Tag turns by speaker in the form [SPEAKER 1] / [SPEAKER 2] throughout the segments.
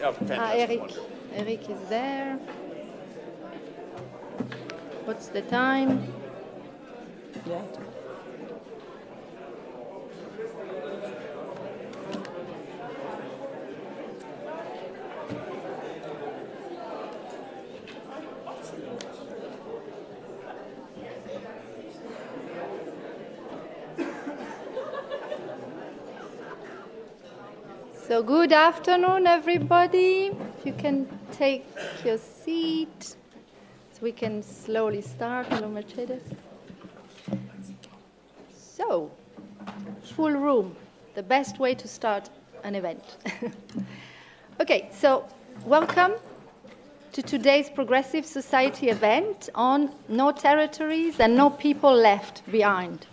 [SPEAKER 1] Eric is there. What's the time?
[SPEAKER 2] Yeah.
[SPEAKER 1] So good afternoon, everybody. If you can take your seat, so we can slowly start. Hello, Mercedes. So, full room, the best way to start an event. Okay, so welcome to today's Progressive Society event on No Territories and No People Left Behind.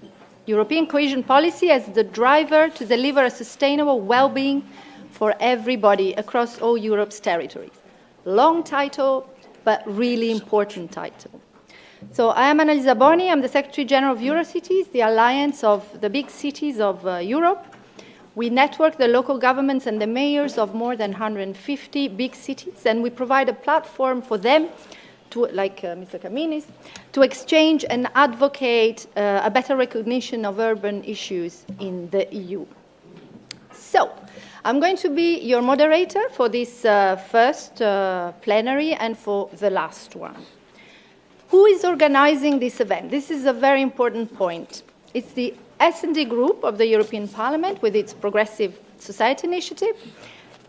[SPEAKER 1] European cohesion policy as the driver to deliver a sustainable well-being for everybody across all Europe's territories. Long title, but really important title. So I am Annalisa Boni, I'm the Secretary General of Eurocities, the alliance of the big cities of Europe. We network the local governments and the mayors of more than 150 big cities, and we provide a platform for them to, like Mr. Kaminis, to exchange and advocate a better recognition of urban issues in the EU. So, I'm going to be your moderator for this first plenary and for the last one. Who is organizing this event? This is a very important point. It's the S&D group of the European Parliament with its Progressive Society initiative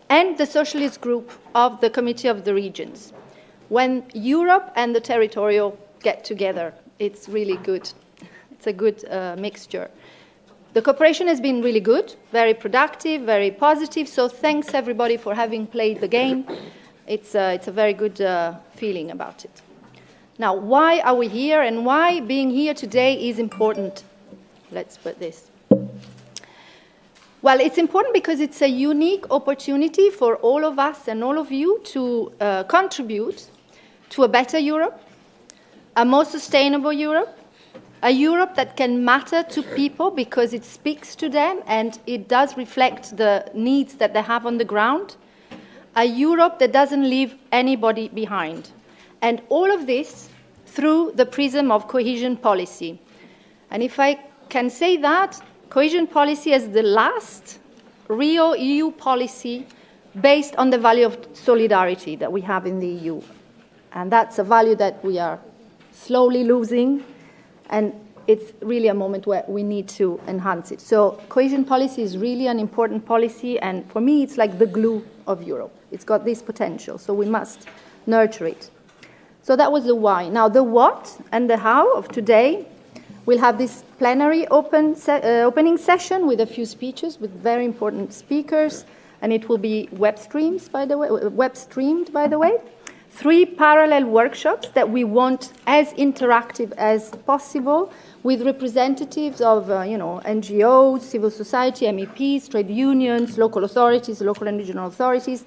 [SPEAKER 1] and the Socialist group of the Committee of the Regions. When Europe and the territorial get together, it's really good. It's a good mixture. The cooperation has been really good, very productive, very positive, so thanks everybody for having played the game. It's a very good feeling about it. Now, why are we here and why being here today is important? Let's put this. Well, it's important because it's a unique opportunity for all of us and all of you to contribute to a better Europe, a more sustainable Europe, a Europe that can matter to people because it speaks to them and it does reflect the needs that they have on the ground, a Europe that doesn't leave anybody behind. And all of this through the prism of cohesion policy. And if I can say that, cohesion policy is the last real EU policy based on the value of solidarity that we have in the EU. And that's a value that we are slowly losing, and it's really a moment where we need to enhance it. So cohesion policy is really an important policy, and for me it's like the glue of Europe. It's got this potential, so we must nurture it. So that was the why. Now the what and the how of today. We'll have this plenary opening session with a few speeches with very important speakers, and it will be web streamed, by the way. 3 parallel workshops that we want as interactive as possible with representatives of NGOs, civil society, MEPs, trade unions, local authorities, local and regional authorities.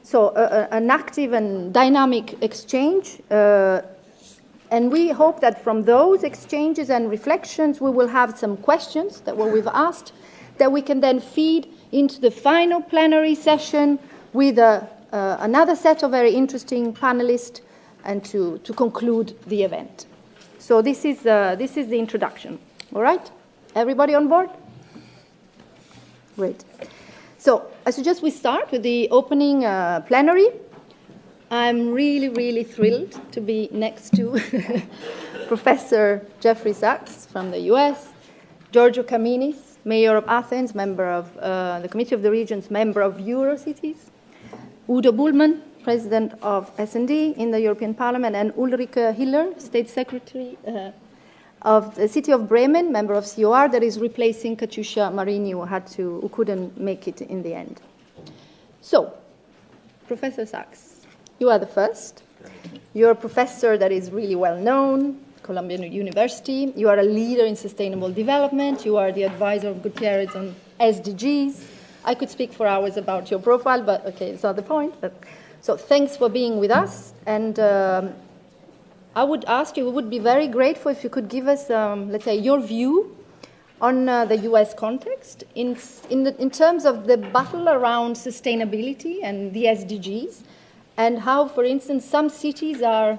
[SPEAKER 1] So an active and dynamic exchange. And we hope that from those exchanges and reflections, we will have some questions that we've asked that we can then feed into the final plenary session with another set of very interesting panelists and to conclude the event. So this is the introduction. All right? Everybody on board? Great. So I suggest we start with the opening plenary. I'm really, really thrilled to be next to Professor Jeffrey Sachs from the US, Giorgio Kaminis, Mayor of Athens, member of the Committee of the Regions, member of Eurocities, Udo Bullmann, President of S&D in the European Parliament, and Ulrike Hiller, State Secretary of the City of Bremen, member of COR, that is replacing Katusha Marini, who couldn't make it in the end. So, Professor Sachs, you are the first. You're a professor that is really well known, Columbia University. You are a leader in sustainable development. You are the advisor of Gutierrez on SDGs. I could speak for hours about your profile, but okay, it's not the point. So thanks for being with us. And I would ask you, we would be very grateful if you could give us, let's say, your view on the US context in terms of the battle around sustainability and the SDGs, and how, for instance, some cities are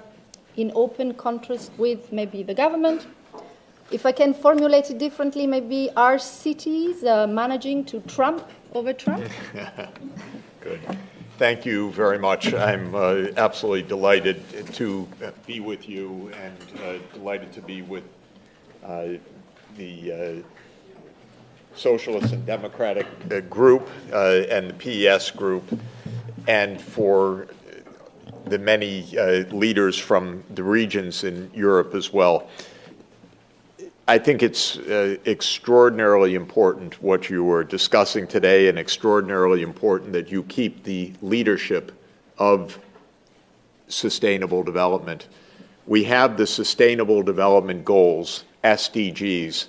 [SPEAKER 1] in open contrast with maybe the government. If I can formulate it differently, maybe are cities managing to trump over Trump?
[SPEAKER 3] Good. Thank you very much. I'm absolutely delighted to be with you and delighted to be with the Socialist and Democratic group and the PES group, and for the many leaders from the regions in Europe as well. I think it's extraordinarily important what you were discussing today, and extraordinarily important that you keep the leadership of sustainable development. We have the Sustainable Development Goals, SDGs,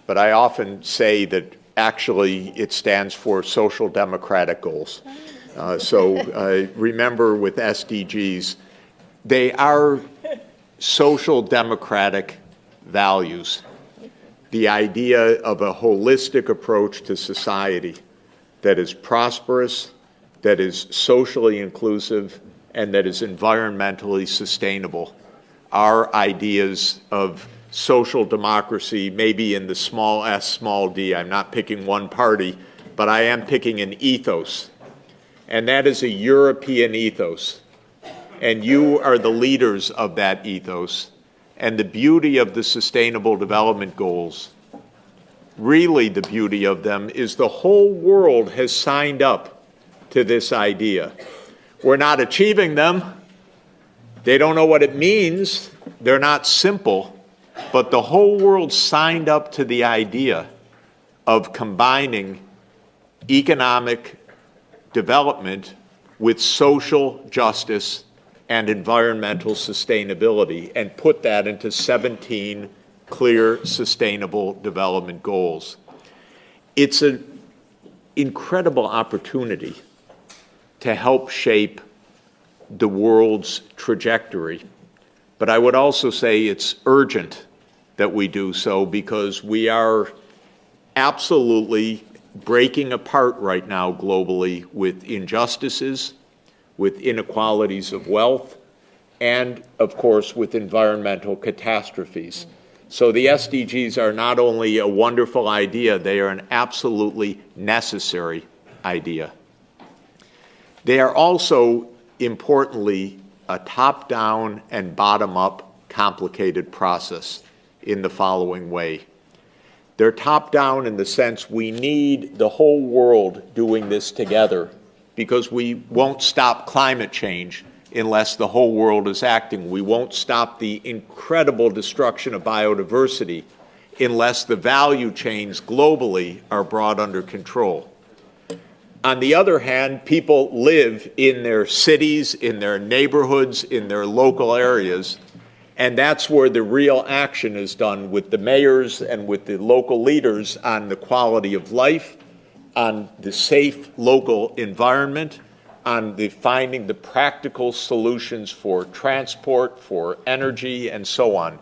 [SPEAKER 3] but I often say that actually it stands for Social Democratic Goals. So remember, with SDGs, they are social democratic values. The idea of a holistic approach to society that is prosperous, that is socially inclusive, and that is environmentally sustainable are ideas of social democracy, maybe in the small s, small d. I'm not picking one party, but I am picking an ethos. And that is a European ethos. And you are the leaders of that ethos. And the beauty of the Sustainable Development Goals, really the beauty of them, is the whole world has signed up to this idea. We're not achieving them. They don't know what it means. They're not simple. But the whole world signed up to the idea of combining economic development with social justice and environmental sustainability, and put that into 17 clear sustainable development goals. It's an incredible opportunity to help shape the world's trajectory. But I would also say it's urgent that we do so, because we are absolutely breaking apart right now globally with injustices, with inequalities of wealth, and, of course, with environmental catastrophes. So the SDGs are not only a wonderful idea, they are an absolutely necessary idea. They are also, importantly, a top-down and bottom-up complicated process in the following way. They're top-down in the sense we need the whole world doing this together, because we won't stop climate change unless the whole world is acting. We won't stop the incredible destruction of biodiversity unless the value chains globally are brought under control. On the other hand, people live in their cities, in their neighborhoods, in their local areas, and that's where the real action is done with the mayors and with the local leaders on the quality of life, on the safe local environment, on the finding the practical solutions for transport, for energy, and so on.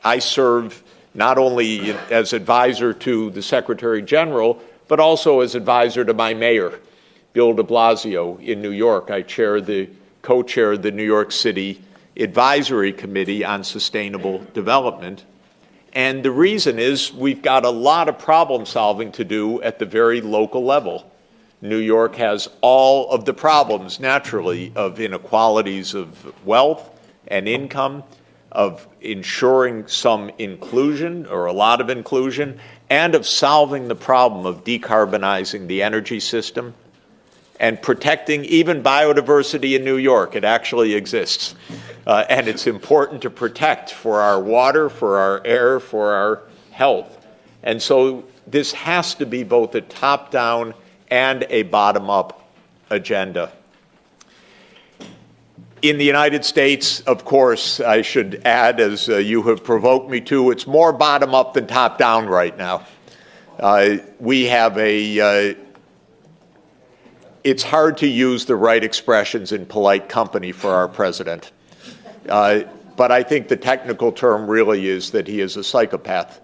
[SPEAKER 3] I serve not only as advisor to the Secretary General, but also as advisor to my mayor, Bill de Blasio, in New York. I co-chair the New York City Advisory Committee on Sustainable Development. And the reason is we've got a lot of problem solving to do at the very local level. New York has all of the problems, naturally, of inequalities of wealth and income, of ensuring some inclusion, or a lot of inclusion, and of solving the problem of decarbonizing the energy system and protecting even biodiversity in New York. It actually exists. And it's important to protect for our water, for our air, for our health. And so this has to be both a top-down and a bottom-up agenda. In the United States, of course, I should add, as you have provoked me to, it's more bottom-up than top-down right now. We have it's hard to use the right expressions in polite company for our president. But I think the technical term really is that he is a psychopath.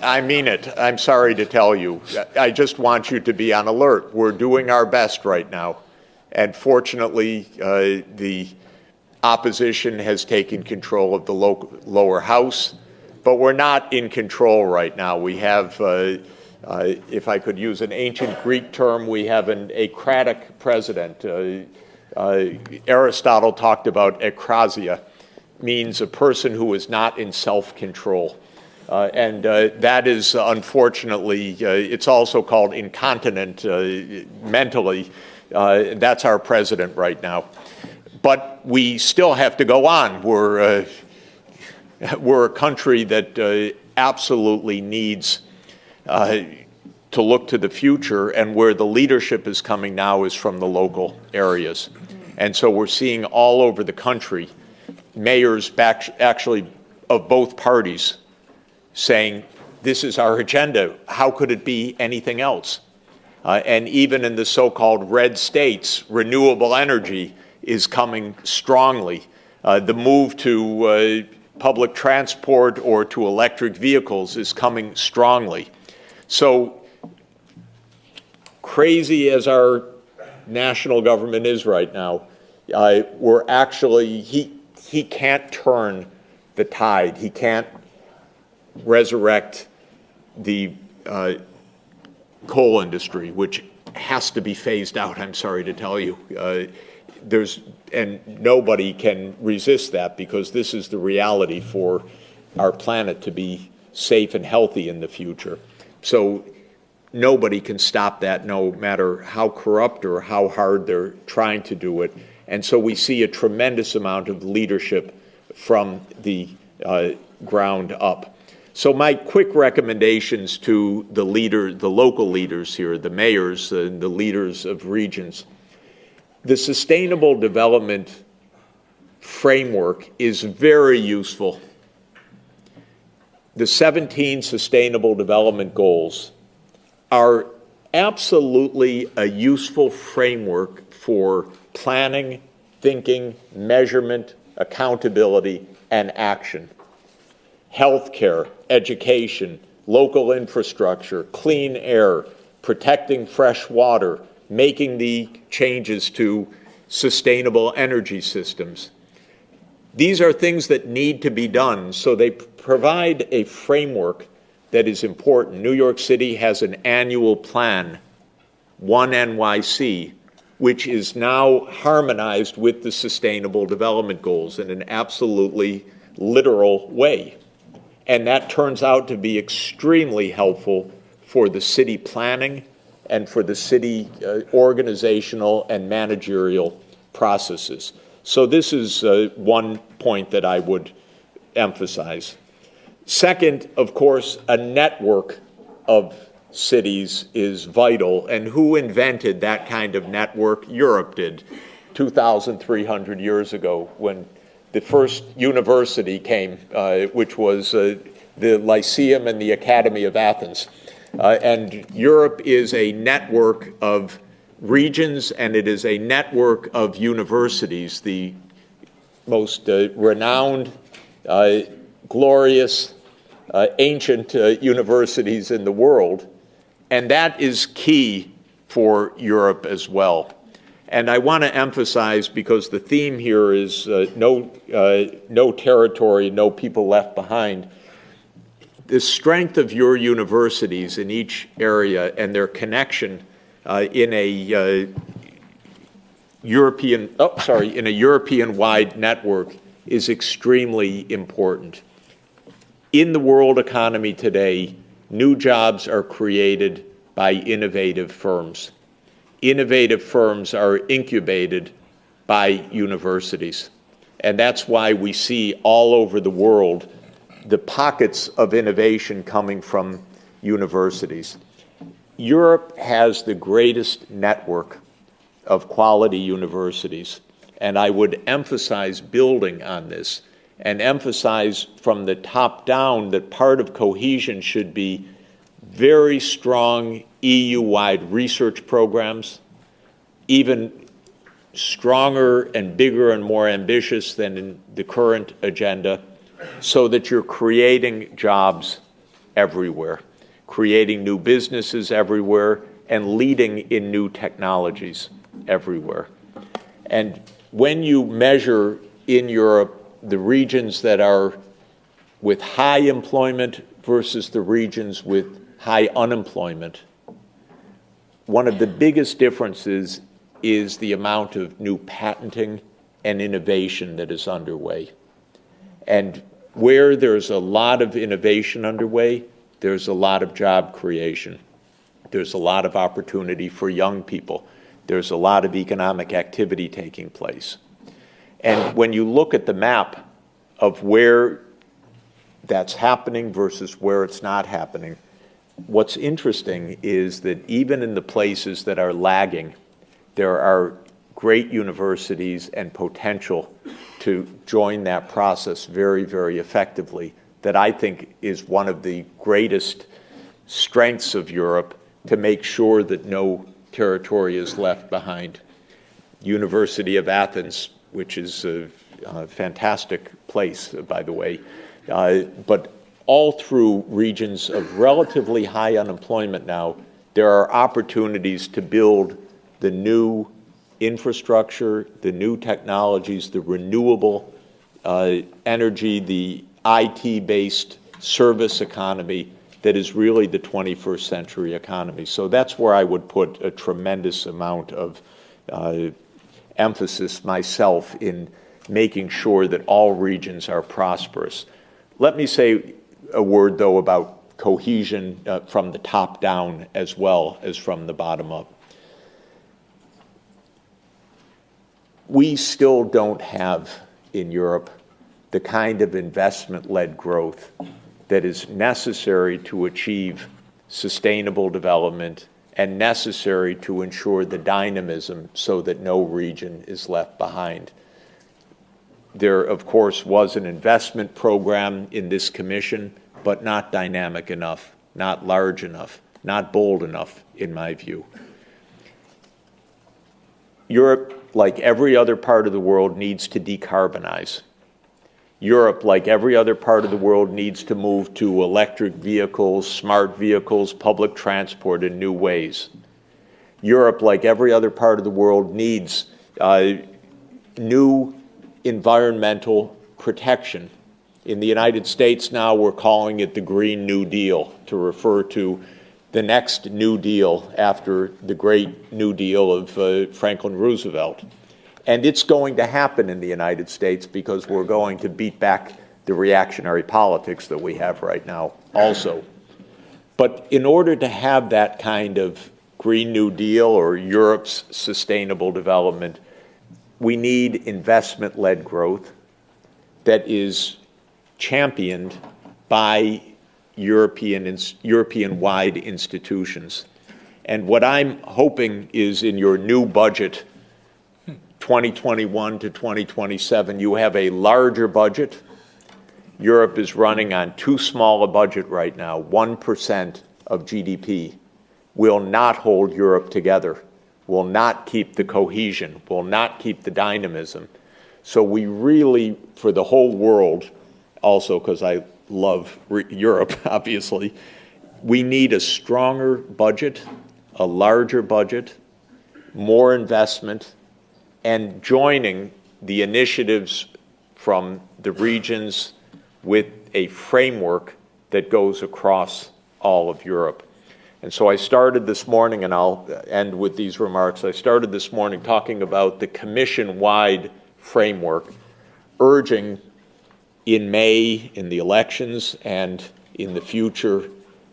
[SPEAKER 3] I mean it. I'm sorry to tell you. I just want you to be on alert. We're doing our best right now. And fortunately, the opposition has taken control of the lower house, but we're not in control right now. We have, if I could use an ancient Greek term, we have an acratic president. Aristotle talked about akrasia, means a person who is not in self-control. And that is, unfortunately, it's also called incontinent mentally. That's our president right now. But we still have to go on. We're a country that absolutely needs to look to the future, and where the leadership is coming now is from the local areas. And so we're seeing all over the country mayors actually of both parties saying, this is our agenda. How could it be anything else? And even in the so-called red states, renewable energy is coming strongly. The move to public transport or to electric vehicles is coming strongly. So crazy as our national government is right now, we're actually, he can't turn the tide. He can't resurrect the coal industry, which has to be phased out, I'm sorry to tell you. And nobody can resist that, because this is the reality for our planet to be safe and healthy in the future. So nobody can stop that, no matter how corrupt or how hard they're trying to do it. And so we see a tremendous amount of leadership from the ground up. So my quick recommendations to the local leaders here, the mayors and the leaders of regions. The Sustainable Development Framework is very useful. The 17 Sustainable Development Goals are absolutely a useful framework for planning, thinking, measurement, accountability, and action. Healthcare, education, local infrastructure, clean air, protecting fresh water, making the changes to sustainable energy systems. These are things that need to be done, so they provide a framework that is important. New York City has an annual plan, One NYC, which is now harmonized with the Sustainable Development Goals in an absolutely literal way. And that turns out to be extremely helpful for the city planning and for the city organizational and managerial processes. So this is one point that I would emphasize. Second, of course, a network of cities is vital. And who invented that kind of network? Europe did 2,300 years ago, when the first university came, which was the Lyceum and the Academy of Athens. And Europe is a network of regions, and it is a network of universities, the most renowned, glorious, ancient universities in the world. And that is key for Europe as well. And I want to emphasize, because the theme here is no territory, no people left behind, the strength of your universities in each area and their connection in a European-wide network is extremely important. In the world economy today, new jobs are created by innovative firms. Innovative firms are incubated by universities. And that's why we see all over the world the pockets of innovation coming from universities. Europe has the greatest network of quality universities, and I would emphasize building on this and emphasize from the top down that part of cohesion should be very strong EU-wide research programs, even stronger and bigger and more ambitious than in the current agenda, so that you're creating jobs everywhere, creating new businesses everywhere, and leading in new technologies everywhere. And when you measure in Europe the regions that are with high employment versus the regions with high unemployment, one of the biggest differences is the amount of new patenting and innovation that is underway. And where there's a lot of innovation underway, there's a lot of job creation. There's a lot of opportunity for young people. There's a lot of economic activity taking place. And when you look at the map of where that's happening versus where it's not happening, what's interesting is that even in the places that are lagging, there are great universities and potential to join that process very, very effectively that I think is one of the greatest strengths of Europe to make sure that no territory is left behind. University of Athens, which is a fantastic place, by the way, but all through regions of relatively high unemployment now, there are opportunities to build the new infrastructure, the new technologies, the renewable energy, the IT-based service economy that is really the 21st century economy. So that's where I would put a tremendous amount of emphasis myself in making sure that all regions are prosperous. Let me say a word, though, about cohesion from the top down as well as from the bottom up. We still don't have in Europe the kind of investment-led growth that is necessary to achieve sustainable development and necessary to ensure the dynamism so that no region is left behind. There, of course, was an investment program in this commission, but not dynamic enough, not large enough, not bold enough, in my view. Europe, like every other part of the world, needs to decarbonize. Europe, like every other part of the world, needs to move to electric vehicles, smart vehicles, public transport in new ways. Europe, like every other part of the world, needs new environmental protection. In the United States now, we're calling it the Green New Deal to refer to the next New Deal after the great New Deal of Franklin Roosevelt. And it's going to happen in the United States because we're going to beat back the reactionary politics that we have right now also. But in order to have that kind of Green New Deal or Europe's sustainable development, we need investment-led growth that is championed by European-wide institutions. And what I'm hoping is in your new budget, 2021 to 2027, you have a larger budget. Europe is running on too small a budget right now. 1% of GDP will not hold Europe together, will not keep the cohesion, will not keep the dynamism. So we really, for the whole world, also because I love Europe, obviously, we need a stronger budget, a larger budget, more investment, and joining the initiatives from the regions with a framework that goes across all of Europe. And so I started this morning, and I'll end with these remarks, I started this morning talking about the Commission-wide framework, urging in May, in the elections, and in the future,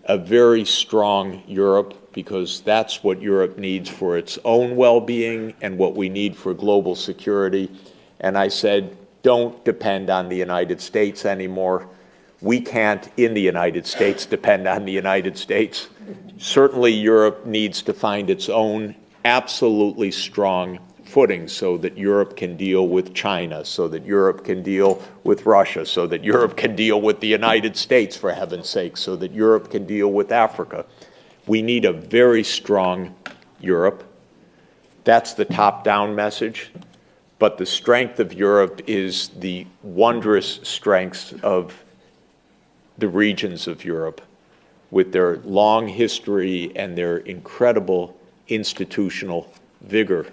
[SPEAKER 3] a very strong Europe, because that's what Europe needs for its own well-being and what we need for global security. And I said, don't depend on the United States anymore. We can't, in the United States, depend on the United States. Certainly, Europe needs to find its own absolutely strong footing so that Europe can deal with China, so that Europe can deal with Russia, so that Europe can deal with the United States, for heaven's sake, so that Europe can deal with Africa. We need a very strong Europe. That's the top-down message. But the strength of Europe is the wondrous strengths of the regions of Europe. with their long history and their incredible institutional vigor.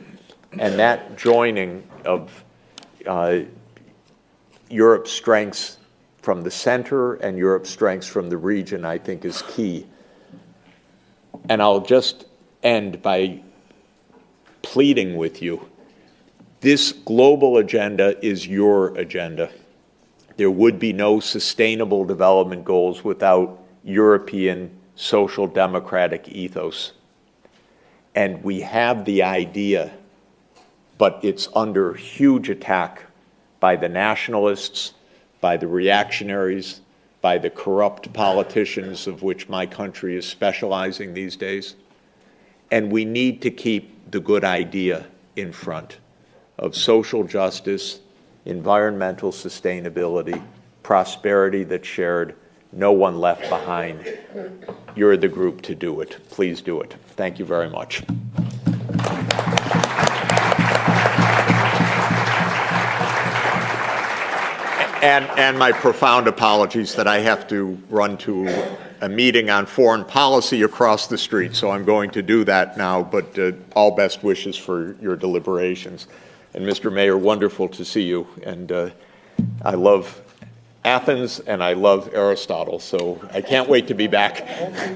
[SPEAKER 3] And that joining of Europe's strengths from the center and Europe's strengths from the region, I think, is key. And I'll just end by pleading with you. This global agenda is your agenda. There would be no sustainable development goals without European social democratic ethos. And we have the idea, but it's under huge attack by the nationalists, by the reactionaries, by the corrupt politicians, of which my country is specializing these days. And we need to keep the good idea in front of social justice, environmental sustainability, prosperity that's shared, no one left behind. You're the group to do it. Please do it. Thank you very much. And my profound apologies that I have to run to a meeting on foreign policy across the street, so I'm going to do that now, but all best wishes for your deliberations. And Mr. Mayor, wonderful to see you, and I love Athens and I love Aristotle, so I can't wait to be back.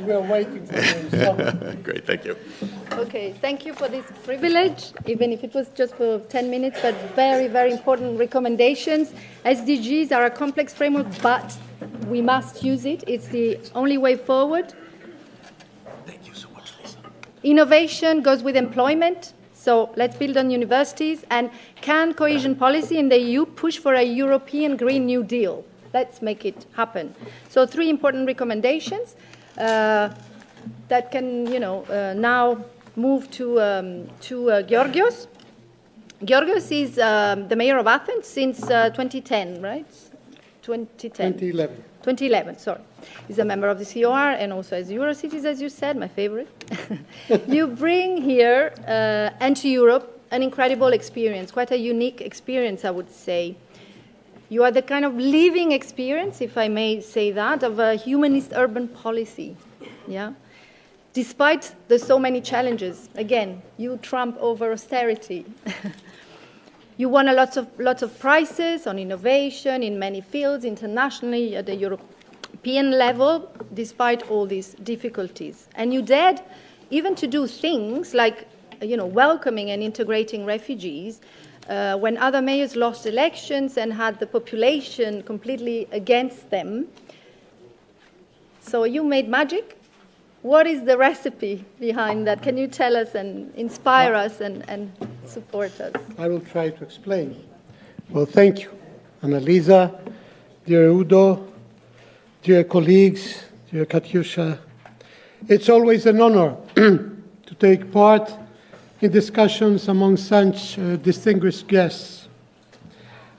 [SPEAKER 2] We're waiting for you.
[SPEAKER 3] Great, thank you.
[SPEAKER 1] Okay, thank you for this privilege, even if it was just for 10 minutes, but very, very important recommendations. SDGs are a complex framework, but we must use it. It's the only way forward.
[SPEAKER 3] Thank you so much, Lisa.
[SPEAKER 1] Innovation goes with employment, so let's build on universities. And can cohesion policy in the EU push for a European Green New Deal? Let's make it happen. So 3 important recommendations that can, now move to Georgios. Georgios is the mayor of Athens since 2010, right?
[SPEAKER 2] 2011.
[SPEAKER 1] 2011, sorry. He's a member of the COR and also as Eurocities, as you said, my favorite. You bring here and to Europe an incredible experience, quite a unique experience, I would say. You are the kind of living experience, if I may say that, of a humanist urban policy, yeah? Despite the so many challenges. Again, you trump over austerity. You won lots of prizes on innovation in many fields, internationally, at the European level, despite all these difficulties. And you dared even to do things like, welcoming and integrating refugees, when other mayors lost elections and had the population completely against them. So you made magic. What is the recipe behind that? Can you tell us and inspire us and support us?
[SPEAKER 2] I will try to explain. Well, thank you, Annalisa, dear Udo, dear colleagues, dear Katyusha. It's always an honor to take part in discussions among such distinguished guests.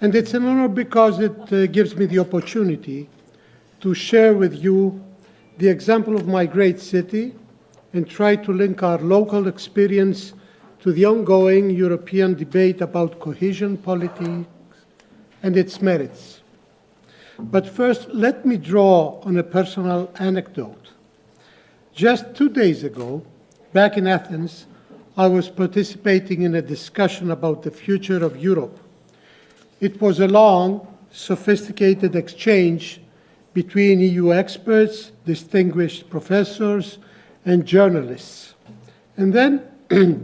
[SPEAKER 2] And it's an honor because it gives me the opportunity to share with you the example of my great city and try to link our local experience to the ongoing European debate about cohesion politics and its merits. But first, let me draw on a personal anecdote. Just 2 days ago, back in Athens, I was participating in a discussion about the future of Europe. It was a long, sophisticated exchange between EU experts, distinguished professors, and journalists. And then,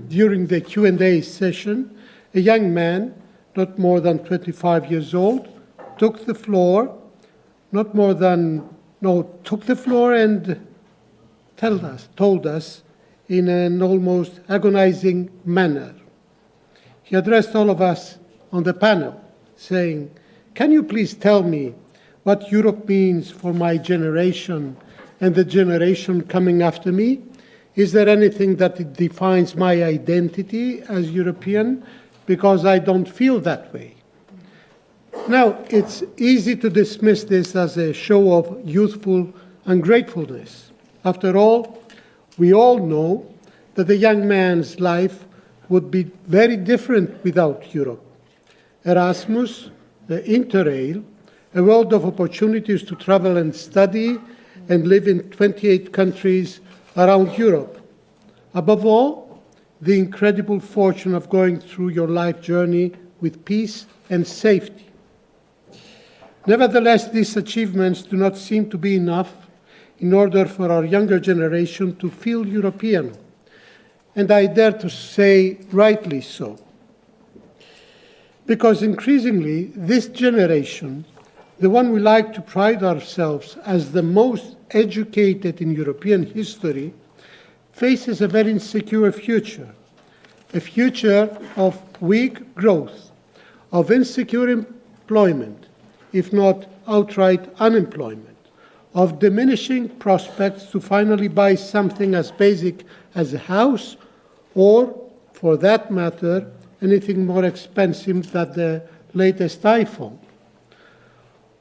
[SPEAKER 2] during the Q&A session, a young man, not more than 25 years old, took the floor and told us in an almost agonizing manner. He addressed all of us on the panel, saying, "Can you please tell me what Europe means for my generation and the generation coming after me? Is there anything that defines my identity as European? Because I don't feel that way." Now, it's easy to dismiss this as a show of youthful ungratefulness. After all, we all know that the young man's life would be very different without Europe. Erasmus, the Interrail, a world of opportunities to travel and study, and live in 28 countries around Europe. Above all, the incredible fortune of going through your life journey with peace and safety. Nevertheless, these achievements do not seem to be enough in order for our younger generation to feel European, and I dare to say rightly so. Because increasingly, this generation, the one we like to pride ourselves as the most educated in European history, faces a very insecure future, a future of weak growth, of insecure employment, if not outright unemployment, of diminishing prospects to finally buy something as basic as a house or, for that matter, anything more expensive than the latest iPhone,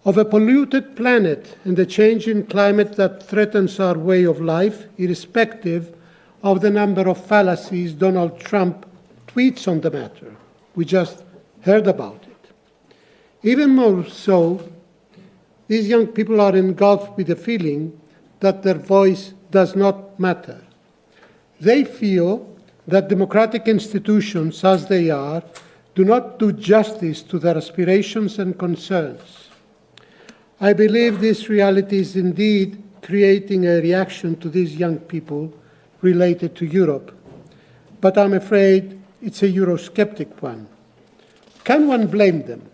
[SPEAKER 2] of a polluted planet and a change in climate that threatens our way of life, irrespective of the number of fallacies Donald Trump tweets on the matter. We just heard about it. Even more so, these young people are engulfed with the feeling that their voice does not matter. They feel that democratic institutions, as they are, do not do justice to their aspirations and concerns. I believe this reality is indeed creating a reaction to these young people related to Europe, but I'm afraid it's a Eurosceptic one. Can one blame them?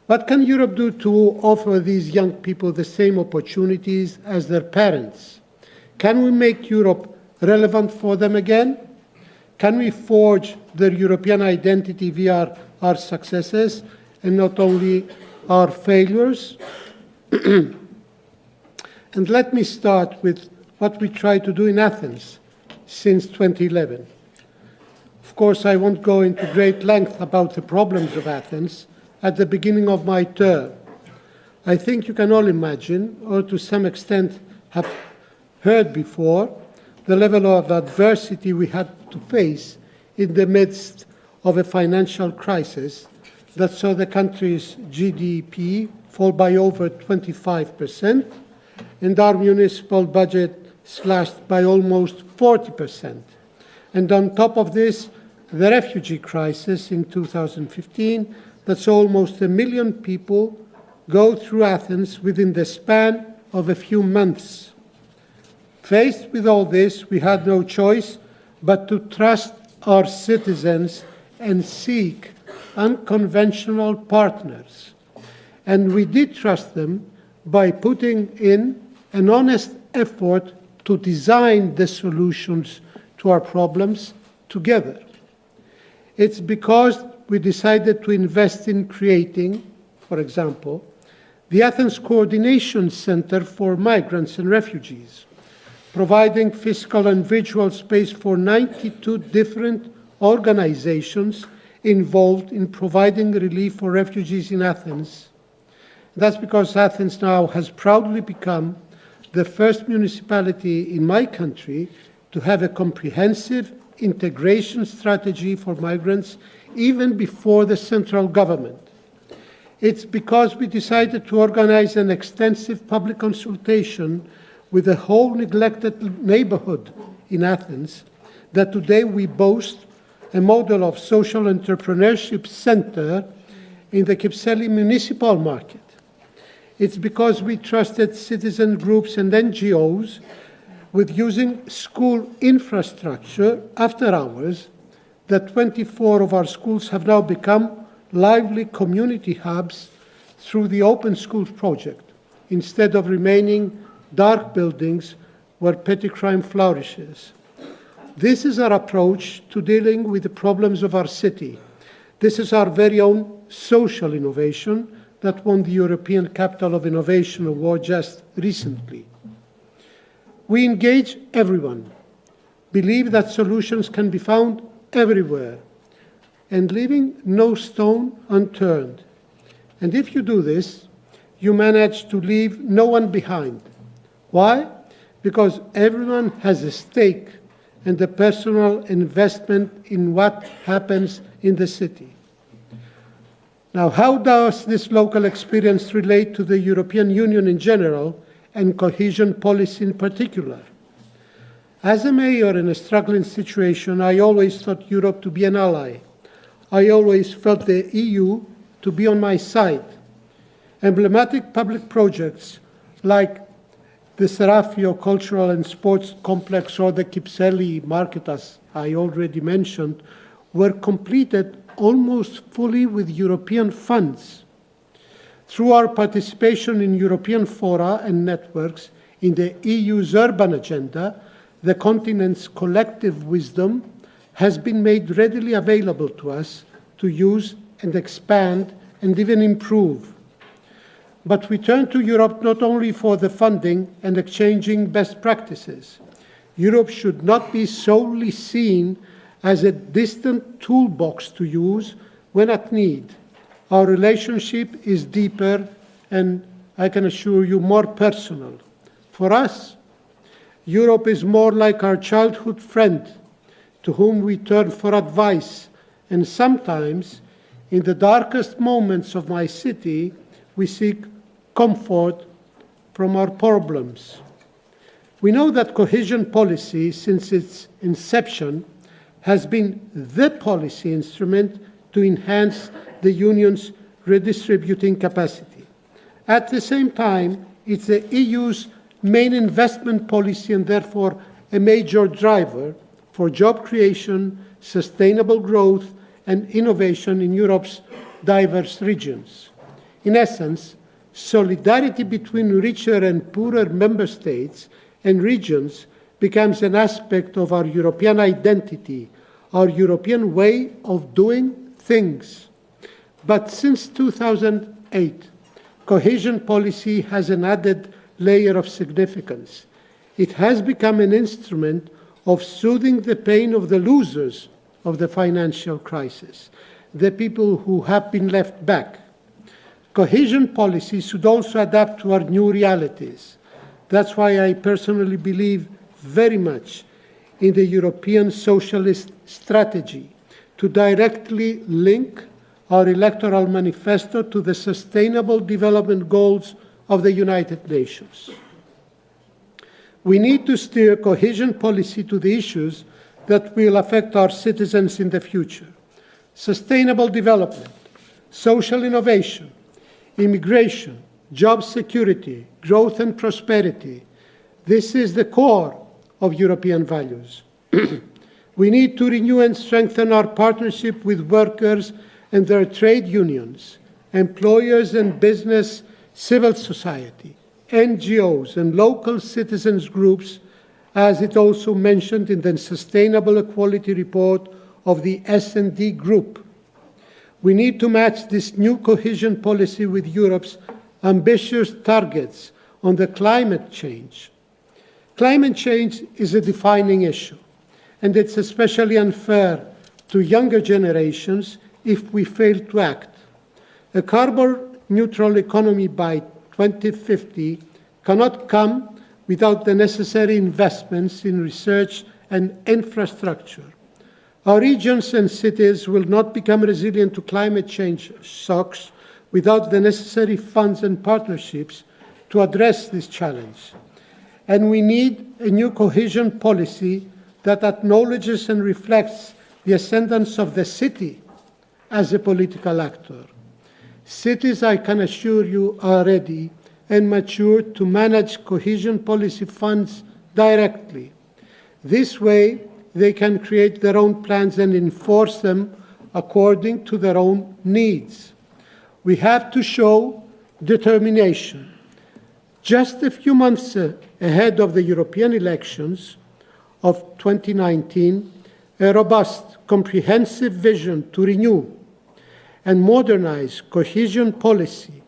[SPEAKER 2] What can Europe do to offer these young people the same opportunities as their parents? Can we make Europe relevant for them again? Can we forge their European identity via our successes and not only our failures? And let me start with what we tried to do in Athens since 2011. Of course, I won't go into great length about the problems of Athens at the beginning of my term. I think you can all imagine, or to some extent have heard before, the level of adversity we had to face in the midst of a financial crisis that saw the country's GDP fall by over 25% and our municipal budget slashed by almost 40%. And on top of this, the refugee crisis in 2015 that saw almost 1 million people go through Athens within the span of a few months. Faced with all this, we had no choice but to trust our citizens and seek unconventional partners. And we did trust them by putting in an honest effort to design the solutions to our problems together. It's because we decided to invest in creating, for example, the Athens Coordination Center for Migrants and Refugees, providing physical and virtual space for 92 different organizations involved in providing relief for refugees in Athens. That's because Athens now has proudly become the first municipality in my country to have a comprehensive integration strategy for migrants even before the central government. It's because we decided to organize an extensive public consultation with the whole neglected neighborhood in Athens that today we boast a model of social entrepreneurship center in the Kypseli municipal market. It's because we trusted citizen groups and NGOs with using school infrastructure after hours that 24 of our schools have now become lively community hubs through the Open Schools project, instead of remaining dark buildings where petty crime flourishes. This is our approach to dealing with the problems of our city. This is our very own social innovation that won the European Capital of Innovation Award just recently. We engage everyone, believe that solutions can be found everywhere, and leaving no stone unturned. And if you do this, you manage to leave no one behind. Why? Because everyone has a stake and a personal investment in what happens in the city. Now, how does this local experience relate to the European Union in general and cohesion policy in particular. As a mayor in a struggling situation, I always thought Europe to be an ally. I always felt the EU to be on my side. Emblematic public projects like the Serafio Cultural and Sports Complex or the Kypseli Market, as I already mentioned, were completed almost fully with European funds. Through our participation in European fora and networks in the EU's urban agenda, the continent's collective wisdom has been made readily available to us to use and expand and even improve. But we turn to Europe not only for the funding and exchanging best practices. Europe should not be solely seen as a distant toolbox to use when at need. Our relationship is deeper and, I can assure you, more personal. For us, Europe is more like our childhood friend to whom we turn for advice, and sometimes, in the darkest moments of my city, we seek comfort from our problems. We know that cohesion policy, since its inception, has been the policy instrument to enhance the Union's redistributing capacity. At the same time, it's the EU's main investment policy and therefore a major driver for job creation, sustainable growth, and innovation in Europe's diverse regions. In essence, solidarity between richer and poorer member states and regions becomes an aspect of our European identity, our European way of doing things. But since 2008, cohesion policy has an added layer of significance. It has become an instrument of soothing the pain of the losers of the financial crisis, the people who have been left back. Cohesion policy should also adapt to our new realities. That's why I personally believe very much in the European socialist strategy to directly link our electoral manifesto to the Sustainable Development Goals of the United Nations. We need to steer cohesion policy to the issues that will affect our citizens in the future: sustainable development, social innovation, immigration, job security, growth and prosperity. This is the core of European values. We need to renew and strengthen our partnership with workers and their trade unions, employers and business, civil society, NGOs and local citizens groups, as it also mentioned in the Sustainable Equality Report of the S&D Group. We need to match this new cohesion policy with Europe's ambitious targets on the climate change. Climate change is a defining issue, and it's especially unfair to younger generations if we fail to act. A carbon-neutral economy by 2050 cannot come without the necessary investments in research and infrastructure. Our regions and cities will not become resilient to climate change shocks without the necessary funds and partnerships to address this challenge. And we need a new cohesion policy that acknowledges and reflects the ascendance of the city as a political actor. Cities, I can assure you, are ready and mature to manage cohesion policy funds directly. This way, they can create their own plans and enforce them according to their own needs. We have to show determination. Just a few months ahead of the European elections of 2019, a robust, comprehensive vision to renew and modernize cohesion policy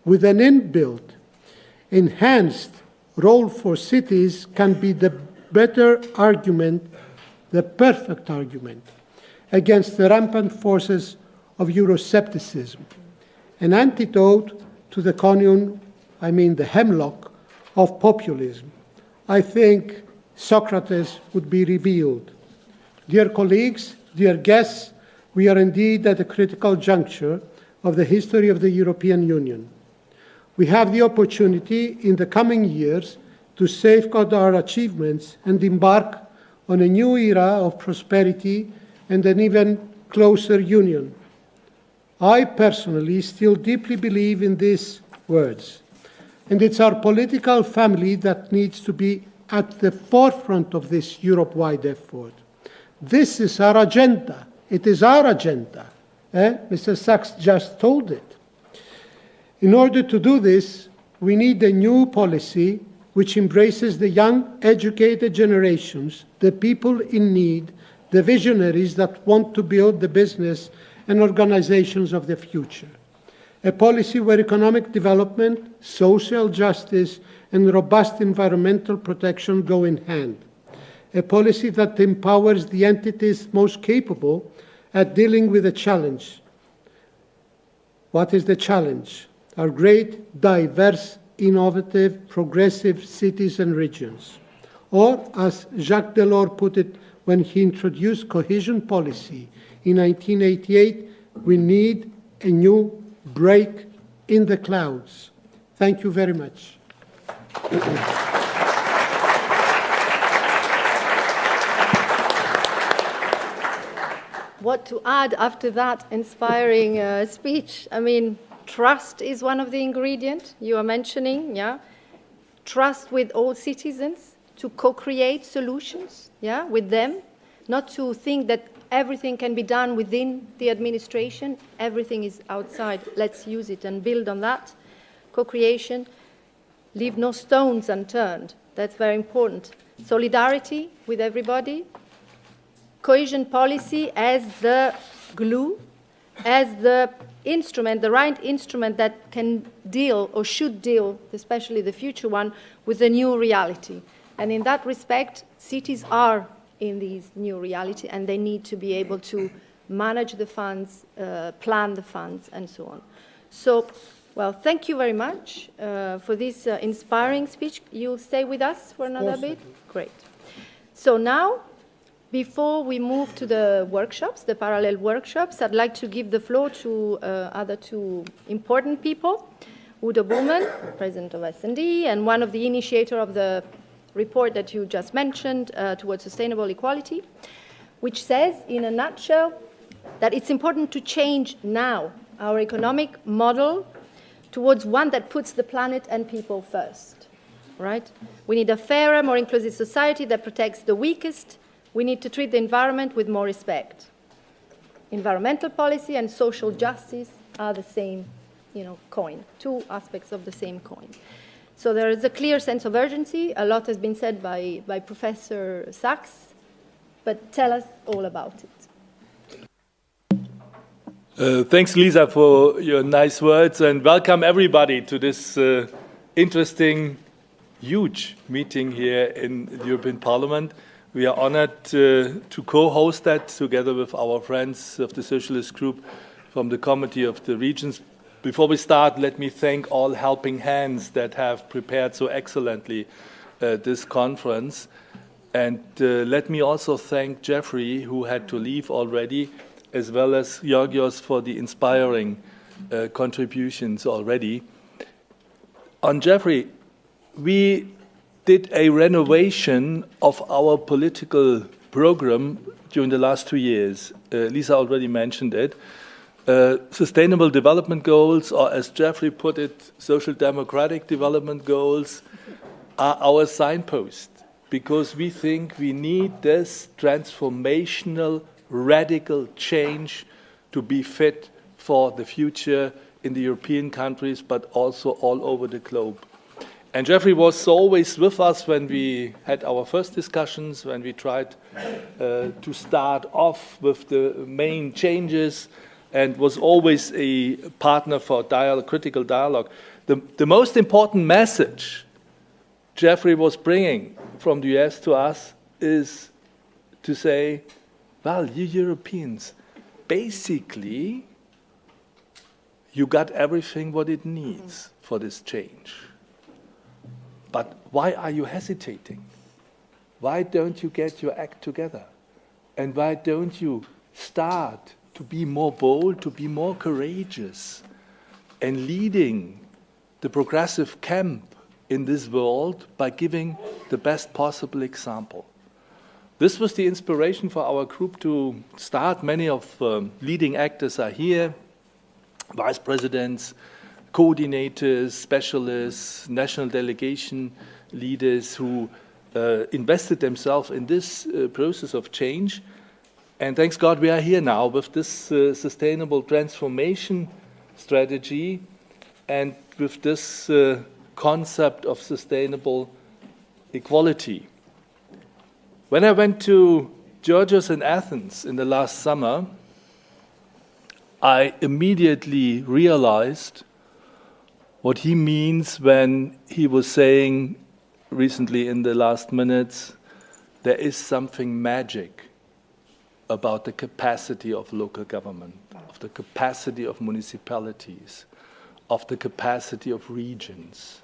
[SPEAKER 2] with an inbuilt, enhanced role for cities can be the better argument, the perfect argument, against the rampant forces of Euroscepticism, an antidote to the conium, the hemlock of populism. I think Socrates would be revealed. Dear colleagues, dear guests, we are indeed at a critical juncture of the history of the European Union. We have the opportunity in the coming years to safeguard our achievements and embark on a new era of prosperity and an even closer union. I personally still deeply believe in these words, and it's our political family that needs to be at the forefront of this Europe-wide effort. This is our agenda. It is our agenda. Mr. Sachs just told it. In order to do this, we need a new policy which embraces the young, educated generations, the people in need, the visionaries that want to build the business and organizations of the future. A policy where economic development, social justice, and robust environmental protection go in hand. A policy that empowers the entities most capable at dealing with a challenge. What is the challenge? Our great, diverse, innovative, progressive cities and regions. Or, as Jacques Delors put it when he introduced cohesion policy in 1988, we need a new break in the clouds. Thank you very much.
[SPEAKER 1] What to add after that inspiring speech? I mean, trust is one of the ingredients you are mentioning, yeah? Trust with all citizens to co-create solutions, yeah, with them, not to think that everything can be done within the administration, everything is outside. Let's use it and build on that. Co-creation, leave no stones unturned. That's very important. Solidarity with everybody. Cohesion policy as the glue, as the instrument, the right instrument that can deal or should deal, especially the future one, with the new reality. And in that respect, cities are in this new reality and they need to be able to manage the funds, plan the funds, and so on. So, well, thank you very much for this inspiring speech. You'll stay with us for another bit? Great. So now, before we move to the workshops, the parallel workshops, I'd like to give the floor to other two important people. Udo Buhlmann, president of S&D, and one of the initiators of the report that you just mentioned, Towards Sustainable Equality, which says, in a nutshell, that it's important to change now our economic model towards one that puts the planet and people first, right? We need a fairer, more inclusive society that protects the weakest. We need to treat the environment with more respect. Environmental policy and social justice are the same, coin, two aspects of the same coin. So there is a clear sense of urgency. A lot has been said by Professor Sachs, but tell us all about it.
[SPEAKER 4] Thanks, Lisa, for your nice words, and welcome everybody to this interesting, huge meeting here in the European Parliament. We are honored to co-host that together with our friends of the Socialist Group from the Committee of the Regions. Before we start, let me thank all helping hands that have prepared so excellently this conference. And let me also thank Jeffrey, who had to leave already, as well as Georgios for the inspiring contributions already. On Jeffrey, we did a renovation of our political program during the last 2 years. Lisa already mentioned it. Sustainable development goals, or as Jeffrey put it, social democratic development goals, are our signpost, because we think we need this transformational, radical change to be fit for the future in the European countries, but also all over the globe. And Jeffrey was always with us when we had our first discussions, when we tried to start off with the main changes, and was always a partner for critical dialogue. The most important message Jeffrey was bringing from the US to us is to say, well, you Europeans, basically, you got everything what it needs for this change. But why are you hesitating? Why don't you get your act together? And why don't you start to be more bold, to be more courageous, and leading the progressive camp in this world by giving the best possible example. This was the inspiration for our group to start. Many of leading actors are here, vice presidents, coordinators, specialists, national delegation leaders who invested themselves in this process of change. And thanks God we are here now with this sustainable transformation strategy and with this concept of sustainable equality. When I went to Georgios in Athens in the last summer, I immediately realized what he means when he was saying recently in the last minutes, there is something magic about the capacity of local government, of the capacity of municipalities, of the capacity of regions.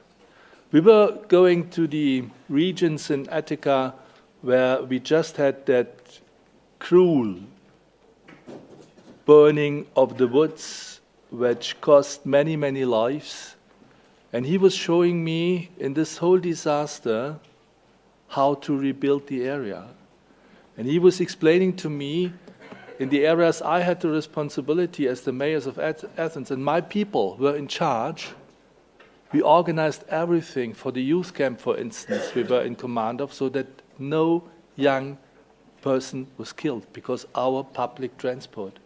[SPEAKER 4] We were going to the regions in Attica where we just had that cruel burning of the woods, which cost many, many lives. And he was showing me in this whole disaster how to rebuild the area. And he was explaining to me in the areas I had the responsibility as the mayors of Athens, and my people were in charge. We organized everything for the youth camp, for instance, we were in command of, so that no young person was killed because our public transport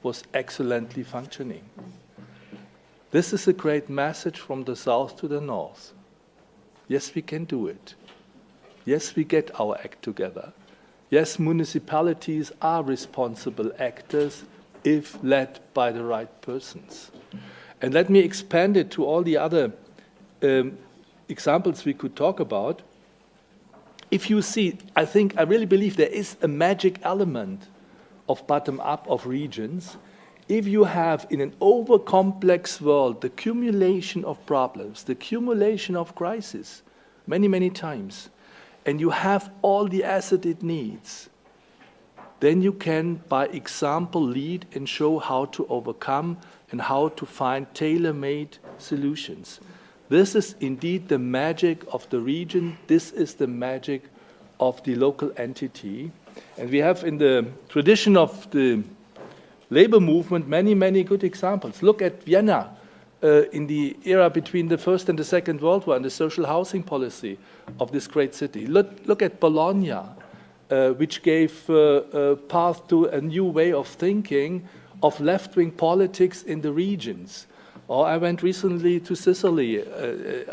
[SPEAKER 4] was excellently functioning. This is a great message from the south to the north. Yes, we can do it. Yes, we get our act together. Yes, municipalities are responsible actors if led by the right persons. And let me expand it to all the other examples we could talk about. If you see, I really believe there is a magic element of bottom-up of regions. If you have in an over-complex world the accumulation of problems, the accumulation of crises, many, many times, and you have all the assets it needs, then you can, by example, lead and show how to overcome and how to find tailor-made solutions. This is indeed the magic of the region. This is the magic of the local entity. And we have in the tradition of the labor movement many, many good examples. Look at Vienna in the era between the First and the Second World War and the social housing policy of this great city. Look at Bologna, which gave a path to a new way of thinking of left-wing politics in the regions. Or I went recently to Sicily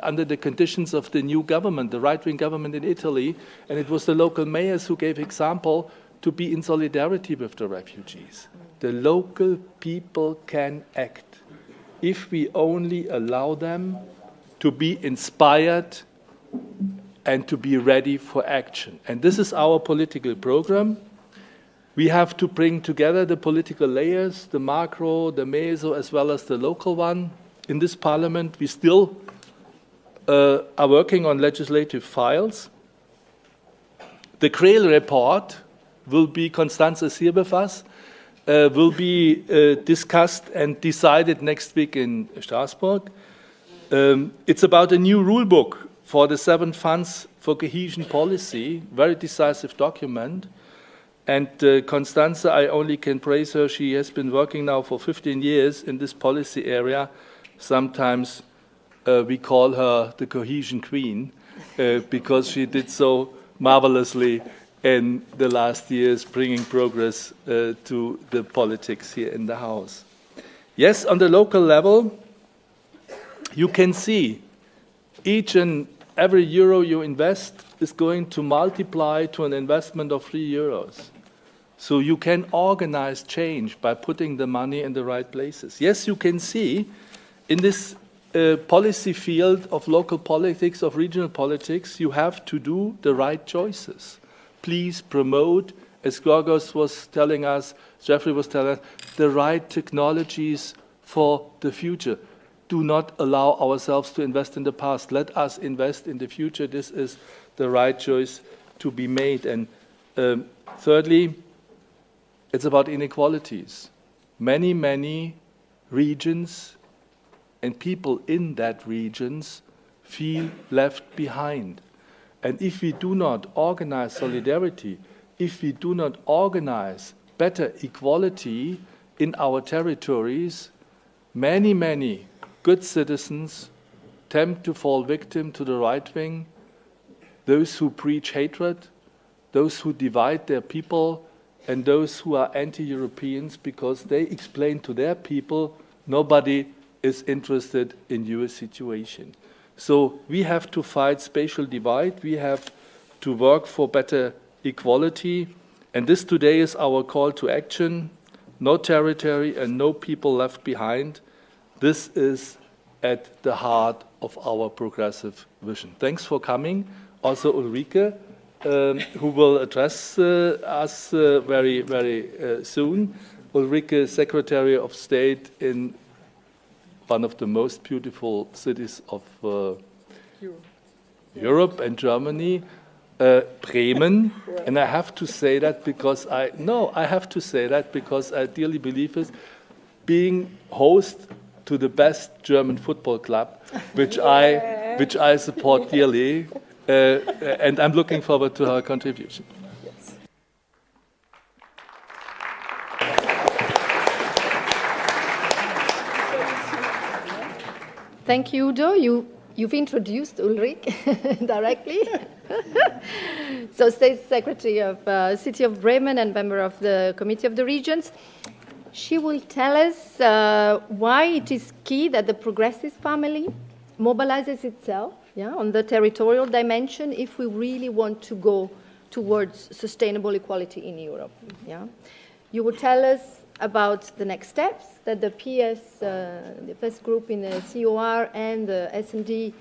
[SPEAKER 4] under the conditions of the new government, the right-wing government in Italy, and it was the local mayors who gave example to be in solidarity with the refugees. The local people can act if we only allow them to be inspired and to be ready for action. And this is our political program. We have to bring together the political layers, the macro, the meso, as well as the local one. In this parliament, we still are working on legislative files. The Krehl report will be, Constanze is here with us, will be discussed and decided next week in Strasbourg. It's about a new rule book for the 7 funds for cohesion policy, very decisive document. And Constanze, I only can praise her. She has been working now for 15 years in this policy area. Sometimes we call her the cohesion queen because she did so marvelously in the last years, bringing progress to the politics here in the House. Yes, on the local level, you can see each and every euro you invest is going to multiply to an investment of 3 euros. So you can organize change by putting the money in the right places. Yes, you can see in this policy field of local politics, of regional politics, you have to do the right choices. Please promote, as Gorgos was telling us, Jeffrey was telling us, the right technologies for the future. Do not allow ourselves to invest in the past. Let us invest in the future. This is the right choice to be made. And thirdly, it's about inequalities. Many, many regions and people in that regions feel left behind. And if we do not organize solidarity, if we do not organize better equality in our territories, many good citizens tend to fall victim to the right wing, those who preach hatred, those who divide their people, and those who are anti-Europeans because they explain to their people nobody is interested in your situation. So we have to fight spatial divide, we have to work for better equality, and this today is our call to action. No territory and no people left behind. This is at the heart of our progressive vision. Thanks for coming. Also Ulrike, who will address us very soon. Ulrike, Secretary of State in one of the most beautiful cities of Europe and Germany, Bremen. And I have to say that because I dearly believe it, being host to the best German football club, which I support dearly. And I'm looking forward to her contribution.
[SPEAKER 5] Yes.
[SPEAKER 1] Thank you, Udo. You've introduced Ulrich directly. So, State Secretary of City of Bremen and member of the Committee of the Regions. She will tell us why it is key that the progressive family mobilizes itself on the territorial dimension if we really want to go towards sustainable equality in Europe. You will tell us about the next steps that the PS group in the COR and the S&D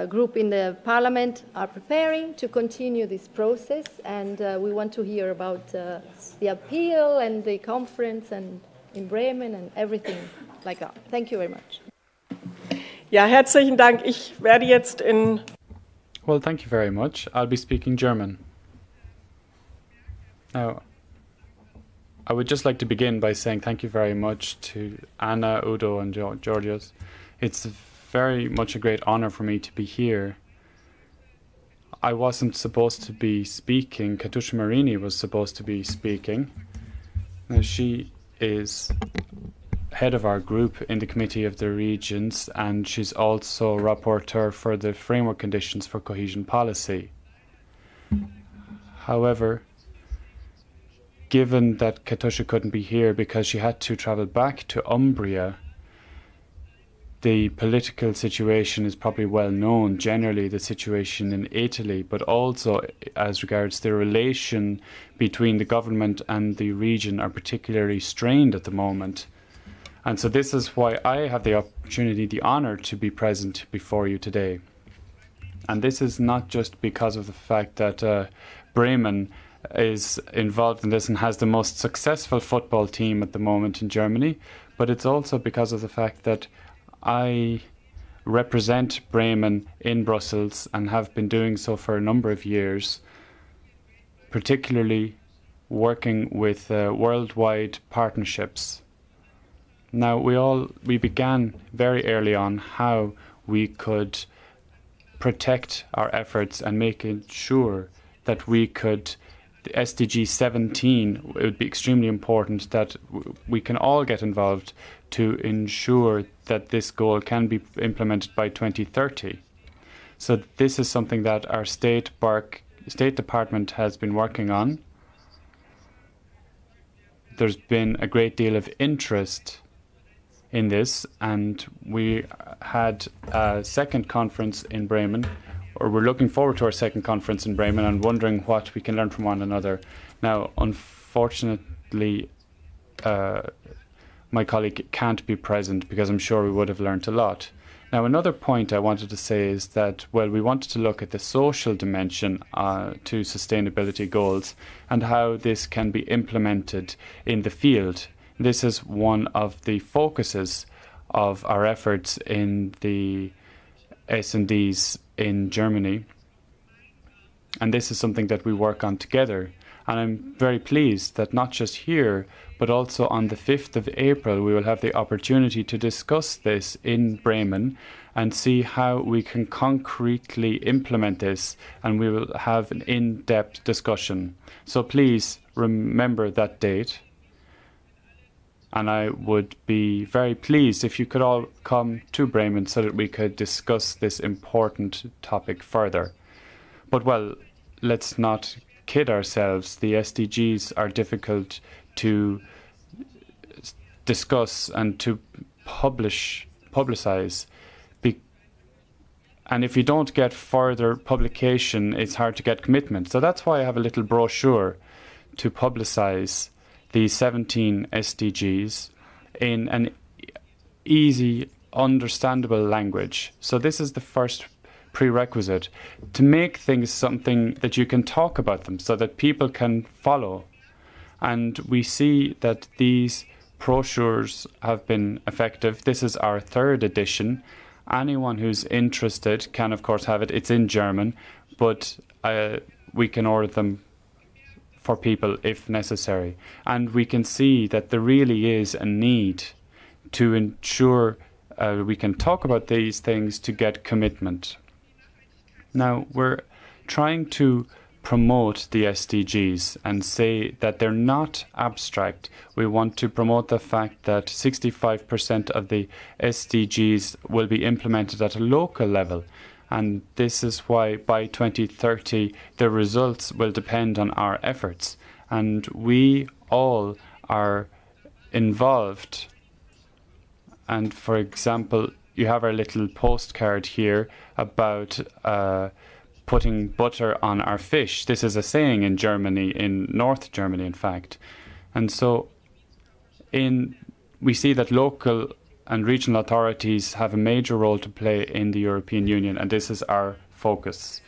[SPEAKER 1] group in the Parliament are preparing to continue this process, and we want to hear about the appeal and the conference and in Bremen and everything like that. Thank you very much.
[SPEAKER 5] Ja, herzlichen Dank. Ich werde jetzt
[SPEAKER 6] Well, thank you very much. I'll be speaking German. Now, I would just like to begin by saying thank you very much to Anna, Udo, and Georgios. It's very much a great honor for me to be here. I wasn't supposed to be speaking. Katusha Marini was supposed to be speaking. Now, she is head of our group in the Committee of the Regions, and she's also rapporteur for the framework conditions for cohesion policy. However, given that Katusha couldn't be here because she had to travel back to Umbria, the political situation is probably well known, generally the situation in Italy, but also as regards the relation between the government and the region are particularly strained at the moment. And so this is why I have the opportunity, the honor to be present before you today. And this is not just because of the fact that Bremen is involved in this and has the most successful football team at the moment in Germany, but it's also because of the fact that I represent Bremen in Brussels and have been doing so for a number of years, particularly working with worldwide partnerships. Now, we began very early on how we could protect our efforts and making sure that we could, the SDG 17, it would be extremely important that we can all get involved to ensure that this goal can be implemented by 2030. So this is something that our State Department has been working on. There's been a great deal of interest in this, and we had a second conference in Bremen, or we're looking forward to our second conference in Bremen and wondering what we can learn from one another. Now, unfortunately, my colleague can't be present because I'm sure we would have learned a lot. Now, another point I wanted to say is that, well, we wanted to look at the social dimension to sustainability goals and how this can be implemented in the field. This is one of the focuses of our efforts in the S&Ds in Germany. And this is something that we work on together. And I'm very pleased that not just here, but also on the 5th of April, we will have the opportunity to discuss this in Bremen and see how we can concretely implement this, and we will have an in-depth discussion. So please remember that date. And I would be very pleased if you could all come to Bremen so that we could discuss this important topic further. But, well, let's not kid ourselves. The SDGs are difficult to discuss and to publicize. And if you don't get further publication, it's hard to get commitment. So that's why I have a little brochure to publicize the 17 SDGs in an easy, understandable language. So this is the first prerequisite, to make things something that you can talk about them so that people can follow. And we see that these brochures have been effective. This is our 3rd edition. Anyone who's interested can, of course, have it. It's in German, but we can order them for people if necessary. And we can see that there really is a need to ensure we can talk about these things to get commitment. Now, we're trying to promote the SDGs and say that they're not abstract. We want to promote the fact that 65% of the SDGs will be implemented at a local level. And this is why by 2030 the results will depend on our efforts. And we all are involved. And for example, you have our little postcard here about putting butter on our fish. This is a saying in Germany, in North Germany, in fact. And so we see that local and regional authorities have a major role to play in the European Union, and this is our focus.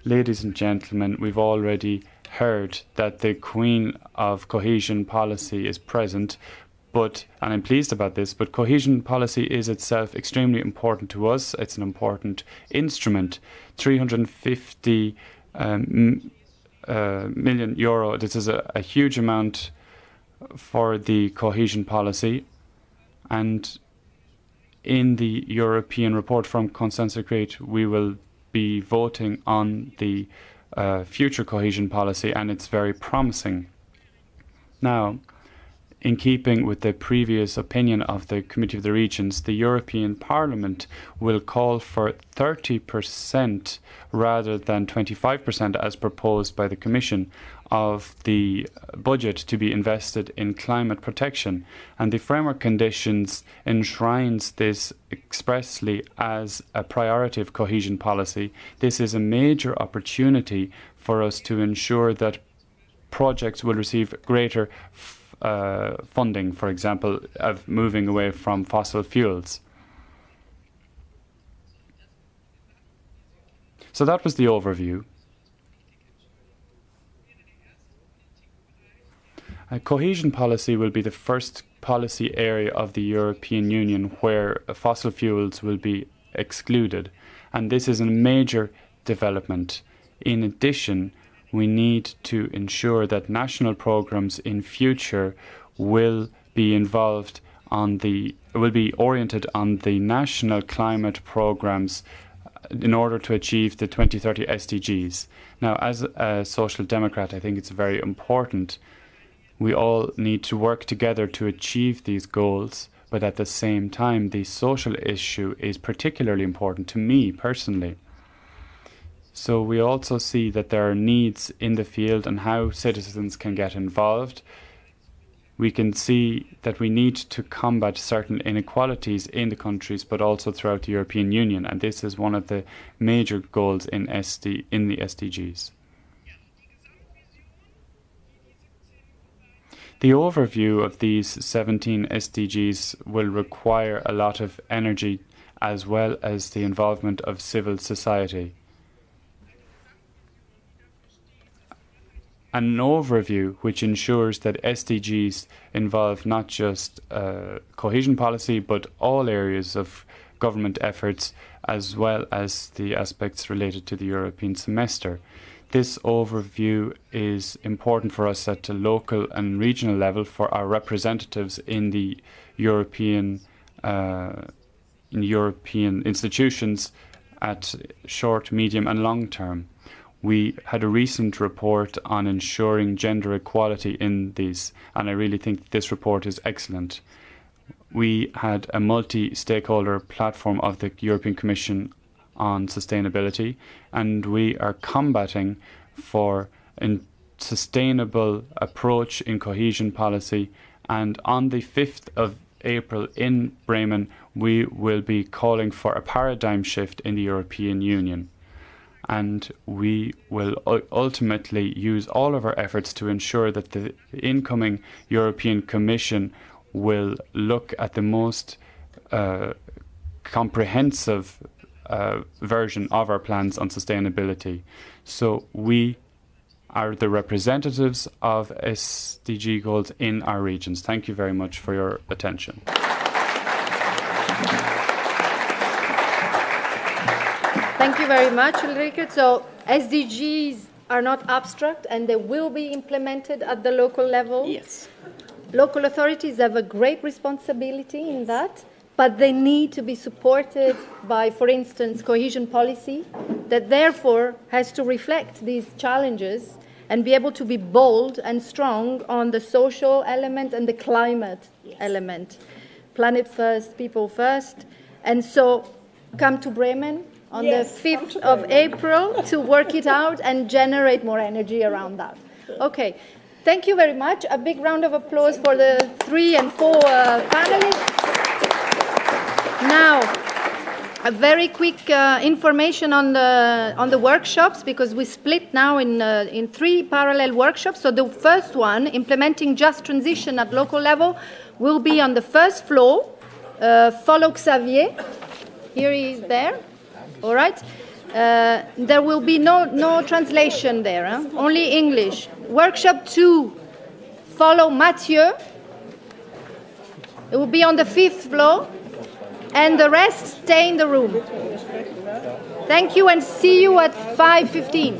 [SPEAKER 6] Ladies and gentlemen, we've already heard that the Queen of Cohesion Policy is present, and I'm pleased about this, but cohesion policy is itself extremely important to us. It's an important instrument. 350 million euro. This is a huge amount for the cohesion policy. And in the European report from Constanze Kreht, we will be voting on the future cohesion policy, and it's very promising. Now, in keeping with the previous opinion of the Committee of the Regions, the European Parliament will call for 30% rather than 25% as proposed by the Commission of the budget to be invested in climate protection. And the framework conditions enshrines this expressly as a priority of cohesion policy. This is a major opportunity for us to ensure that projects will receive greater funding, for example, of moving away from fossil fuels. So that was the overview. Cohesion policy will be the first policy area of the European Union where fossil fuels will be excluded, and this is a major development. In addition, we need to ensure that national programs in future will be oriented on the national climate programs in order to achieve the 2030 SDGs. Now, as a social democrat, I think it's very important. We all need to work together to achieve these goals, but at the same time, the social issue is particularly important to me personally. So we also see that there are needs in the field and how citizens can get involved. We can see that we need to combat certain inequalities in the countries, but also throughout the European Union. And this is one of the major goals in the SDGs. The overview of these 17 SDGs will require a lot of energy as well as the involvement of civil society. An overview which ensures that SDGs involve not just cohesion policy, but all areas of government efforts, as well as the aspects related to the European semester. this overview is important for us at a local and regional level for our representatives in the European institutions at short, medium and long term. We had a recent report on ensuring gender equality in these, and I really think this report is excellent. We had a multi-stakeholder platform of the European Commission on sustainability, and we are combating for a sustainable approach in cohesion policy. And on the 5th of April in Bremen, we will be calling for a paradigm shift in the European Union. And we will ultimately use all of our efforts to ensure that the incoming European Commission will look at the most comprehensive version of our plans on sustainability. So we are the representatives of SDG goals in our regions. Thank you very much for your attention.
[SPEAKER 1] Thank you very much, Ulrike. So SDGs are not abstract, and they will be implemented at the local level.
[SPEAKER 5] Yes.
[SPEAKER 1] Local authorities have a great responsibility in that, but they need to be supported by, for instance, cohesion policy that therefore has to reflect these challenges and be able to be bold and strong on the social element and the climate element. Planet first, people first. And so come to Bremen on the 5th of April to work it out and generate more energy around that. Okay. Thank you very much. A big round of applause for the 3 and 4 panelists. Now, a very quick information on the workshops, because we split now in 3 parallel workshops. So the first one, implementing just transition at local level, will be on the first floor. Follow Xavier. Here he is there. All right. There will be no translation there, huh? Only English. Workshop 2, follow Mathieu. It will be on the 5th floor, and the rest stay in the room. Thank you, and see you at 5:15.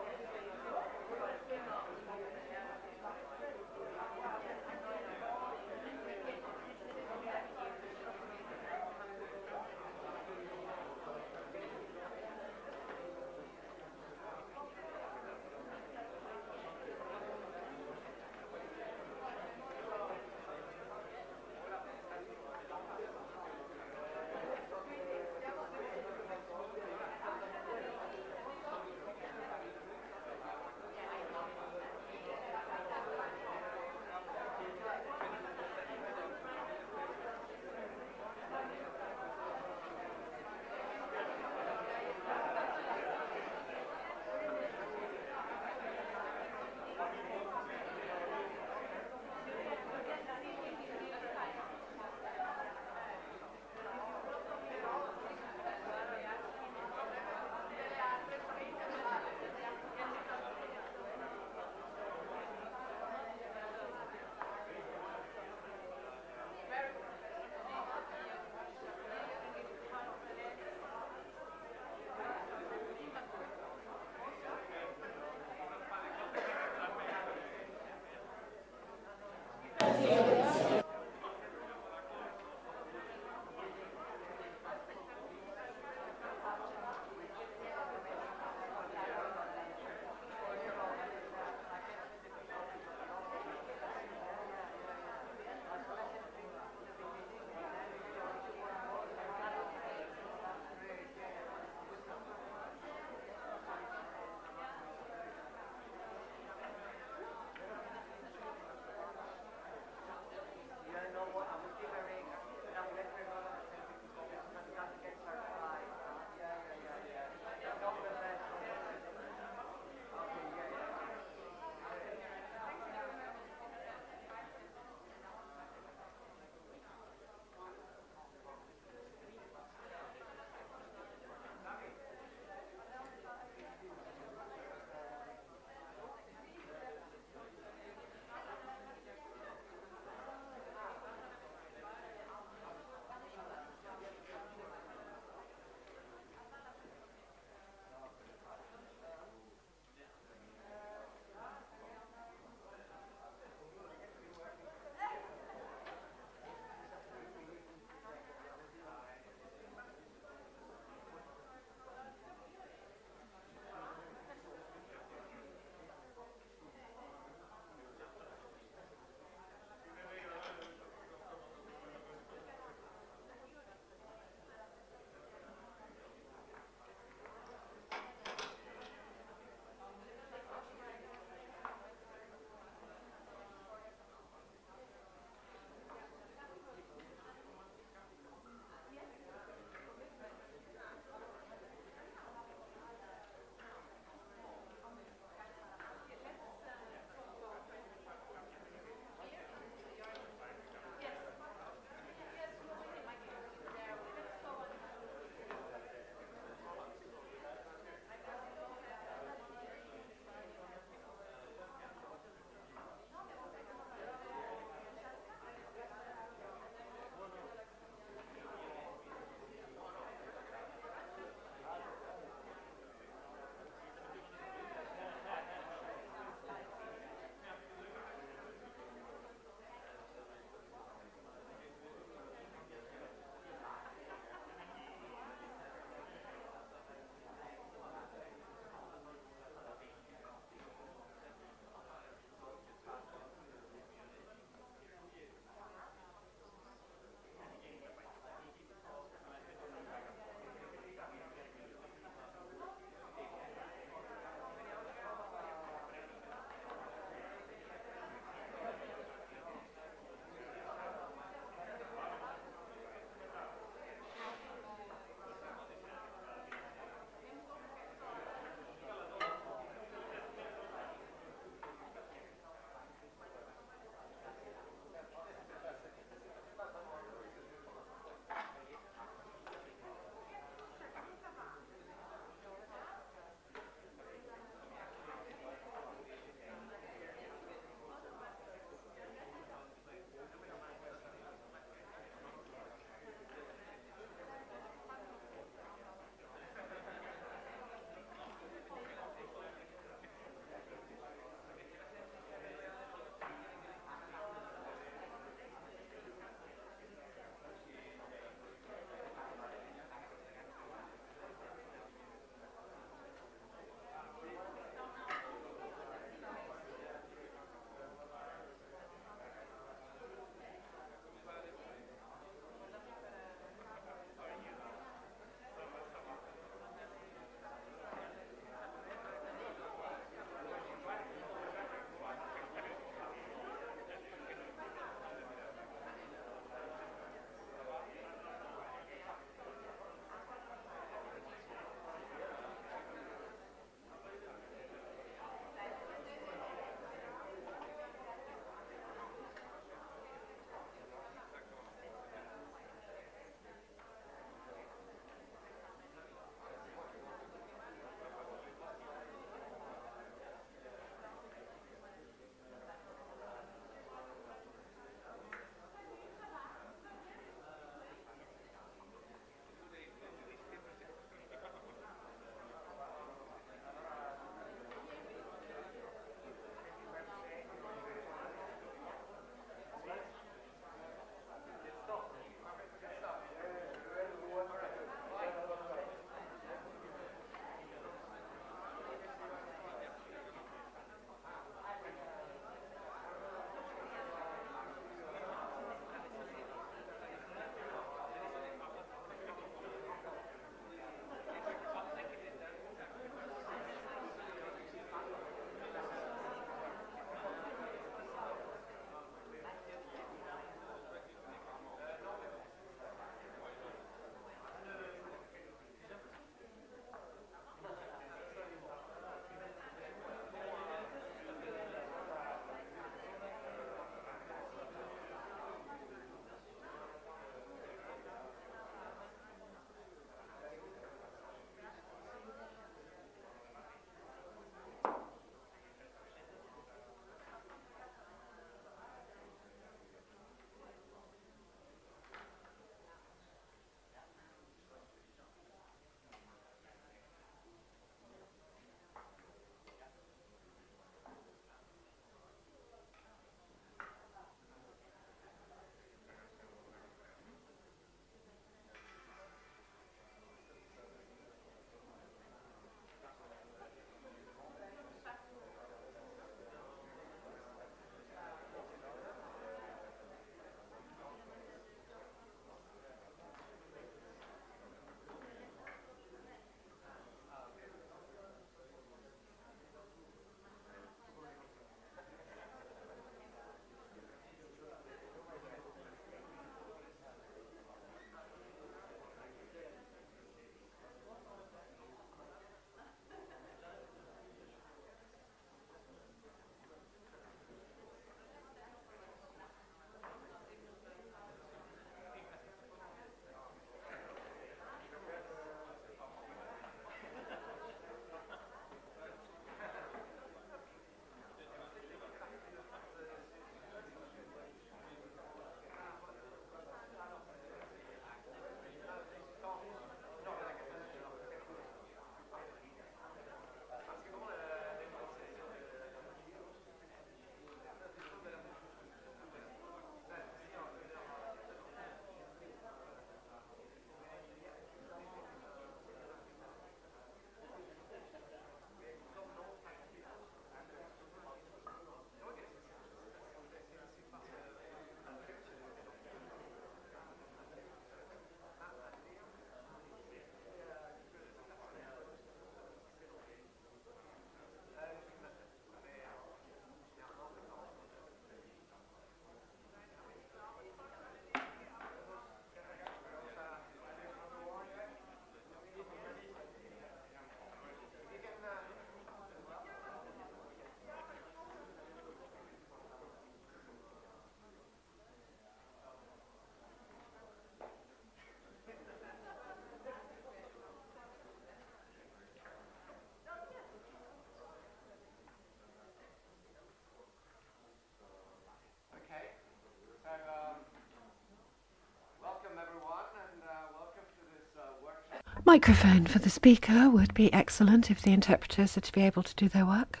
[SPEAKER 7] Microphone for the speaker would be excellent if the interpreters are to be able to do their work.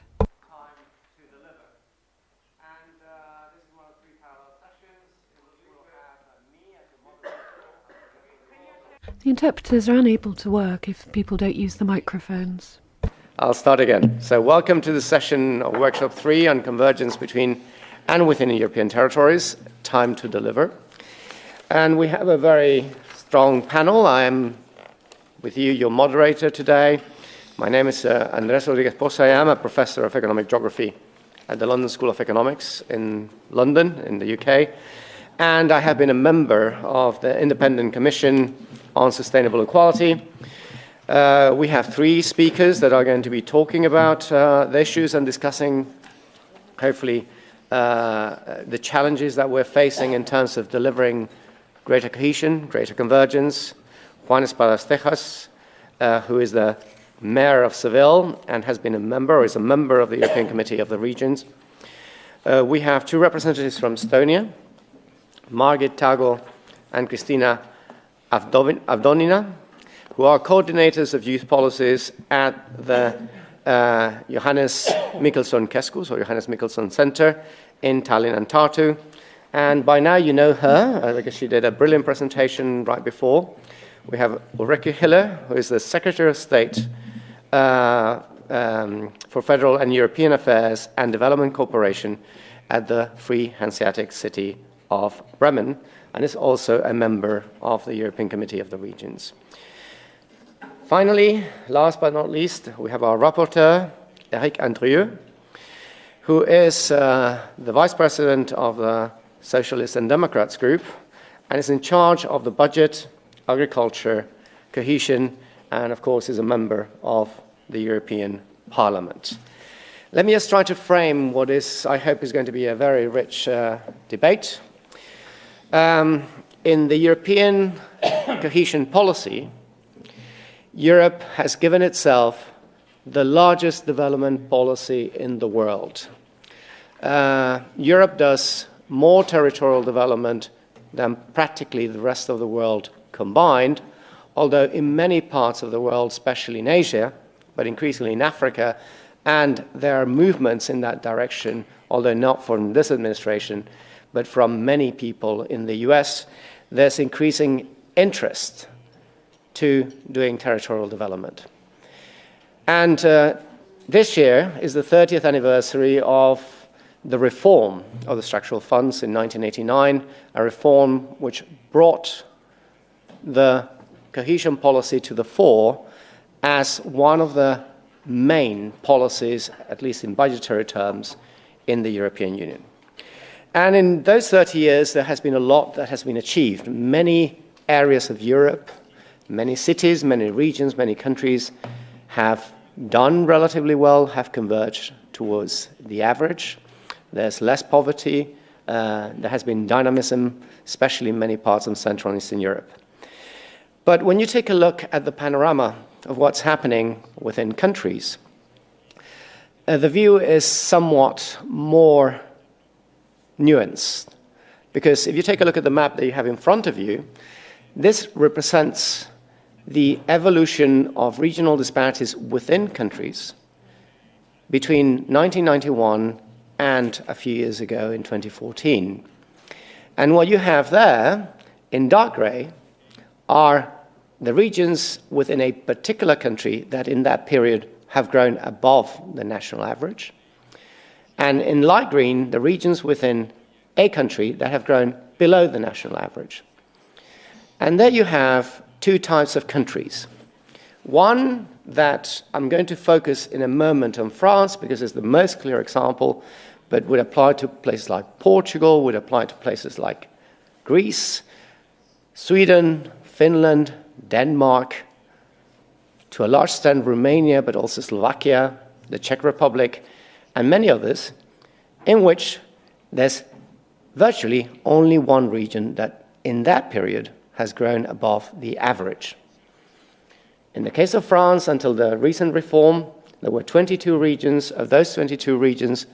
[SPEAKER 7] The interpreters are unable to work if people don't use the microphones.
[SPEAKER 8] I'll start again. So welcome to the session of Workshop 3 on convergence between and within European territories, time to deliver. And we have a very strong panel. I am with you, your moderator today. My name is Andrés Rodríguez Poza. I am a professor of economic geography at the London School of Economics in London, in the UK. And I have been a member of the Independent Commission on Sustainable Equality. We have 3 speakers that are going to be talking about the issues and discussing, hopefully, the challenges that we're facing in terms of delivering greater cohesion, greater convergence. Juan Espadas Tejas, who is the mayor of Seville and has been a member, or is a member of the European Committee of the Regions. We have 2 representatives from Estonia, Margit Tago and Kristina Avdonina, who are coordinators of youth policies at the Johannes Mikkelsen Keskus, or Johannes Mikkelsen Center in Tallinn and Tartu. And by now you know her, because she did a brilliant presentation right before. We have Ulrike Hiller, who is the Secretary of State for Federal and European Affairs and Development Cooperation at the Free Hanseatic City of Bremen, and is also a member of the European Committee of the Regions. Finally, last but not least, we have our rapporteur, Eric Andrieux, who is the Vice President of the Socialists and Democrats group and is in charge of the budget, agriculture, cohesion, and of course is a member of the European Parliament. Let me just try to frame what is, I hope, is going to be a very rich debate. In the European cohesion policy, Europe has given itself the largest development policy in the world. Europe does more territorial development than practically the rest of the world combined, although in many parts of the world, especially in Asia, but increasingly in Africa, and there are movements in that direction, although not from this administration, but from many people in the US, there's increasing interest to doing territorial development. And this year is the 30th anniversary of the reform of the structural funds in 1989, a reform which brought the cohesion policy to the fore as one of the main policies, at least in budgetary terms, in the European Union. And in those 30 years, there has been a lot that has been achieved. Many areas of Europe, many cities, many regions, many countries have done relatively well, have converged towards the average. There's less poverty. There has been dynamism, especially in many parts of Central and Eastern Europe. But when you take a look at the panorama of what's happening within countries, the view is somewhat more nuanced. Because if you take a look at the map that you have in front of you, this represents the evolution of regional disparities within countries between 1991 and a few years ago in 2014. And what you have there in dark grey are the regions within a particular country that in that period have grown above the national average. And in light green, the regions within a country that have grown below the national average. And there you have 2 types of countries. One that I'm going to focus in a moment on France because it's the most clear example, but would apply to places like Portugal, would apply to places like Greece, Sweden, Finland, Denmark, to a large extent Romania, but also Slovakia, the Czech Republic, and many others, in which there's virtually only one region that in that period has grown above the average. In the case of France, until the recent reform, there were 22 regions. Of those 22 regions,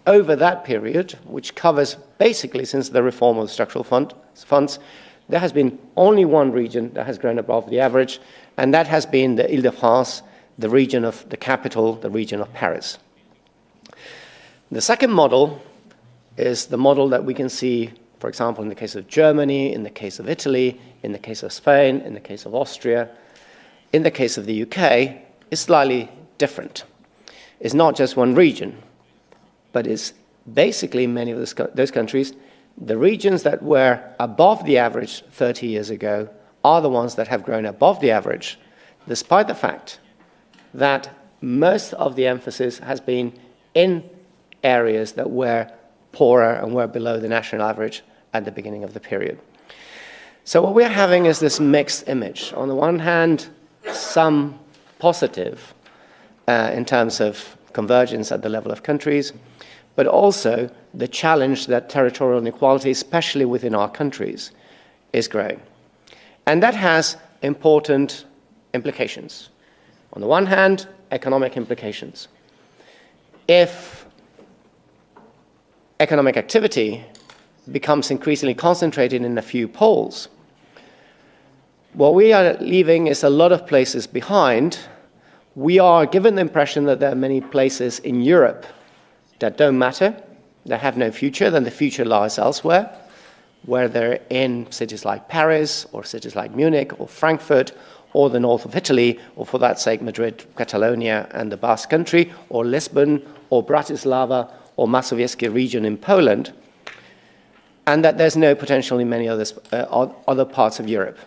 [SPEAKER 8] over that period, which covers basically since the reform of the structural funds, there has been only one region that has grown above the average, and that has been the Île-de-France, the region of the capital, the region of Paris. The second model is the model that we can see, for example, in the case of Germany, in the case of Italy, in the case of Spain, in the case of Austria, in the case of the UK, is slightly different. It's not just one region, but it's basically many of those countries. The regions that were above the average 30 years ago are the ones that have grown above the average, despite the fact that most of the emphasis has been in areas that were poorer and were below the national average at the beginning of the period. So what we're having is this mixed image. On the one hand, some positive in terms of convergence at the level of countries, but also the challenge that territorial inequality, especially within our countries, is growing. And that has important implications. On the one hand, economic implications. If economic activity becomes increasingly concentrated in a few poles, what we are leaving is a lot of places behind. We are given the impression that there are many places in Europe that don't matter, that have no future, then the future lies elsewhere, whether in cities like Paris or cities like Munich or Frankfurt or the north of Italy, or for that sake, Madrid, Catalonia and the Basque Country, or Lisbon or Bratislava or Mazowieckie region in Poland, and that there's no potential in many other parts of Europe.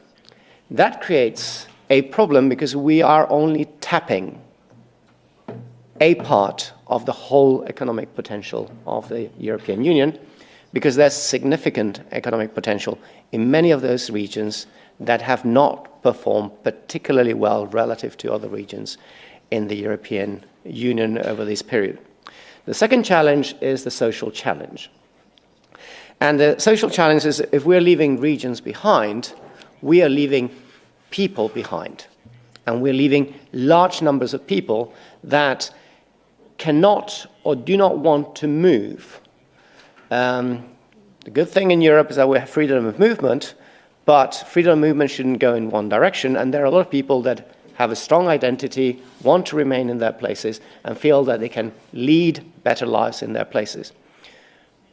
[SPEAKER 8] That creates a problem because we are only tapping a part of the whole economic potential of the European Union, because there's significant economic potential in many of those regions that have not performed particularly well relative to other regions in the European Union over this period. The second challenge is the social challenge. And the social challenge is, if we're leaving regions behind, we are leaving people behind. And we're leaving large numbers of people that cannot or do not want to move. The good thing in Europe is that we have freedom of movement, but freedom of movement shouldn't go in one direction, and there are a lot of people that have a strong identity, want to remain in their places, and feel that they can lead better lives in their places.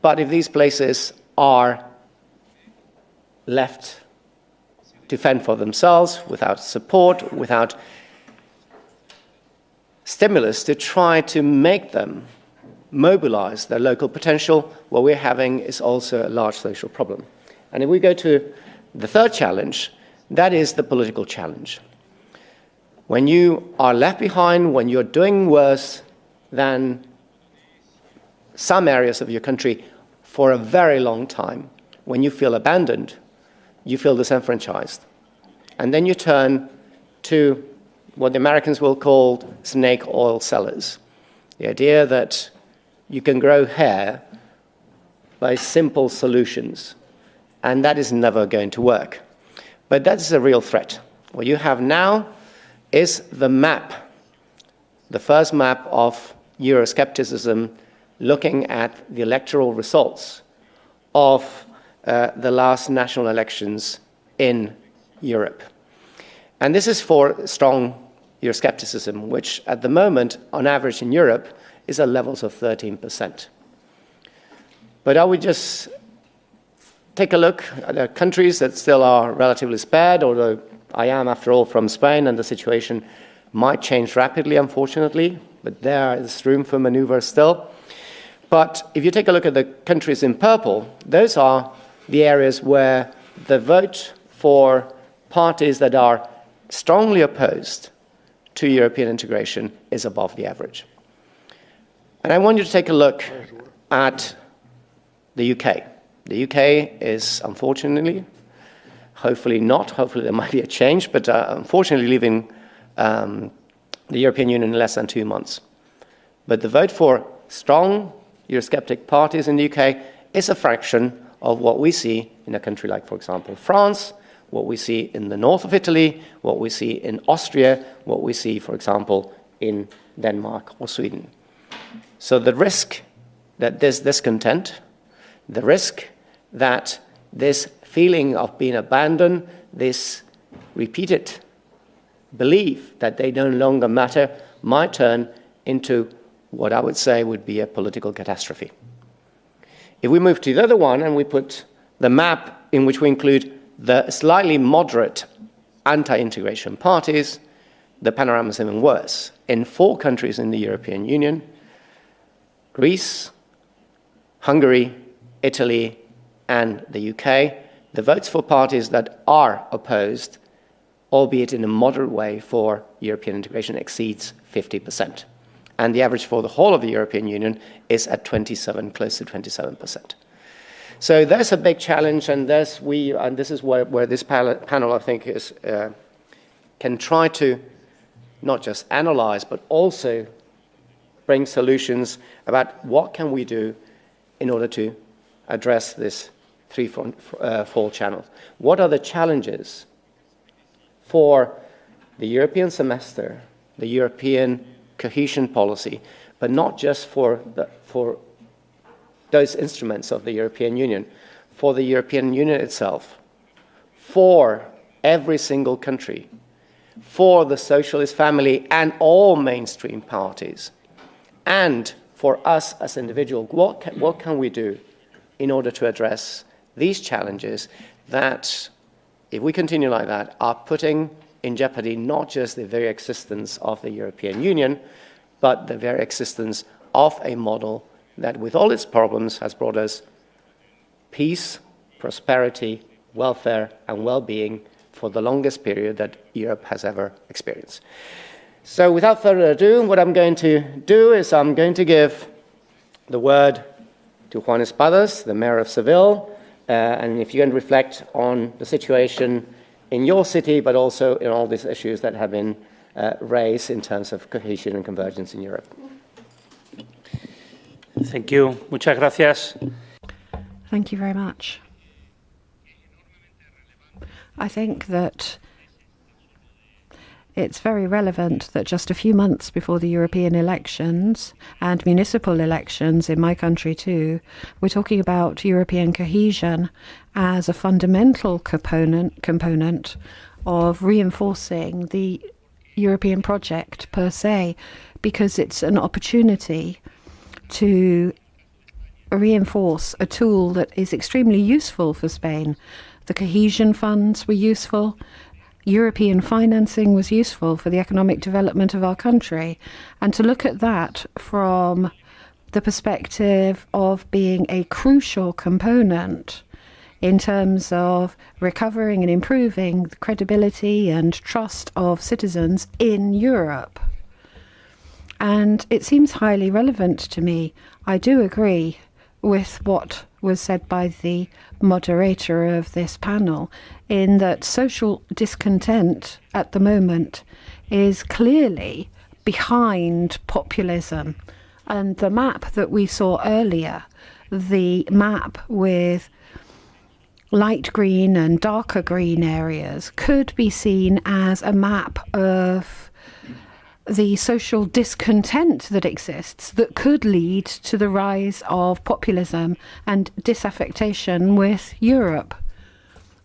[SPEAKER 8] But if these places are left to fend for themselves, without support, without stimulus to try to make them mobilize their local potential, what we're having is also a large social problem. And if we go to the third challenge, that is the political challenge. When you are left behind, when you're doing worse than some areas of your country for a very long time, when you feel abandoned, you feel disenfranchised. And then you turn to what the Americans will call snake oil sellers. The idea that you can grow hair by simple solutions, and that is never going to work. But that is a real threat. What you have now is the map, the first map of Euroscepticism, looking at the electoral results of the last national elections in Europe. And this is for strong Euroscepticism, which at the moment, on average in Europe, is at levels of 13%. But I would just take a look at the countries that still are relatively spared, although I am, after all, from Spain, and the situation might change rapidly, unfortunately, but there is room for maneuver still. But if you take a look at the countries in purple, those are the areas where the vote for parties that are strongly opposed to European integration is above the average. And I want you to take a look at the UK. The UK is, unfortunately, hopefully there might be a change, but unfortunately leaving the European Union in less than 2 months. But the vote for strong Eurosceptic parties in the UK is a fraction of what we see in a country like, for example, France, what we see in the north of Italy, what we see in Austria, what we see, for example, in Denmark or Sweden. So the risk that there's discontent, the risk that this feeling of being abandoned, this repeated belief that they no longer matter, might turn into what I would say would be a political catastrophe. If we move to the other one and we put the map in which we include the slightly moderate anti-integration parties, the panorama is even worse. In 4 countries in the European Union, Greece, Hungary, Italy, and the UK, the votes for parties that are opposed, albeit in a moderate way, for European integration exceeds 50%. And the average for the whole of the European Union is at 27, close to 27%. So there's a big challenge, and this is where this panel, I think, can try to not just analyze, but also bring solutions about what can we do in order to address this threefold channel. What are the challenges for the European semester, the European cohesion policy, but not just for those instruments of the European Union, for the European Union itself, for every single country, for the socialist family and all mainstream parties, and for us as individuals. What can we do in order to address these challenges that, if we continue like that, are putting in jeopardy not just the very existence of the European Union, but the very existence of a model that, with all its problems, has brought us peace, prosperity, welfare, and well-being for the longest period that Europe has ever experienced. So without further ado, what I'm going to do is I'm going to give the word to Juan Espadas, the mayor of Seville, and if you can reflect on the situation in your city, but also in all these issues that have been raised in terms of cohesion and convergence in Europe.
[SPEAKER 9] Thank you. Muchas gracias.
[SPEAKER 7] Thank you very much. I think that it's very relevant that just a few months before the European elections and municipal elections in my country too, we're talking about European cohesion as a fundamental component of reinforcing the European project per se, because it's an opportunity to reinforce a tool that is extremely useful for Spain. The cohesion funds were useful. European financing was useful for the economic development of our country. And to look at that from the perspective of being a crucial component in terms of recovering and improving the credibility and trust of citizens in Europe. And it seems highly relevant to me. I do agree with what was said by the moderator of this panel, in that social discontent at the moment is clearly behind populism. And the map that we saw earlier, the map with light green and darker green areas, could be seen as a map of the social discontent that exists that could lead to the rise of populism and disaffection with Europe.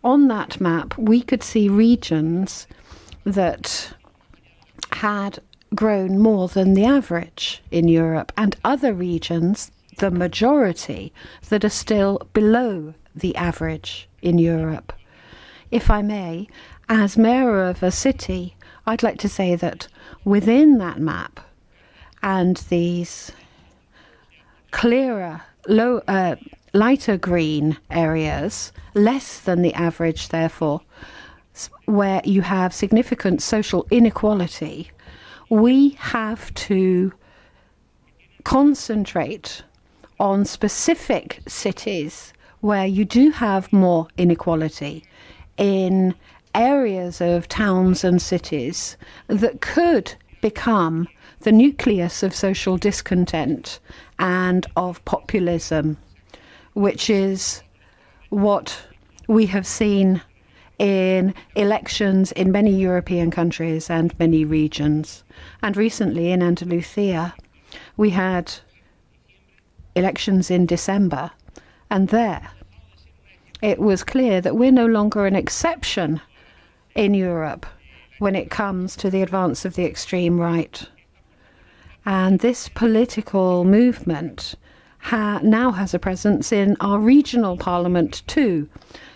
[SPEAKER 7] On that map, we could see regions that had grown more than the average in Europe, and other regions, the majority, that are still below the average in Europe. If I may, as mayor of a city, I'd like to say that within that map and these clearer, lighter green areas, less than the average, therefore, where you have significant social inequality, we have to concentrate on specific cities where you do have more inequality, in areas of towns and cities that could become the nucleus of social discontent and of populism, which is what we have seen in elections in many European countries and many regions. And recently in Andalusia, we had elections in December, and there it was clear that we're no longer an exception in Europe when it comes to the advance of the extreme right. And this political movement now has a presence in our regional parliament too.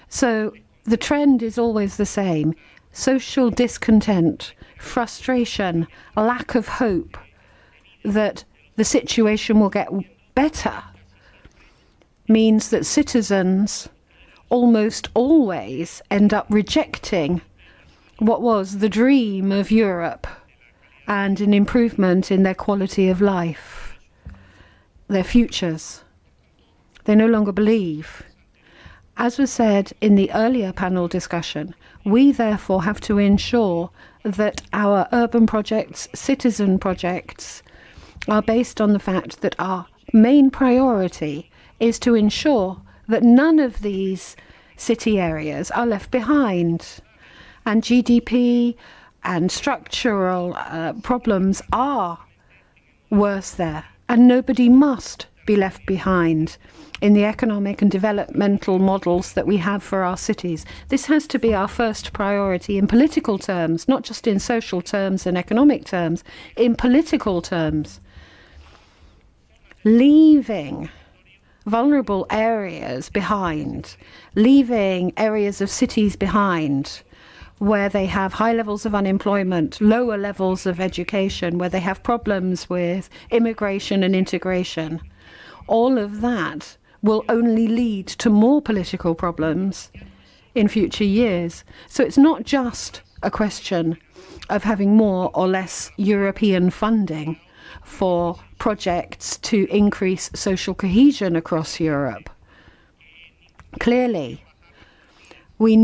[SPEAKER 7] So the trend is always the same. Social discontent, frustration, a lack of hope that the situation will get better means that citizens almost always end up rejecting what was the dream of Europe and an improvement in their quality of life, their futures. They no longer believe. As was said in the earlier panel discussion, we therefore have to ensure that our urban projects, citizen projects, are based on the fact that our main priority is to ensure that none of these city areas are left behind. And GDP and structural problems are worse there, and nobody must be left behind in the economic and developmental models that we have for our cities. This has to be our first priority in political terms, not just in social terms and economic terms, in political terms. Leaving vulnerable areas behind, leaving areas of cities behind where they have high levels of unemployment, lower levels of education, where they have problems with immigration and integration. All of that will only lead to more political problems in future years. So it's not just a question of having more or less European funding for projects to increase social cohesion across Europe. Clearly, we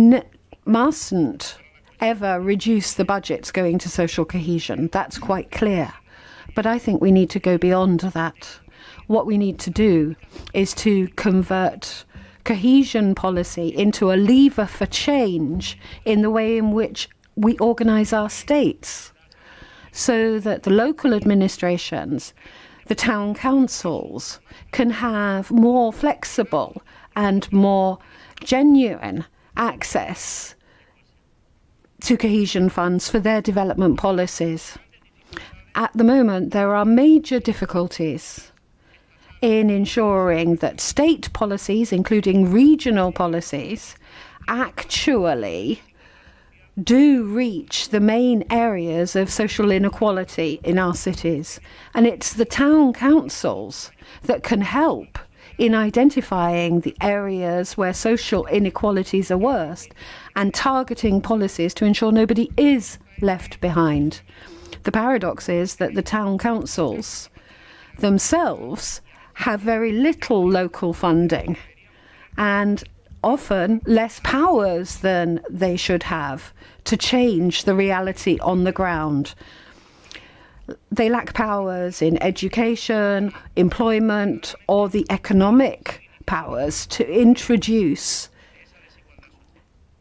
[SPEAKER 7] mustn't ever reduce the budgets going to social cohesion. That's quite clear. But I think we need to go beyond that. What we need to do is to convert cohesion policy into a lever for change in the way in which we organize our states, so that the local administrations, the town councils, can have more flexible and more genuine access to cohesion funds for their development policies. At the moment, there are major difficulties in ensuring that state policies, including regional policies, actually do reach the main areas of social inequality in our cities. And it's the town councils that can help in identifying the areas where social inequalities are worst and targeting policies to ensure nobody is left behind. The paradox is that the town councils themselves have very little local funding and often less powers than they should have to change the reality on the ground. They lack powers in education, employment, or the economic powers to introduce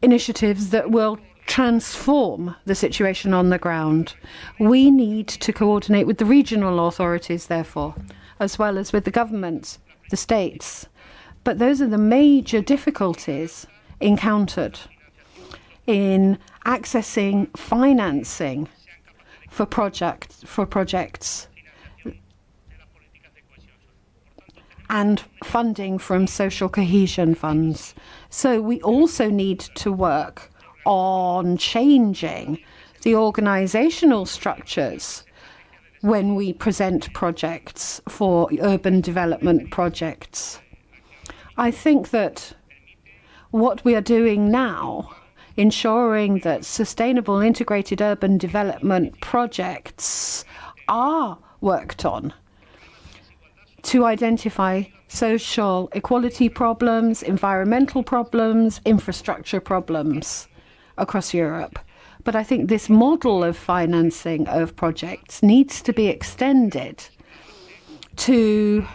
[SPEAKER 7] initiatives that will transform the situation on the ground. We need to coordinate with the regional authorities, therefore, as well as with the governments, the states. But those are the major difficulties encountered in accessing financing for projects and funding from social cohesion funds. So we also need to work on changing the organizational structures when we present projects for urban development projects. I think that what we are doing now, ensuring that sustainable integrated urban development projects are worked on to identify social equality problems, environmental problems, infrastructure problems across Europe. But I think this model of financing of projects needs to be extended to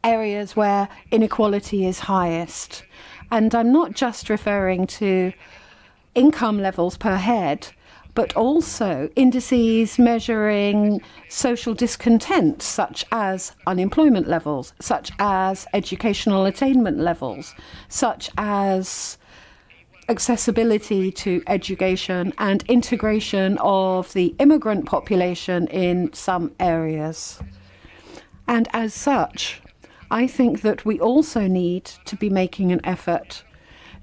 [SPEAKER 7] areas where inequality is highest. And I'm not just referring to income levels per head, but also indices measuring social discontent, such as unemployment levels, such as educational attainment levels, such as accessibility to education and integration of the immigrant population in some areas. And as such, I think that we also need to be making an effort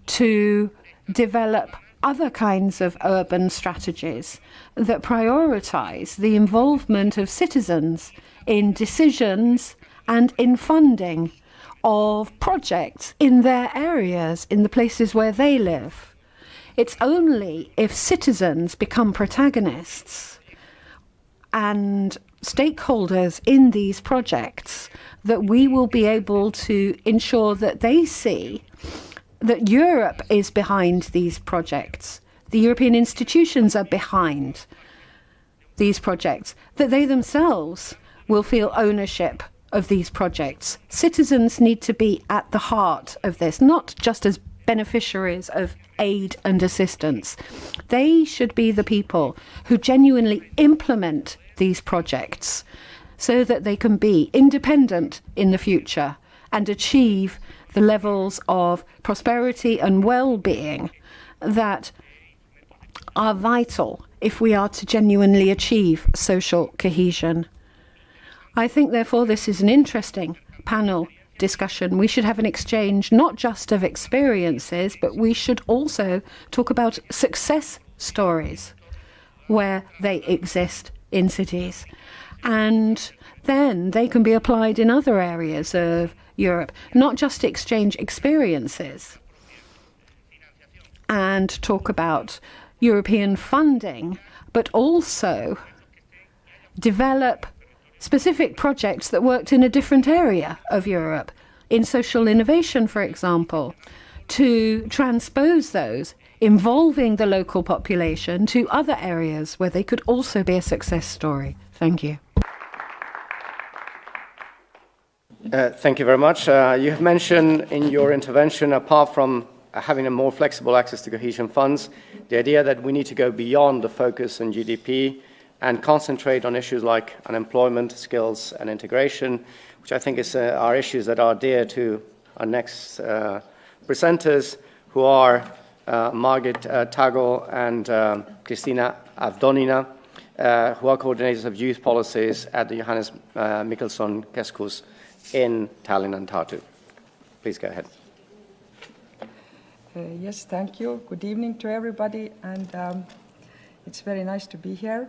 [SPEAKER 7] to develop other kinds of urban strategies that prioritize the involvement of citizens in decisions and in funding of projects in their areas, in the places where they live. It's only if citizens become protagonists and stakeholders in these projects that we will be able to ensure that they see that Europe is behind these projects, the European institutions are behind these projects, that they themselves will feel ownership of these projects. Citizens need to be at the heart of this, not just as beneficiaries of aid and assistance. They should be the people who genuinely implement these projects so that they can be independent in the future and achieve the levels of prosperity and well-being that are vital if we are to genuinely achieve social cohesion. I think, therefore, this is an interesting panel discussion. We should have an exchange not just of experiences, but we should also talk about success stories where they exist in cities. And then they can be applied in other areas of Europe, not just exchange experiences and talk about European funding, but also develop specific projects that worked in a different area of Europe, in social innovation, for example, to transpose those involving the local population to other areas where they could also be a success story. Thank you.
[SPEAKER 8] Thank you very much. You have mentioned in your intervention, apart from having a more flexible access to cohesion funds, the idea that we need to go beyond the focus on GDP and concentrate on issues like unemployment, skills, and integration, which I think are issues that are dear to our next presenters, who are Margit Tagel and Kristina Avdonina, who are coordinators of youth policies at the Johannes Mikkelson Keskus in Tallinn and Tartu. Please go ahead.
[SPEAKER 10] Yes, thank you. Good evening to everybody, and it's very nice to be here.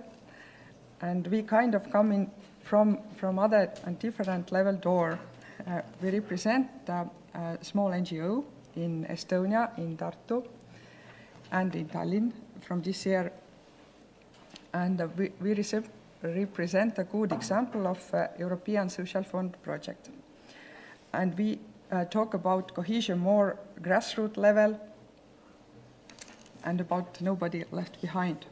[SPEAKER 10] And we kind of come in from other and different level door. We represent a small NGO in Estonia, in Tartu, and in Tallinn from this year. And we represent a good example of European Social Fund project. And we talk about cohesion more grassroots level and about nobody left behind.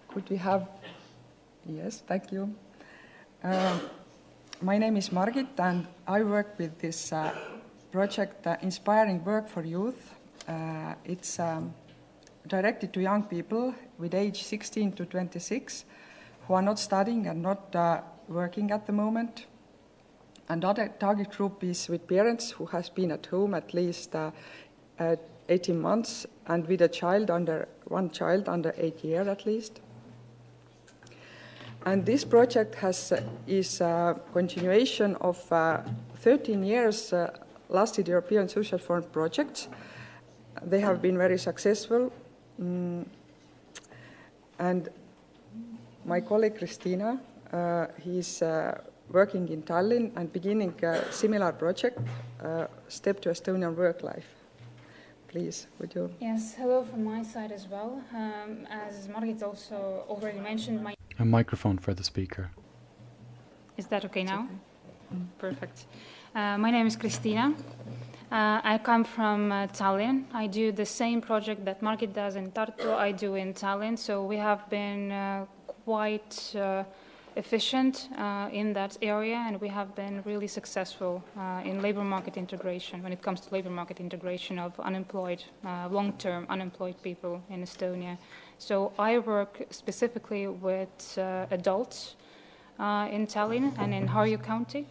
[SPEAKER 10] Could we have, yes, thank you. My name is Margit, and I work with this project, Inspiring Work for Youth. It's directed to young people with age 16 to 26 who are not studying and not working at the moment. And other target group is with parents who has been at home at least 18 months and with one child under 8 years at least. And this project is a continuation of 13 years lasted European Social Fund projects. They have been very successful. And my colleague Kristina, he's working in Tallinn and beginning a similar project, Step to Estonian Work Life. Please, would you?
[SPEAKER 11] Yes, hello from my side as well. As Margit also already mentioned,
[SPEAKER 6] a microphone for the speaker.
[SPEAKER 11] Is that okay now? Okay. Perfect. My name is Kristina. I come from Tallinn. I do the same project that Margit does in Tartu, I do in Tallinn. So we have been quite efficient in that area, and we have been really successful in labor market integration when it comes to labor market integration of unemployed, long-term unemployed people in Estonia. So I work specifically with adults in Tallinn and in Harju County.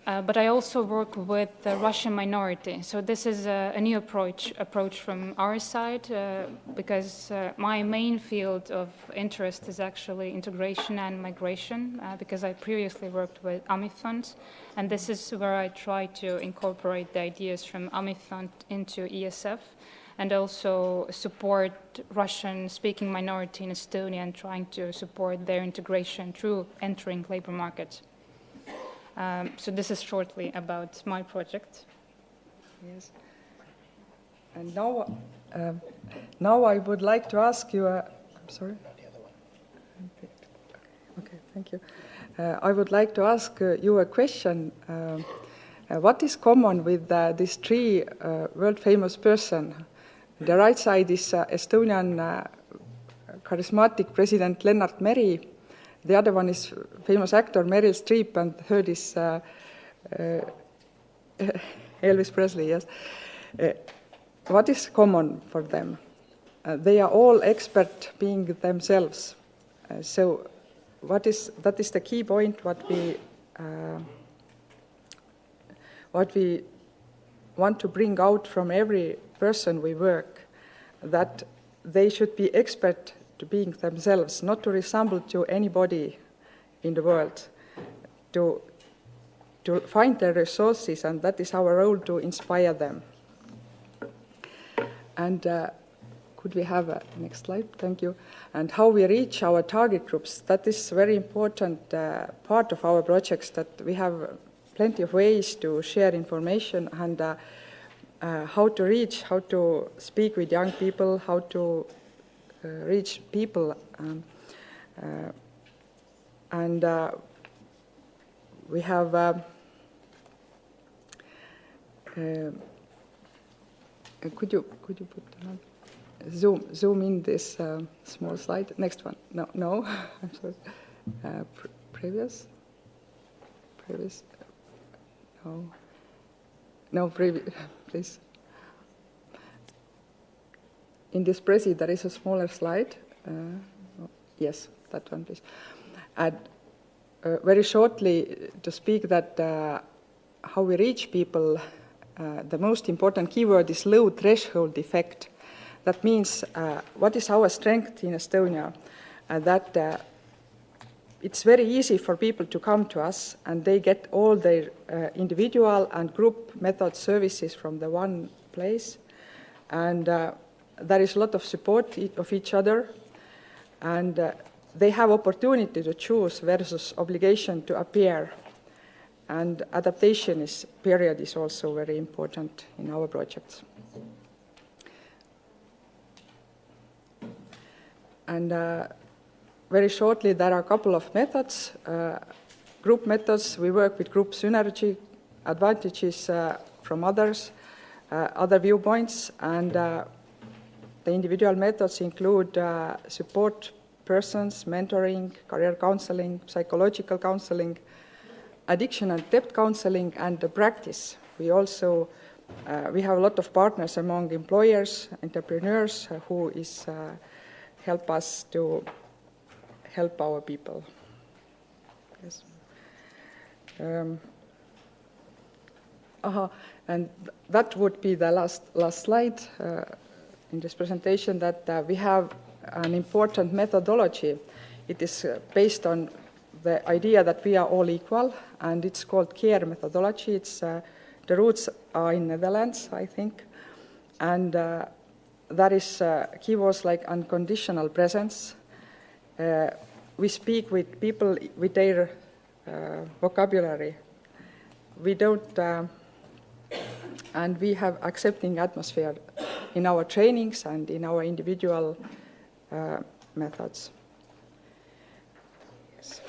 [SPEAKER 11] But I also work with the Russian minority. So this is a new approach from our side because my main field of interest is actually integration and migration because I previously worked with AMIFund, and this is where I try to incorporate the ideas from AMIFund into ESF and also support Russian-speaking minority in Estonia and trying to support their integration through entering labor market. So this is shortly about my project.
[SPEAKER 10] Yes. And now I would like to ask you, I'm sorry? Okay, thank you. I would like to ask you a question. What is common with these three world-famous persons? The right side is Estonian charismatic President Lennart Meri. The other one is famous actor Meryl Streep, and the third is Elvis Presley, yes. What is common for them? They are all expert being themselves. So that is the key point what we want to bring out from every person we work, that they should be expert to being themselves, not to resemble to anybody in the world, to find their resources, and that is our role, to inspire them. And could we have a next slide? Thank you. And how we reach our target groups, that is very important part of our projects, that we have plenty of ways to share information and how to reach, how to speak with young people, how to reach people, and we have could you put zoom in this small slide? Next one. No, I'm sorry. Previous. No, please. In this prezi, there is a smaller slide. Yes, that one, please. And very shortly, to speak that how we reach people, the most important keyword is low threshold effect. That means what is our strength in Estonia? That it's very easy for people to come to us, and they get all their individual and group method services from the one place. And there is a lot of support of each other, and they have opportunity to choose versus obligation to appear. And adaptation period is also very important in our projects. And very shortly, there are a couple of methods. Group methods, we work with group synergy, advantages from others, other viewpoints, and the individual methods include support persons, mentoring, career counseling, psychological counseling, addiction and debt counseling, and the practice. We also we have a lot of partners among employers, entrepreneurs who is help us to help our people. Yes. And that would be the last slide in this presentation, that we have an important methodology. It is based on the idea that we are all equal, and it's called CARE methodology. It's the roots are in Netherlands, I think, and that is keywords like unconditional presence. We speak with people with their vocabulary. We don't, and we have accepting atmosphere in our trainings and in our individual methods. Yes.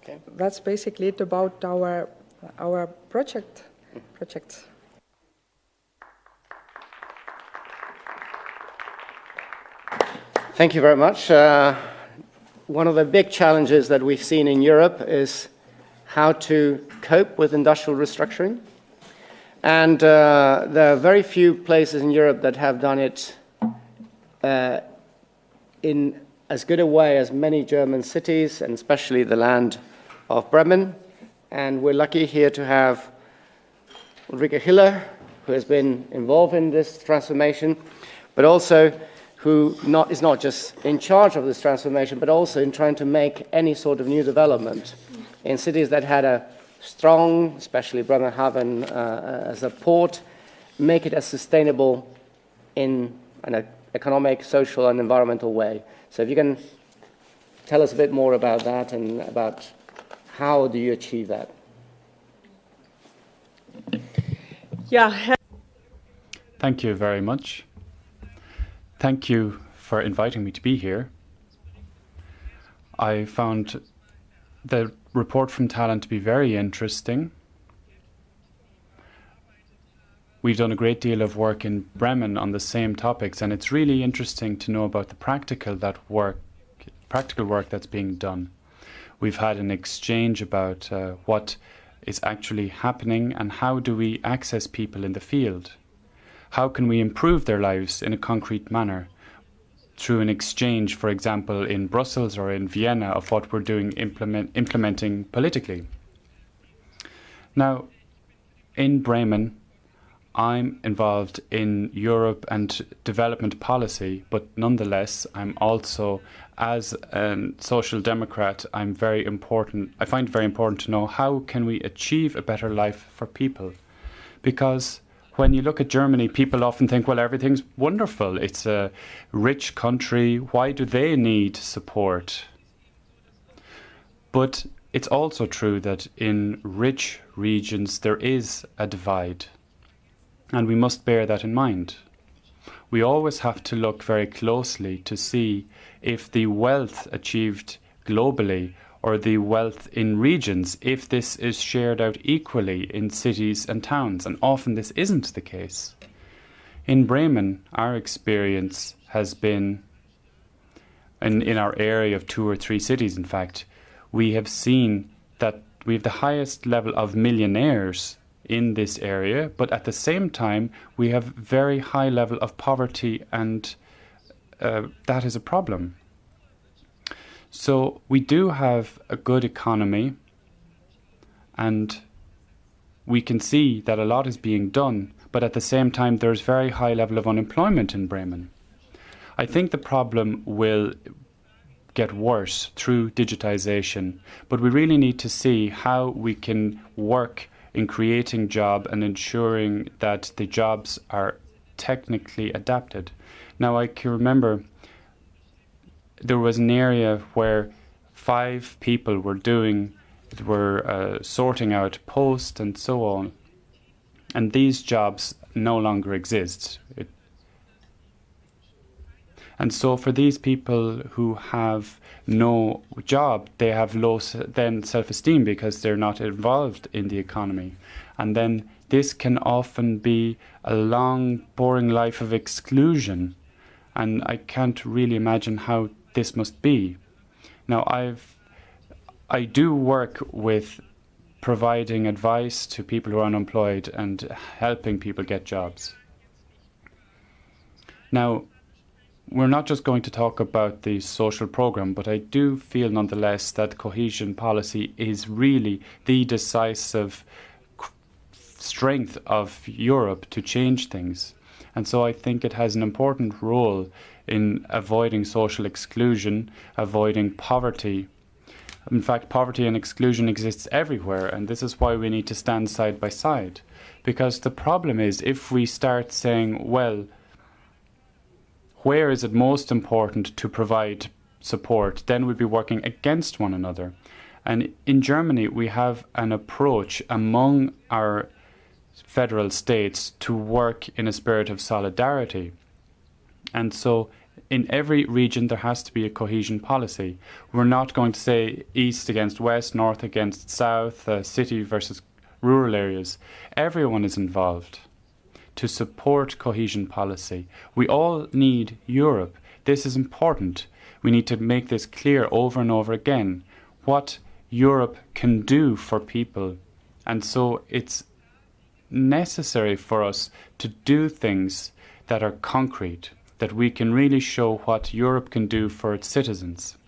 [SPEAKER 10] Okay. That's basically it about our projects.
[SPEAKER 8] Thank you very much. One of the big challenges that we've seen in Europe is how to cope with industrial restructuring. And there are very few places in Europe that have done it in as good a way as many German cities, and especially the land of Bremen. And we're lucky here to have Ulrike Hiller, who has been involved in this transformation, but also who is not just in charge of this transformation, but also in trying to make any sort of new development in cities that had a strong, especially Bremerhaven as a port, make it as sustainable in an economic, social, and environmental way. So if you can tell us a bit more about that and about how do you achieve that?
[SPEAKER 5] Yeah.
[SPEAKER 6] Thank you very much. Thank you for inviting me to be here. I found the report from Talent to be very interesting. We've done a great deal of work in Bremen on the same topics, and it's really interesting to know about the practical work that's being done. We've had an exchange about what is actually happening and how do we access people in the field. How can we improve their lives in a concrete manner through an exchange, for example, in Brussels or in Vienna, of what we're doing implementing politically. Now, in Bremen, I'm involved in Europe and development policy, but nonetheless, I'm also, as a social democrat, I find it very important to know how can we achieve a better life for people. Because when you look at Germany, people often think, well, everything's wonderful. It's a rich country. Why do they need support? But it's also true that in rich regions, there is a divide. And we must bear that in mind. We always have to look very closely to see if the wealth achieved globally or the wealth in regions, if this is shared out equally in cities and towns, and often this isn't the case. In Bremen, our experience has been, in our area of 2 or 3 cities in fact, we have seen that we have the highest level of millionaires in this area, but at the same time we have very high level of poverty, and that is a problem. So we do have a good economy, and we can see that a lot is being done, but at the same time there's very high level of unemployment in Bremen. I think the problem will get worse through digitization, but we really need to see how we can work in creating jobs and ensuring that the jobs are technically adapted. Now, I can remember there was an area where 5 people were sorting out post and so on, and these jobs no longer exist. And so for these people who have no job, they have low then self-esteem because they're not involved in the economy. And then this can often be a long, boring life of exclusion. And I can't really imagine how this must be. Now, I do work with providing advice to people who are unemployed and helping people get jobs. Now, we're not just going to talk about the social program, but I do feel nonetheless that cohesion policy is really the decisive strength of Europe to change things. And so I think it has an important role in avoiding social exclusion, avoiding poverty. In fact, poverty and exclusion exists everywhere, and this is why we need to stand side by side. Because the problem is, if we start saying, well, where is it most important to provide support, then we'll be working against one another. And in Germany, we have an approach among our federal states to work in a spirit of solidarity. And so in every region, there has to be a cohesion policy. We're not going to say east against west, north against south, city versus rural areas. Everyone is involved to support cohesion policy. We all need Europe. This is important. We need to make this clear over and over again, what Europe can do for people. And so it's necessary for us to do things that are concrete, that we can really show what Europe can do for its citizens.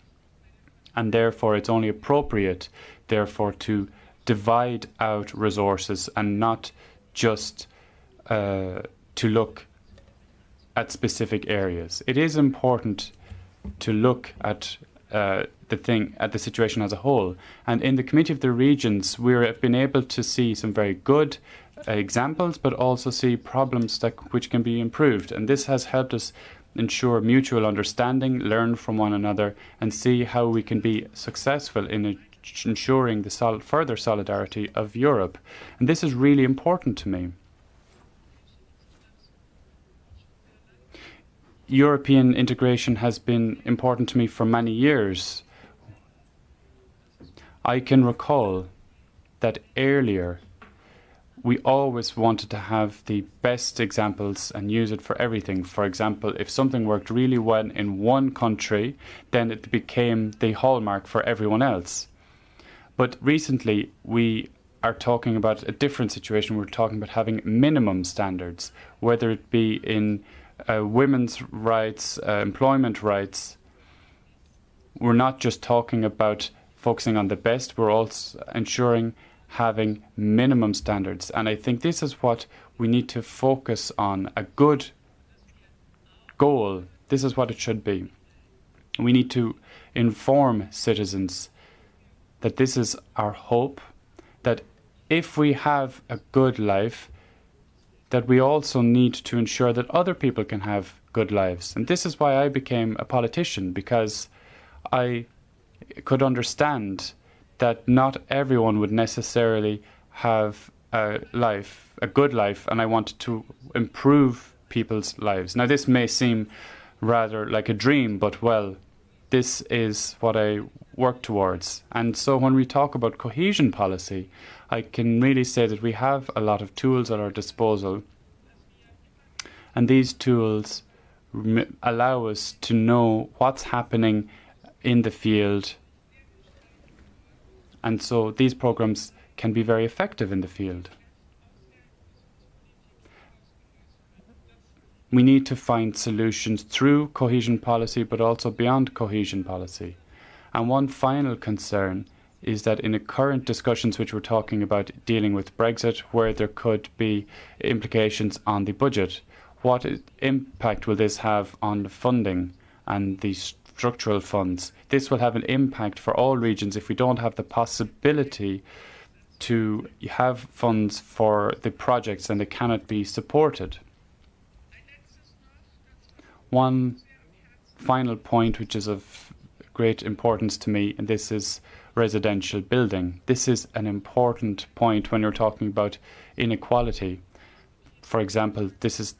[SPEAKER 6] And therefore it's only appropriate, therefore, to divide out resources and not just to look at specific areas. It is important to look at the situation as a whole. And in the Committee of the Regions, we have been able to see some very good examples, but also see problems which can be improved. And this has helped us ensure mutual understanding, learn from one another, and see how we can be successful in ensuring the further solidarity of Europe. And this is really important to me. European integration has been important to me for many years. I can recall that earlier we always wanted to have the best examples and use it for everything. For example, if something worked really well in one country, then it became the hallmark for everyone else. But recently we are talking about a different situation. We're talking about having minimum standards, whether it be in women's rights, employment rights. We're not just talking about focusing on the best, we're also ensuring having minimum standards. And I think this is what we need to focus on, a good goal. This is what it should be. We need to inform citizens that this is our hope, that if we have a good life, that we also need to ensure that other people can have good lives. And this is why I became a politician, because I could understand that not everyone would necessarily have a good life, and I wanted to improve people's lives. Now, this may seem rather like a dream, but well, this is what I work towards. And so when we talk about cohesion policy, I can really say that we have a lot of tools at our disposal, and these tools allow us to know what's happening in the field. And so these programs can be very effective in the field. We need to find solutions through cohesion policy, but also beyond cohesion policy. And one final concern is that in the current discussions which we're talking about dealing with Brexit, where there could be implications on the budget, what impact will this have on the funding and the structural funds? This will have an impact for all regions if we don't have the possibility to have funds for the projects and they cannot be supported. One final point which is of great importance to me, and this is residential building. This is an important point when you're talking about inequality. For example, this is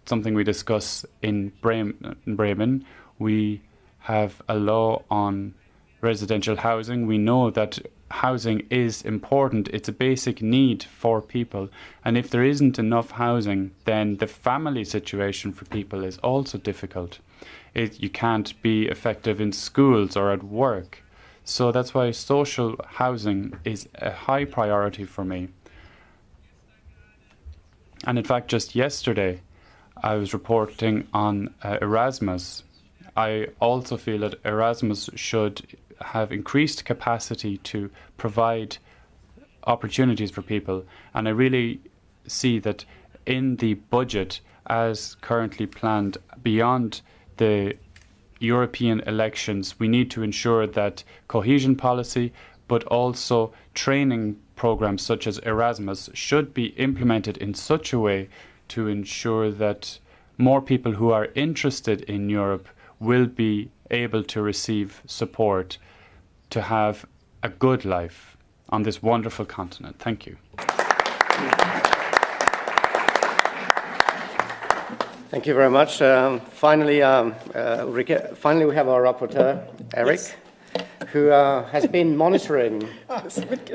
[SPEAKER 6] something we discuss in Bremen. We have a law on residential housing. We know that housing is important. It's a basic need for people. And if there isn't enough housing, then the family situation for people is also difficult. You can't be effective in schools or at work. So that's why social housing is a high priority for me. And in fact, just yesterday, I was reporting on Erasmus. I also feel that Erasmus should have increased capacity to provide opportunities for people. And I really see that in the budget, as currently planned, beyond the European elections, we need to ensure that cohesion policy, but also training programs such as Erasmus should be implemented in such a way to ensure that more people who are interested in Europe will be able to receive support to have a good life on this wonderful continent. Thank you.
[SPEAKER 8] Thank you very much. Finally, we have our rapporteur, Eric, yes, who has been monitoring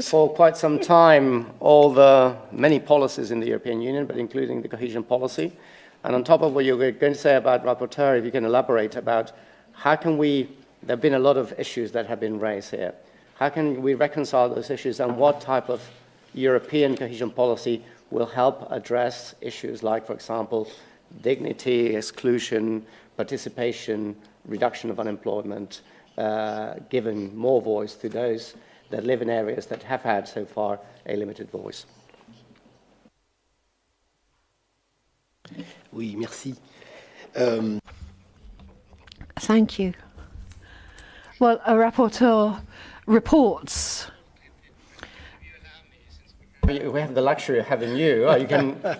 [SPEAKER 8] for quite some time all the many policies in the European Union, but including the cohesion policy. And on top of what you're going to say about rapporteur, if you can elaborate about how can we, there have been a lot of issues that have been raised here. How can we reconcile those issues, and what type of European cohesion policy will help address issues like, for example, dignity, exclusion, participation, reduction of unemployment, giving more voice to those that live in areas that have had so far a limited voice?
[SPEAKER 12] Oui, merci.
[SPEAKER 7] Thank you. Well, a rapporteur reports.
[SPEAKER 8] We have the luxury of having you.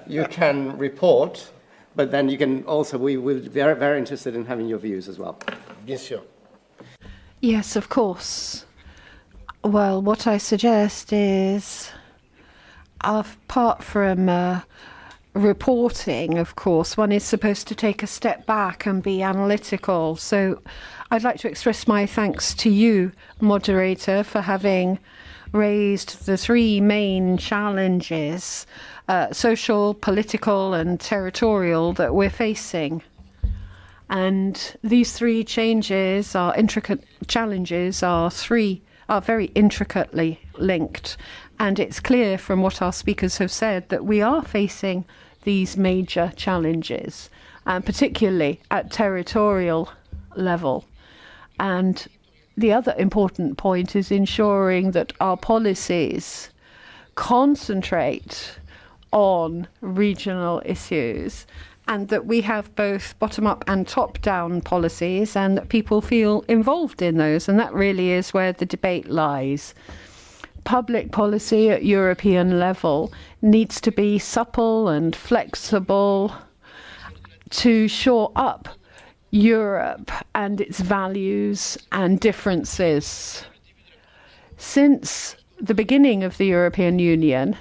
[SPEAKER 8] You can report, but then you can also, we're very, very interested in having your views as well.
[SPEAKER 12] Bien sûr.
[SPEAKER 7] Yes, of course. Well, what I suggest is, apart from reporting, of course, one is supposed to take a step back and be analytical. So I'd like to express my thanks to you, moderator, for having raised the three main challenges, social, political, and territorial, that we're facing. And these three challenges are very intricately linked. And it's clear from what our speakers have said that we are facing these major challenges, and particularly at territorial level. And the other important point is ensuring that our policies concentrate on regional issues, and that we have both bottom-up and top-down policies, and that people feel involved in those. And that really is where the debate lies. Public policy at European level needs to be supple and flexible to shore up Europe and its values and differences. Since the beginning of the European Union,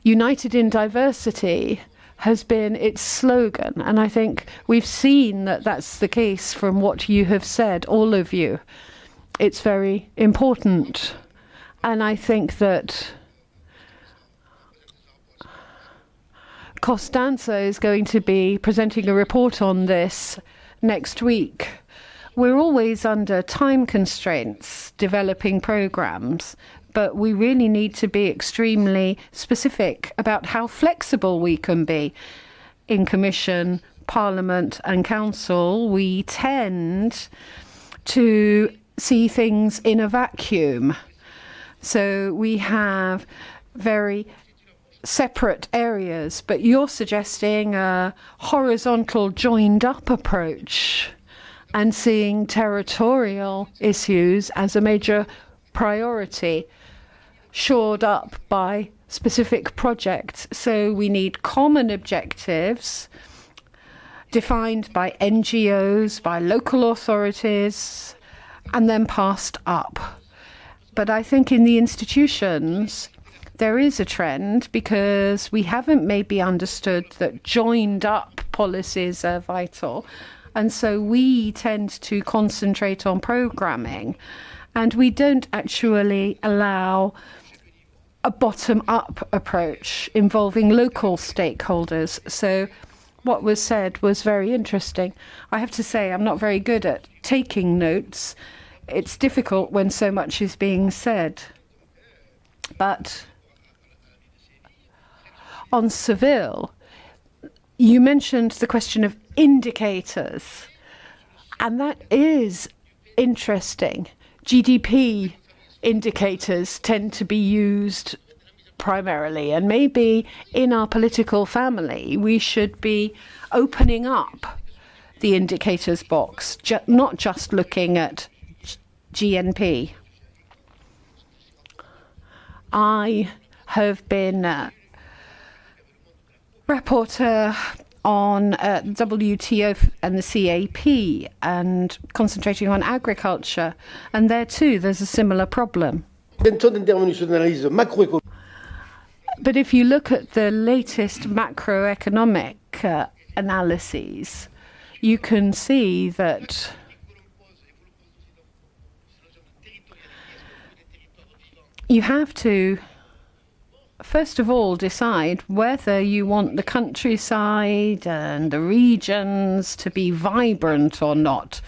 [SPEAKER 7] United in Diversity has been its slogan, and I think we've seen that that's the case from what you have said, all of you. It's very important, and I think that Costanza is going to be presenting a report on this next week. We're always under time constraints developing programs, but we really need to be extremely specific about how flexible we can be. In Commission, Parliament and Council, we tend to see things in a vacuum. So we have very separate areas, but you're suggesting a horizontal joined-up approach and seeing territorial issues as a major priority, shored up by specific projects. So we need common objectives defined by NGOs, by local authorities, and then passed up. But I think in the institutions, there is a trend, because we haven't maybe understood that joined up policies are vital. And so we tend to concentrate on programming, and we don't actually allow a bottom-up approach involving local stakeholders. So what was said was very interesting. I have to say, I'm not very good at taking notes. It's difficult when so much is being said. But on Seville, you mentioned the question of indicators, and that is interesting. GDP indicators tend to be used primarily, and maybe in our political family we should be opening up the indicators box, not just looking at GNP. I have been rapporteur on WTO and the CAP, and concentrating on agriculture, and there too there's a similar problem. But if you look at the latest macroeconomic analyses, you can see that you have to first of all, decide whether you want the countryside and the regions to be vibrant or not.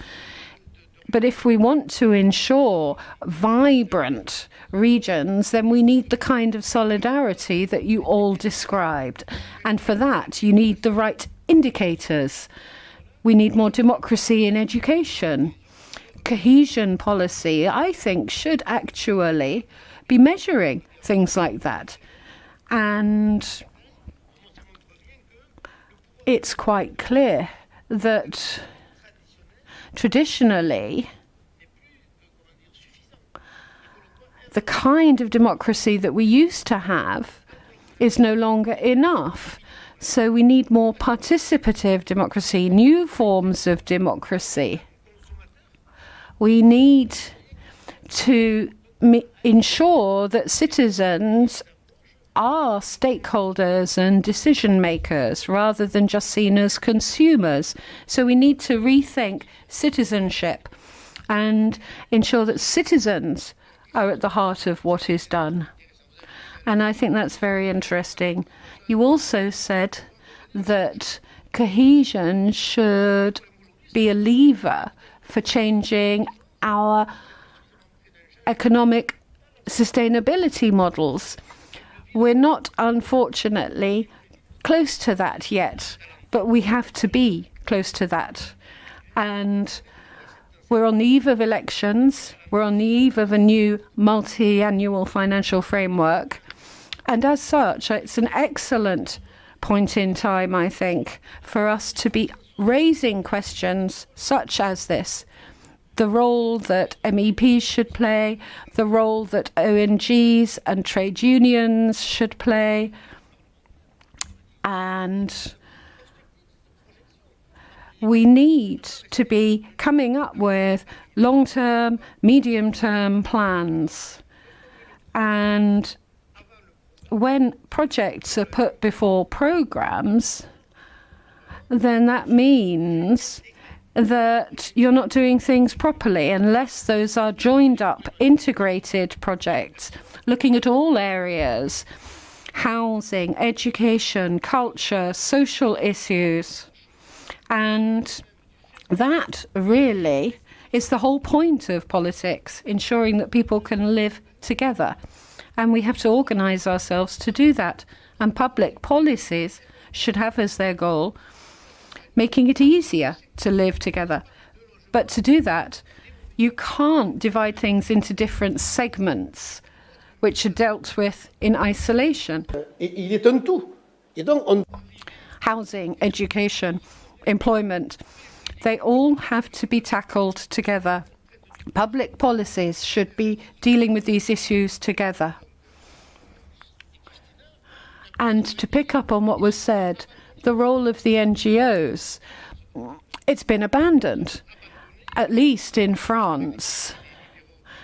[SPEAKER 7] But if we want to ensure vibrant regions, then we need the kind of solidarity that you all described. And for that, you need the right indicators. We need more democracy in education. Cohesion policy, I think, should actually be measuring things like that. And it's quite clear that traditionally, the kind of democracy that we used to have is no longer enough. So we need more participative democracy, new forms of democracy. We need to ensure that citizens are stakeholders and decision makers rather than just seen as consumers. So we need to rethink citizenship and ensure that citizens are at the heart of what is done. And I think that's very interesting. You also said that cohesion should be a lever for changing our economic sustainability models. We're not, unfortunately, close to that yet, but we have to be close to that. And we're on the eve of elections. We're on the eve of a new multi-annual financial framework. And as such, it's an excellent point in time, I think, for us to be raising questions such as this. The role that MEPs should play, the role that ONGs and trade unions should play, and we need to be coming up with long-term, medium-term plans. And when projects are put before programs, then that means that you're not doing things properly unless those are joined up, integrated projects, looking at all areas, housing, education, culture, social issues. And that really is the whole point of politics, ensuring that people can live together. And we have to organize ourselves to do that. And public policies should have as their goal making it easier to live together. But to do that, you can't divide things into different segments which are dealt with in isolation. Housing, education, employment, they all have to be tackled together. Public policies should be dealing with these issues together. And to pick up on what was said, the role of the NGOs, it's been abandoned, at least in France.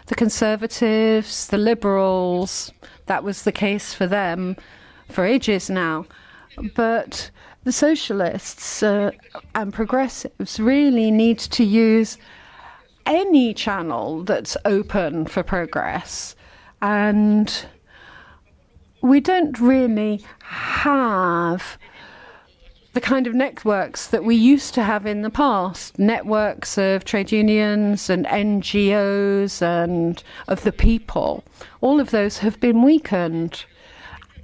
[SPEAKER 7] The Conservatives, the Liberals, that was the case for them for ages now. But the Socialists and Progressives really need to use any channel that's open for progress. And we don't really have the kind of networks that we used to have in the past, networks of trade unions and NGOs and of the people. All of those have been weakened.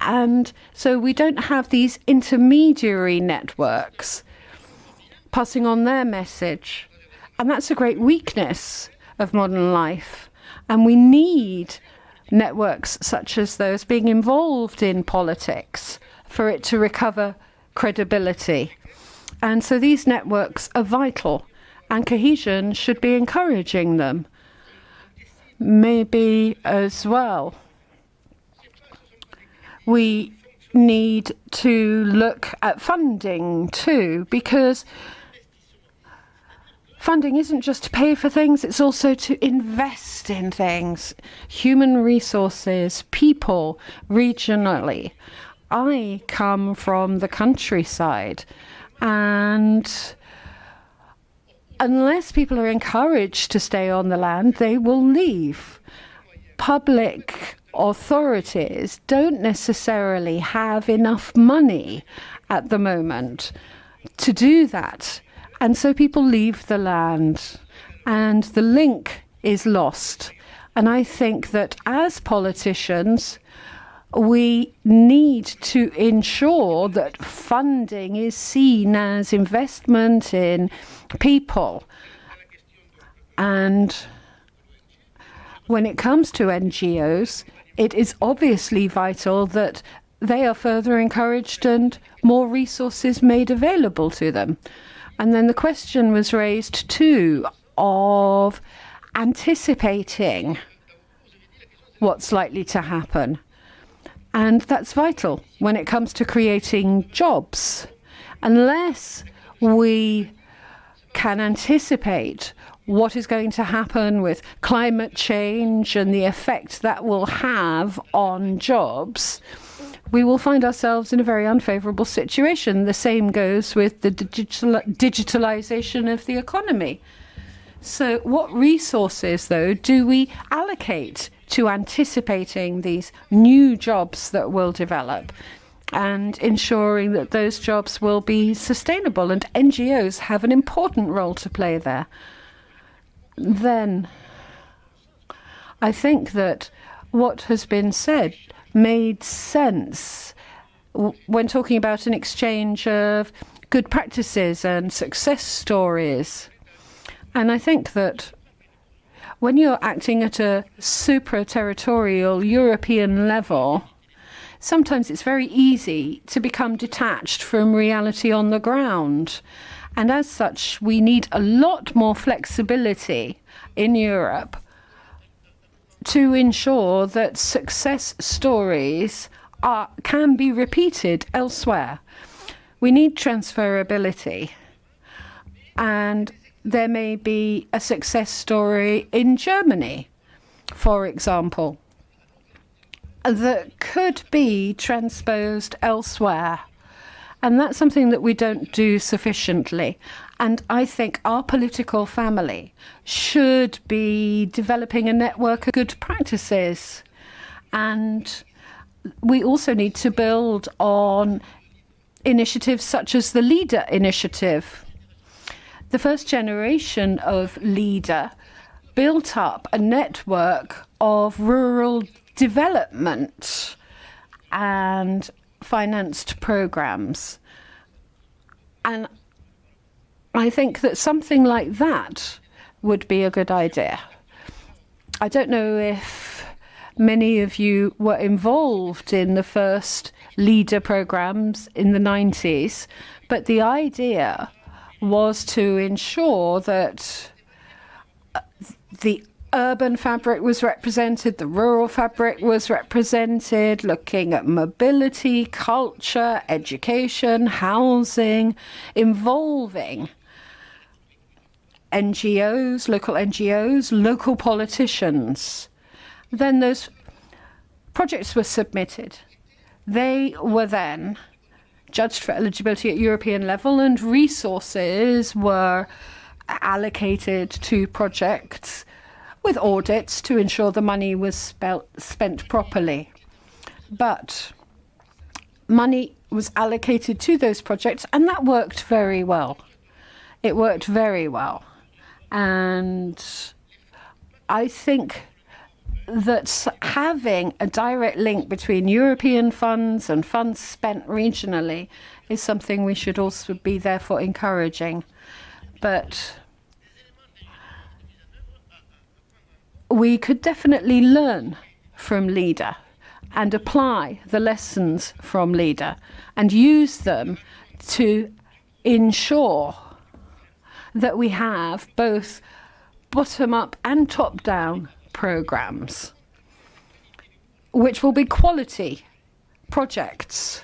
[SPEAKER 7] And so we don't have these intermediary networks passing on their message. And that's a great weakness of modern life. And we need networks such as those being involved in politics for it to recover credibility. And so these networks are vital, and cohesion should be encouraging them. Maybe as well, we need to look at funding too, because funding isn't just to pay for things, it's also to invest in things, human resources, people, regionally. I come from the countryside, and unless people are encouraged to stay on the land, they will leave. Public authorities don't necessarily have enough money at the moment to do that. And so people leave the land and the link is lost. And I think that as politicians, we need to ensure that funding is seen as investment in people. And when it comes to NGOs, it is obviously vital that they are further encouraged and more resources made available to them. And then the question was raised too of anticipating what's likely to happen. And that's vital when it comes to creating jobs. Unless we can anticipate what is going to happen with climate change and the effect that will have on jobs, we will find ourselves in a very unfavorable situation. The same goes with the digitalization of the economy. So what resources, though, do we allocate to anticipating these new jobs that will develop and ensuring that those jobs will be sustainable? And NGOs have an important role to play there. Then I think that what has been said made sense when talking about an exchange of good practices and success stories. And I think that when you're acting at a supra-territorial European level, sometimes it's very easy to become detached from reality on the ground. And as such, we need a lot more flexibility in Europe to ensure that success stories can be repeated elsewhere. We need transferability. And there may be a success story in Germany, for example, that could be transposed elsewhere. And that's something that we don't do sufficiently. And I think our political family should be developing a network of good practices. And we also need to build on initiatives such as the LEADER initiative. The first generation of LEADER built up a network of rural development and financed programs. And I think that something like that would be a good idea. I don't know if many of you were involved in the first LEADER programs in the 90s, but the idea was to ensure that the urban fabric was represented, the rural fabric was represented, looking at mobility, culture, education, housing, involving NGOs, local politicians. Then those projects were submitted. They were then judged for eligibility at European level, and resources were allocated to projects with audits to ensure the money was spent properly. But money was allocated to those projects, and that worked very well. It worked very well. And I think that having a direct link between European funds and funds spent regionally is something we should also be therefore encouraging. But we could definitely learn from LEADER and apply the lessons from LEADER and use them to ensure that we have both bottom-up and top-down programs, which will be quality projects.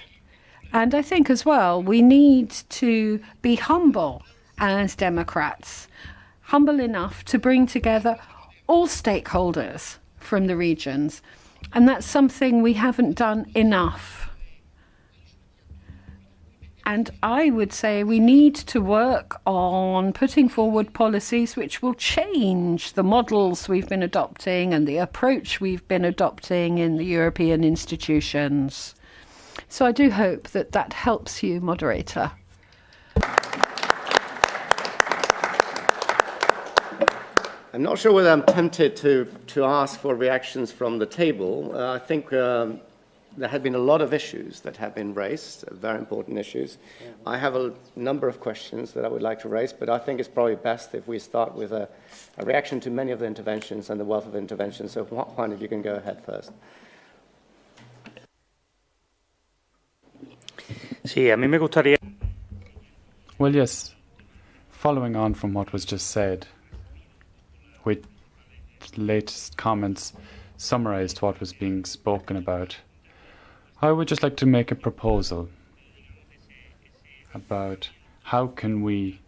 [SPEAKER 7] And I think as well, we need to be humble as democrats, humble enough to bring together all stakeholders from the regions. And that's something we haven't done enough. And I would say we need to work on putting forward policies which will change the models we've been adopting and the approach we've been adopting in the European institutions. So I do hope that that helps you, moderator.
[SPEAKER 8] I'm not sure whether I'm tempted to ask for reactions from the table. I think there have been a lot of issues that have been raised, very important issues. I have a number of questions that I would like to raise, but I think it's probably best if we start with a reaction to many of the interventions and the wealth of interventions. So Juan, if you can go ahead first.
[SPEAKER 9] Sí, a mí me gustaría.
[SPEAKER 6] Well, yes, following on from what was just said, with latest comments summarized what was being spoken about, I would just like to make a proposal about how can we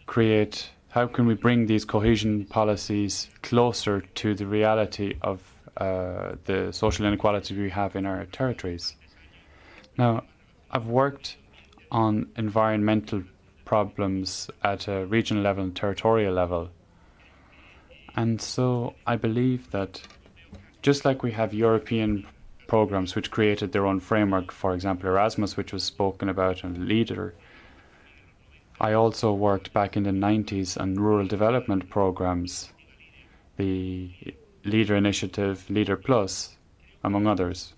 [SPEAKER 6] bring these cohesion policies closer to the reality of the social inequality we have in our territories. Now, I've worked on environmental problems at a regional level and territorial level. And so I believe that just like we have European programs which created their own framework, for example Erasmus, which was spoken about, and LEADER, I also worked back in the 90s on rural development programs, the LEADER initiative, LEADER Plus, among others.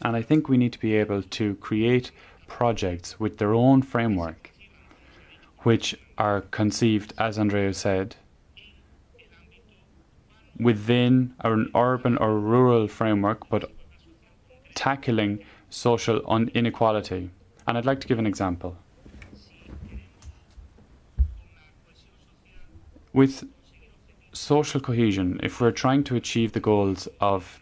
[SPEAKER 6] And I think we need to be able to create projects with their own framework, which are conceived, as Andrea said, within an urban or rural framework, but tackling social inequality. And I'd like to give an example. With social cohesion, if we're trying to achieve the goals of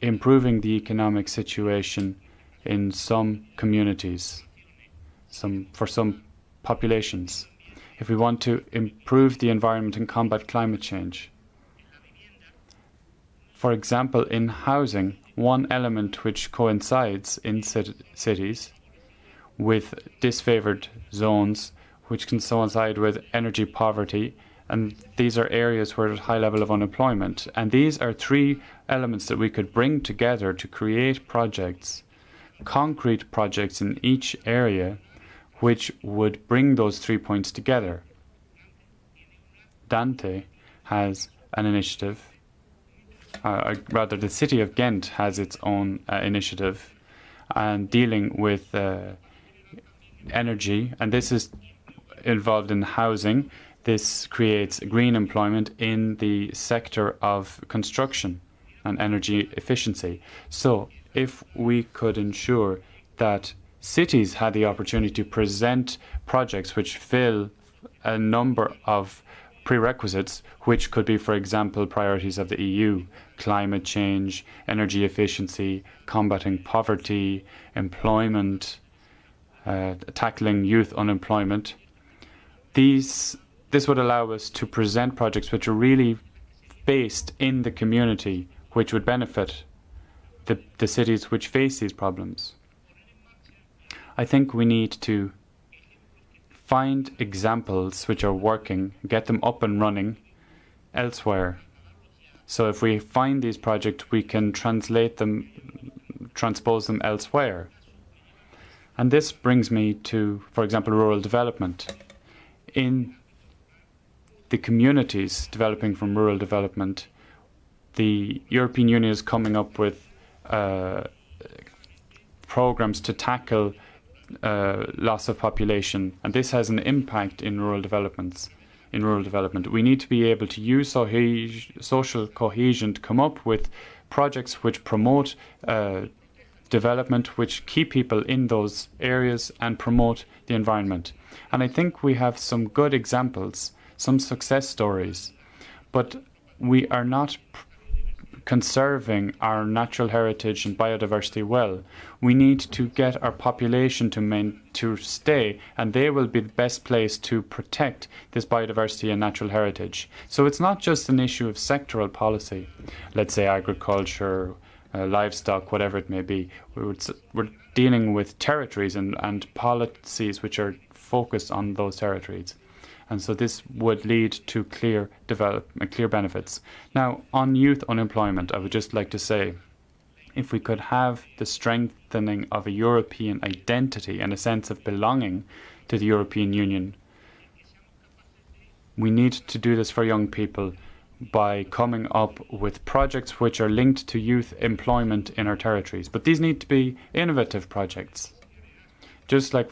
[SPEAKER 6] improving the economic situation in some communities, for some populations, if we want to improve the environment and combat climate change, for example, in housing, one element which coincides in cities with disfavored zones, which can coincide with energy poverty, and these are areas where there's a high level of unemployment. And these are three elements that we could bring together to create projects, concrete projects in each area, which would bring those 3 points together. Dante has an initiative. Rather, the city of Ghent has its own initiative and dealing with energy, and this is involved in housing. This creates green employment in the sector of construction and energy efficiency. So if we could ensure that cities had the opportunity to present projects which fill a number of prerequisites, which could be, for example, priorities of the EU, climate change, energy efficiency, combating poverty, employment, tackling youth unemployment. This would allow us to present projects which are really based in the community, which would benefit the cities which face these problems. I think we need to find examples which are working, get them up and running elsewhere. So if we find these projects, we can transpose them elsewhere. And this brings me to, for example, rural development. In the communities developing from rural development, the European Union is coming up with programs to tackle loss of population, and this has an impact in rural development. We need to be able to use social cohesion to come up with projects which promote development, which keep people in those areas and promote the environment. And I think we have some good examples, some success stories, but we are not conserving our natural heritage and biodiversity well. We need to get our population to stay, and they will be the best place to protect this biodiversity and natural heritage. So it's not just an issue of sectoral policy, let's say agriculture, livestock, whatever it may be. We're dealing with territories and policies which are focused on those territories. And so this would lead to clear benefits. Now, on youth unemployment, I would just like to say, if we could have the strengthening of a European identity and a sense of belonging to the European Union, we need to do this for young people by coming up with projects which are linked to youth employment in our territories. But these need to be innovative projects. Just like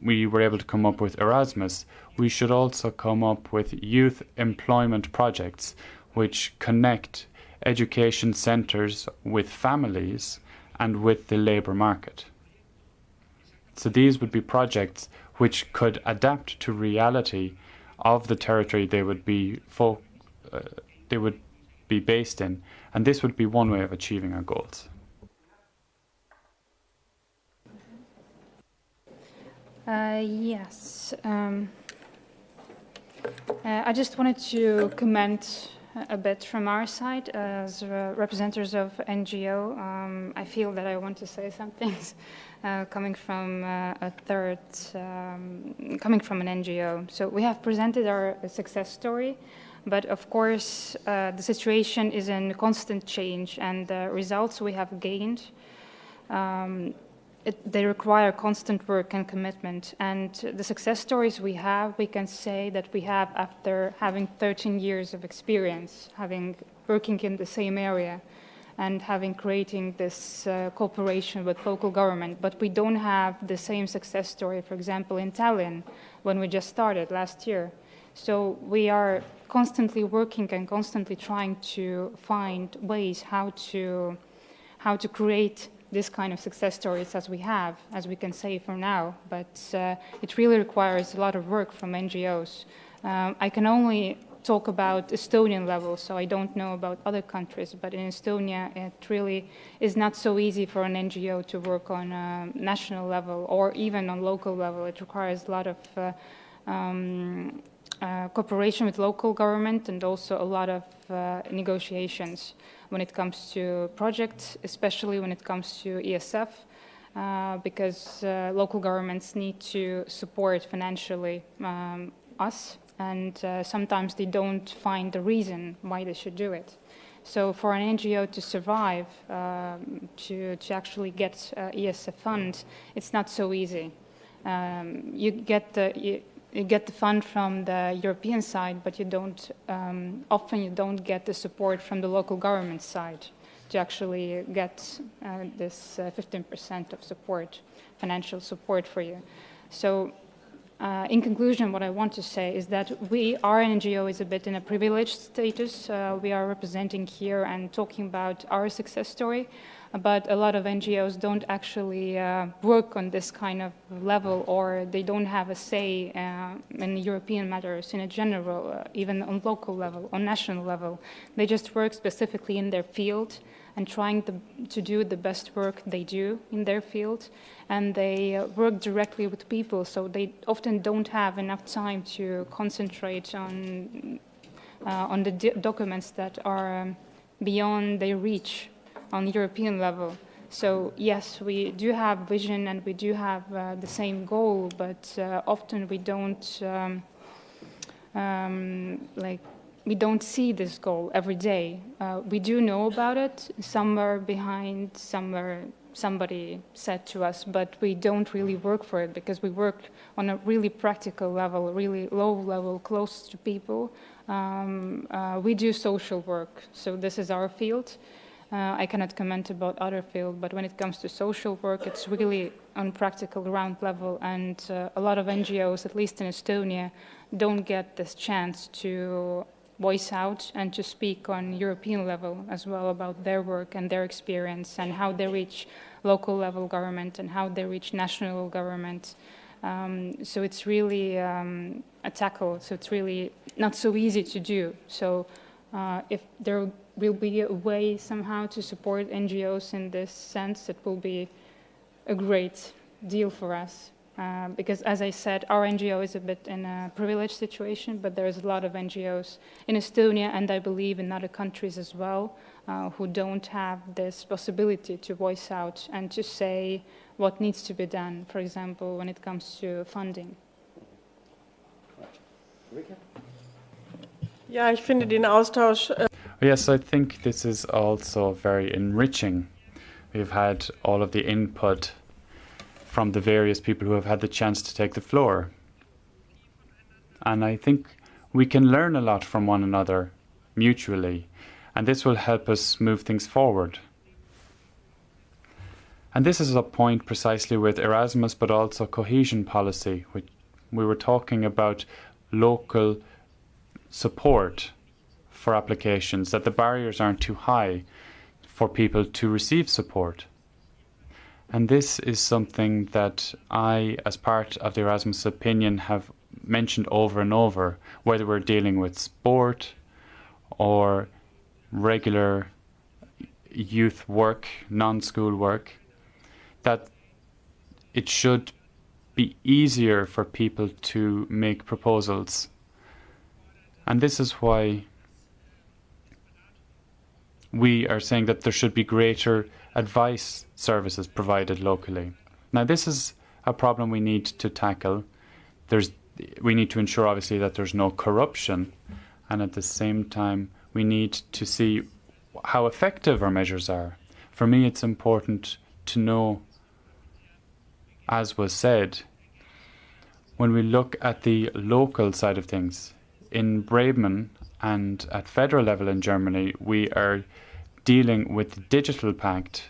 [SPEAKER 6] we were able to come up with Erasmus, we should also come up with youth employment projects which connect education centres with families and with the labour market. So these would be projects which could adapt to reality of the territory they would be based in, and this would be one way of achieving our goals.
[SPEAKER 11] Yes. I just wanted to comment a bit from our side as representatives of NGO. I feel that I want to say some things coming from coming from an NGO. So we have presented our success story, but of course the situation is in constant change, and the results we have gained they require constant work and commitment. And the success stories we have, we can say that we have after having 13 years of experience, working in the same area, and creating this cooperation with local government. But we don't have the same success story, for example, in Tallinn, when we just started last year. So we are constantly working and constantly trying to find ways how to create this kind of success stories as we can say for now, but it really requires a lot of work from NGOs. I can only talk about Estonian level, so I don't know about other countries, but in Estonia it really is not so easy for an NGO to work on a national level or even on local level. It requires a lot of cooperation with local government and also a lot of negotiations when it comes to projects, especially when it comes to ESF, because local governments need to support financially us, and sometimes they don't find the reason why they should do it. So for an NGO to survive, to actually get ESF funds, it's not so easy. You get the fund from the European side, but you don't often get the support from the local government side to actually get this 15% of support, financial support for you. So in conclusion, what I want to say is that our NGO is a bit in a privileged status. We are representing here and talking about our success story, but a lot of NGOs don't actually work on this kind of level, or they don't have a say in European matters in a general, even on local level, on national level. They just work specifically in their field and trying to do the best work they do in their field, and they work directly with people, so they often don't have enough time to concentrate on the documents that are beyond their reach on European level. So yes, we do have vision and we do have the same goal, but often we don't we don't see this goal every day. We do know about it somewhere behind, somewhere somebody said to us, but we don't really work for it because we work on a really practical level, really low level, close to people. We do social work, so this is our field. I cannot comment about other fields, but when it comes to social work, it's really on practical ground level, and a lot of NGOs, at least in Estonia, don't get this chance to voice out and to speak on European level as well about their work and their experience and how they reach local level government and how they reach national government. So it's really a tackle, so it's really not so easy to do. So if there will be a way somehow to support NGOs in this sense, it will be a great deal for us. Because, as I said, our NGO is a bit in a privileged situation, but there's a lot of NGOs in Estonia, and I believe in other countries as well, who don't have this possibility to voice out and to say what needs to be done, for example, when it comes to funding.
[SPEAKER 5] Ja, ich finde den Austausch.
[SPEAKER 6] Yes, I think this is also very enriching. We've had all of the input from the various people who have had the chance to take the floor. And I think we can learn a lot from one another mutually, and this will help us move things forward. And this is a point precisely with Erasmus, but also cohesion policy, which we were talking about local support for applications, that the barriers aren't too high for people to receive support. And this is something that I, as part of the Erasmus opinion, have mentioned over and over, whether we're dealing with sport or regular youth work, non-school work, that it should be easier for people to make proposals. And this is why we are saying that there should be greater advice services provided locally. Now, this is a problem we need to tackle. We need to ensure, obviously, that there's no corruption, and at the same time, we need to see how effective our measures are. For me, it's important to know, as was said, when we look at the local side of things, in Bremen and at federal level in Germany, we are dealing with the Digital Pact,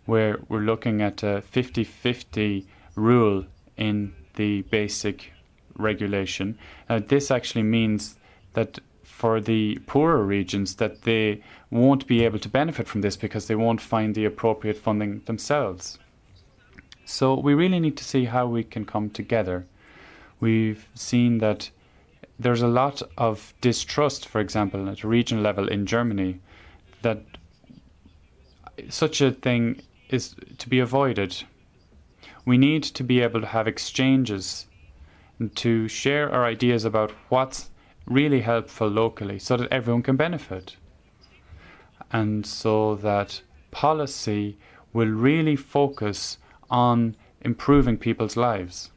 [SPEAKER 6] where we're looking at a 50-50 rule in the basic regulation. This actually means that for the poorer regions, that they won't be able to benefit from this because they won't find the appropriate funding themselves. So we really need to see how we can come together. We've seen that there's a lot of distrust, for example, at a regional level in Germany, that such a thing is to be avoided. We need to be able to have exchanges and to share our ideas about what's really helpful locally so that everyone can benefit. And so that policy will really focus on improving people's lives.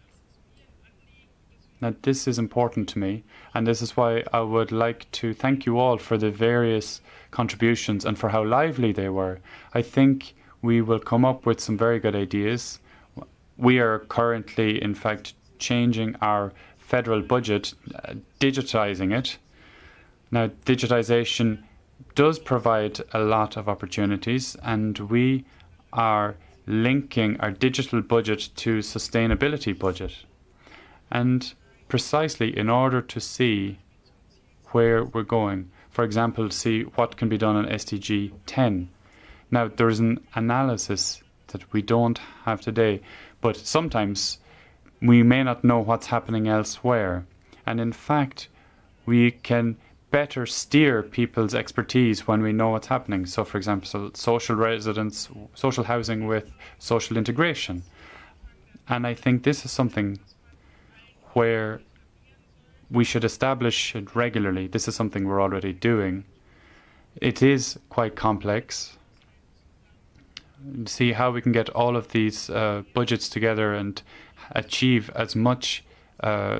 [SPEAKER 6] Now, this is important to me, and this is why I would like to thank you all for the various contributions and for how lively they were. I think we will come up with some very good ideas. We are currently, in fact, changing our federal budget, digitizing it. Now, digitization does provide a lot of opportunities, and we are linking our digital budget to sustainability budget. And precisely in order to see where we're going. For example, see what can be done on SDG 10. Now, there is an analysis that we don't have today, but sometimes we may not know what's happening elsewhere. And in fact, we can better steer people's expertise when we know what's happening. So, for example, social residence, social housing with social integration. And I think this is something where we should establish it regularly. This is something we're already doing. It is quite complex. See how we can get all of these budgets together and achieve as much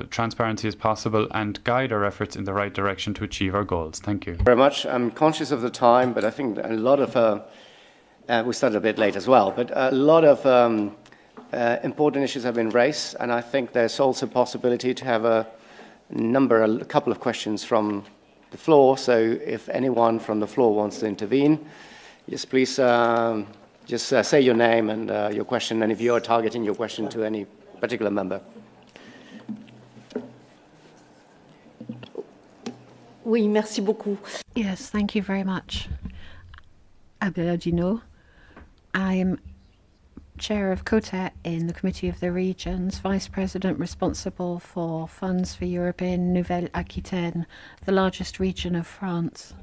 [SPEAKER 6] transparency as possible and guide our efforts in the right direction to achieve our goals. Thank you.
[SPEAKER 8] Very much. I'm conscious of the time, but I think a lot of, we started a bit late as well, but a lot of important issues have been raised, and I think there's also a possibility to have a couple of questions from the floor. So if anyone from the floor wants to intervene, yes, please just say your name and your question, and if you are targeting your question to any particular member.
[SPEAKER 12] Oui, merci beaucoup.
[SPEAKER 7] Yes, thank you very much. Abel Dino. I'm Chair of COTET in the Committee of the Regions, Vice President responsible for funds for European Nouvelle-Aquitaine, the largest region of France.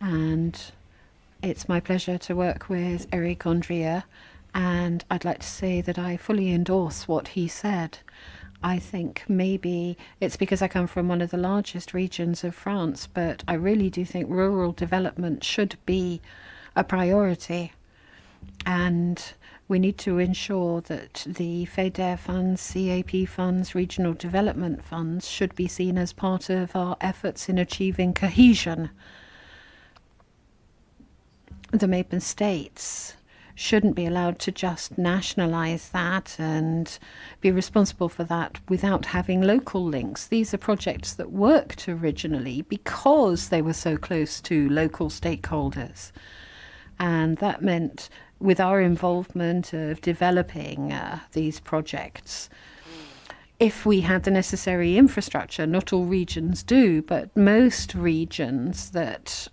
[SPEAKER 7] And it's my pleasure to work with Eric Andria And I'd like to say that I fully endorse what he said. I think maybe it's because I come from one of the largest regions of France, but I really do think rural development should be a priority. And we need to ensure that the FEDER funds, CAP funds, regional development funds should be seen as part of our efforts in achieving cohesion. The member states shouldn't be allowed to just nationalize that and be responsible for that without having local links. These are projects that worked originally because they were so close to local stakeholders. And that meant with our involvement of developing these projects, if we had the necessary infrastructure, not all regions do, but most regions that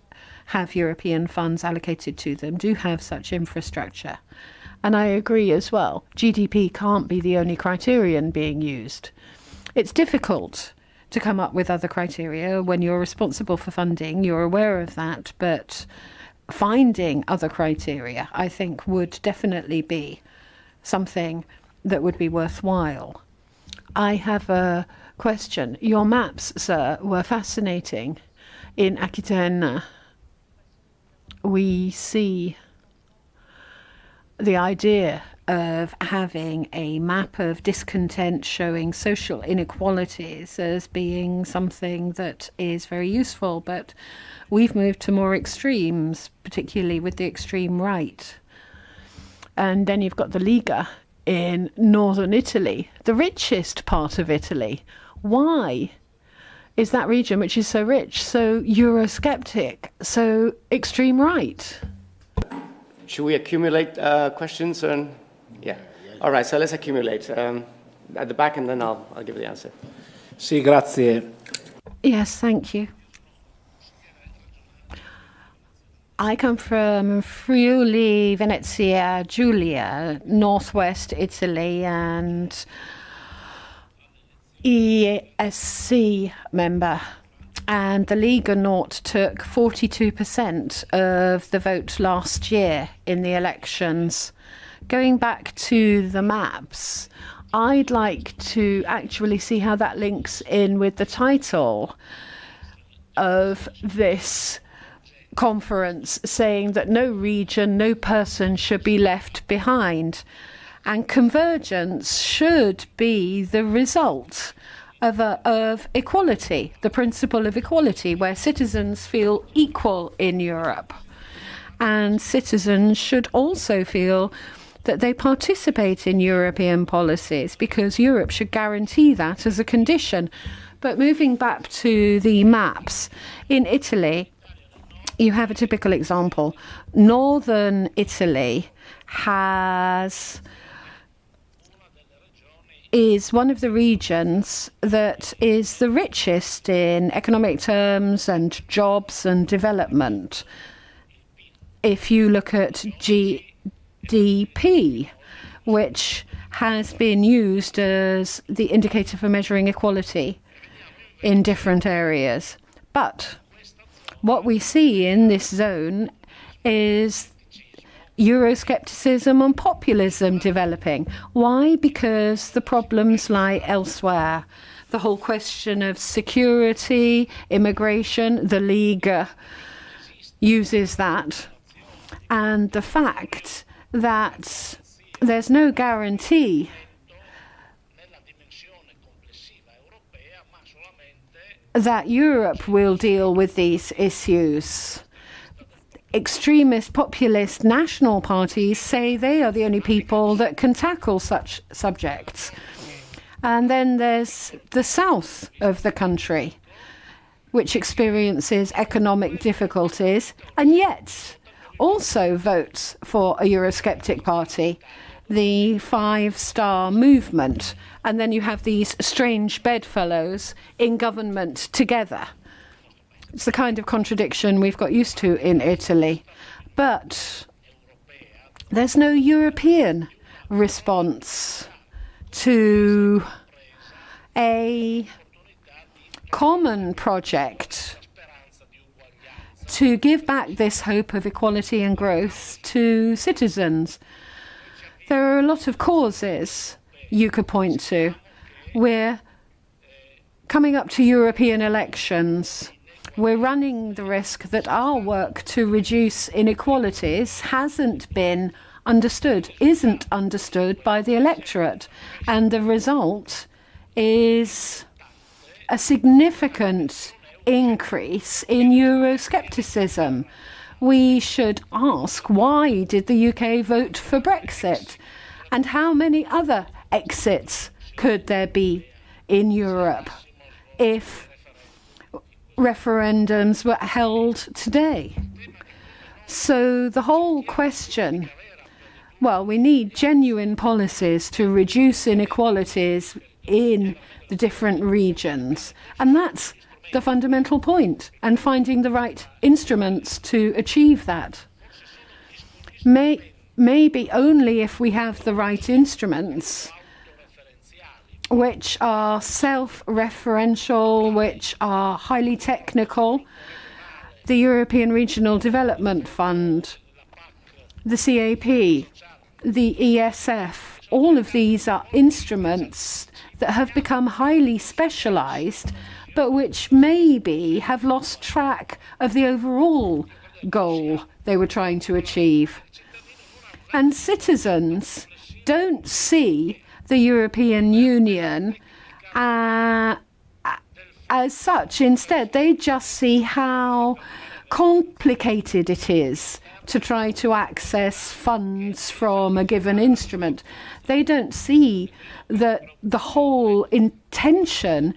[SPEAKER 7] have European funds allocated to them do have such infrastructure. And I agree as well, GDP can't be the only criterion being used. It's difficult to come up with other criteria when you're responsible for funding, you're aware of that, but finding other criteria, I think, would definitely be something that would be worthwhile. I have a question. Your maps, sir, were fascinating. In Aquitaine, we see the idea of having a map of discontent showing social inequalities as being something that is very useful, but we've moved to more extremes, particularly with the extreme right. And then you've got the Lega in northern Italy, the richest part of Italy. Why is that region, which is so rich, so Eurosceptic, so extreme right?
[SPEAKER 8] Should we accumulate questions? Yeah. All right, so let's accumulate. At the back, and then I'll give the answer.
[SPEAKER 9] Sì, grazie.
[SPEAKER 7] Yes, thank you. I come from Friuli, Venezia, Giulia, northwest Italy, and ESC member. And the Lega Nord took 42% of the vote last year in the elections. Going back to the maps, I'd like to actually see how that links in with the title of this conference, saying that no region, no person should be left behind. And convergence should be the result of equality, the principle of equality, where citizens feel equal in Europe. And citizens should also feel that they participate in European policies, because Europe should guarantee that as a condition. But moving back to the maps, in Italy, you have a typical example. Northern Italy is one of the regions that is the richest in economic terms and jobs and development. If you look at GDP, which has been used as the indicator for measuring equality in different areas. But what we see in this zone is Euroscepticism and populism developing. Why? Because the problems lie elsewhere. The whole question of security, immigration, the Lega uses that. And the fact that there's no guarantee that Europe will deal with these issues. Extremist, populist national parties say they are the only people that can tackle such subjects. And then there's the south of the country, which experiences economic difficulties, and yet also votes for a Eurosceptic party, the Five Star Movement. And then you have these strange bedfellows in government together. It's the kind of contradiction we've got used to in Italy. But there's no European response to a common project to give back this hope of equality and growth to citizens. There are a lot of causes you could point to. We're coming up to European elections. We're running the risk that our work to reduce inequalities hasn't been understood, isn't understood by the electorate. And the result is a significant increase in Euroscepticism. We should ask, why did the UK vote for Brexit? And how many other exits could there be in Europe if referendums were held today? So the whole question, well, we need genuine policies to reduce inequalities in the different regions. And that's the fundamental point, and finding the right instruments to achieve that. Maybe only if we have the right instruments, which are self-referential, which are highly technical, the European Regional Development Fund, the CAP, the ESF, all of these are instruments that have become highly specialized, but which maybe have lost track of the overall goal they were trying to achieve. And citizens don't see the European Union as such. Instead, they just see how complicated it is to try to access funds from a given instrument. They don't see that the whole intention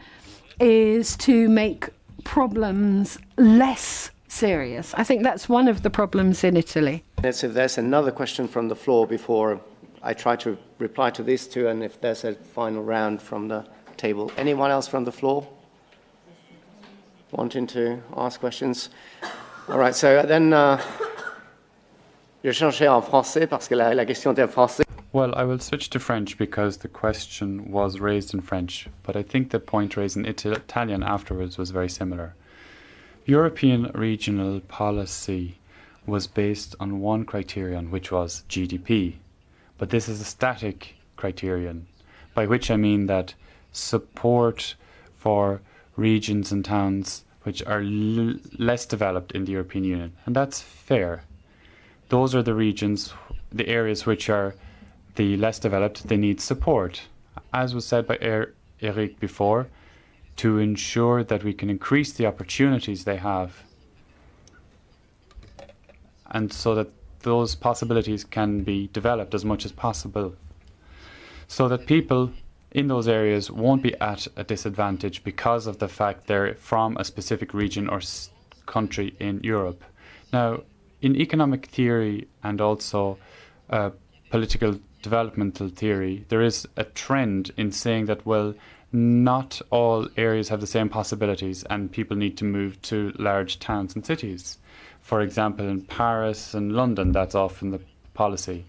[SPEAKER 7] is to make problems less serious. I think that's one of the problems in Italy.
[SPEAKER 8] If there's another question from the floor before I try to reply to these two, and if there's a final round from the table. Anyone else from the floor wanting to ask questions? All right, so then je changerai en français parce que la question était en français.
[SPEAKER 6] Well, I will switch to French because the question was raised in French, but I think the point raised in Italian afterwards was very similar. European regional policy was based on one criterion, which was GDP. But this is a static criterion, by which I mean that support for regions and towns which are less developed in the European Union. And that's fair. Those are the regions, the areas which are the less developed, they need support. As was said by Eric before, to ensure that we can increase the opportunities they have, and so that those possibilities can be developed as much as possible, so that people in those areas won't be at a disadvantage because of the fact they're from a specific region or country in Europe. Now, in economic theory and also political developmental theory, there is a trend in saying that, well, not all areas have the same possibilities and people need to move to large towns and cities. For example, in Paris and London, that's often the policy.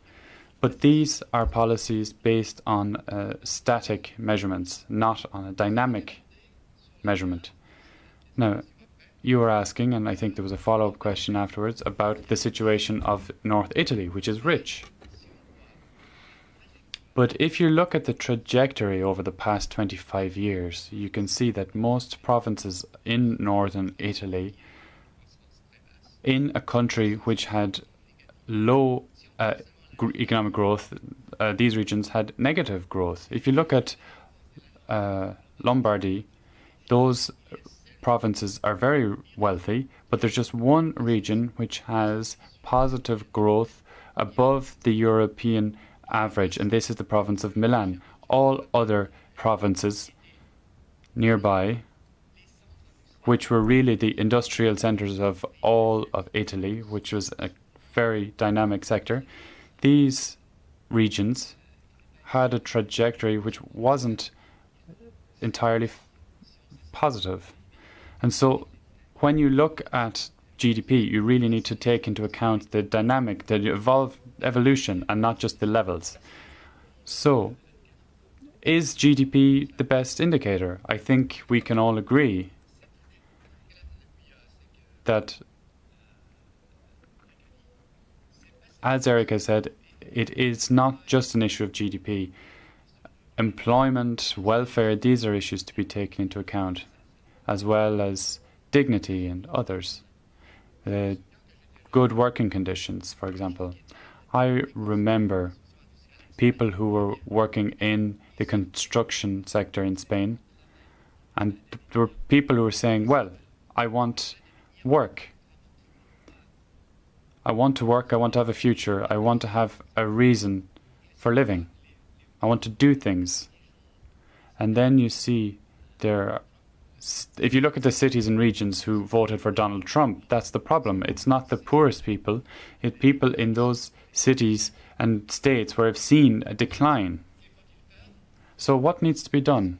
[SPEAKER 6] But these are policies based on static measurements, not on a dynamic measurement. Now, you were asking, and I think there was a follow-up question afterwards, about the situation of North Italy, which is rich. But if you look at the trajectory over the past 25 years, you can see that most provinces in northern Italy, in a country which had low economic growth, these regions had negative growth. If you look at Lombardy, those provinces are very wealthy, but there's just one region which has positive growth above the European average, and this is the province of Milan. All other provinces nearby, which were really the industrial centres of all of Italy, which was a very dynamic sector, these regions had a trajectory which wasn't entirely positive. And so when you look at GDP, you really need to take into account the dynamic, the evolution, and not just the levels. So, is GDP the best indicator? I think we can all agree that, as Erica said, it is not just an issue of GDP. Employment, welfare, these are issues to be taken into account, as well as dignity and others. Good working conditions, for example. I remember people who were working in the construction sector in Spain, and there were people who were saying, well, I want work. I want to work, I want to have a future, I want to have a reason for living. I want to do things. And then you see if you look at the cities and regions who voted for Donald Trump, that's the problem. It's not the poorest people, it's people in those cities and states where I've seen a decline. So what needs to be done?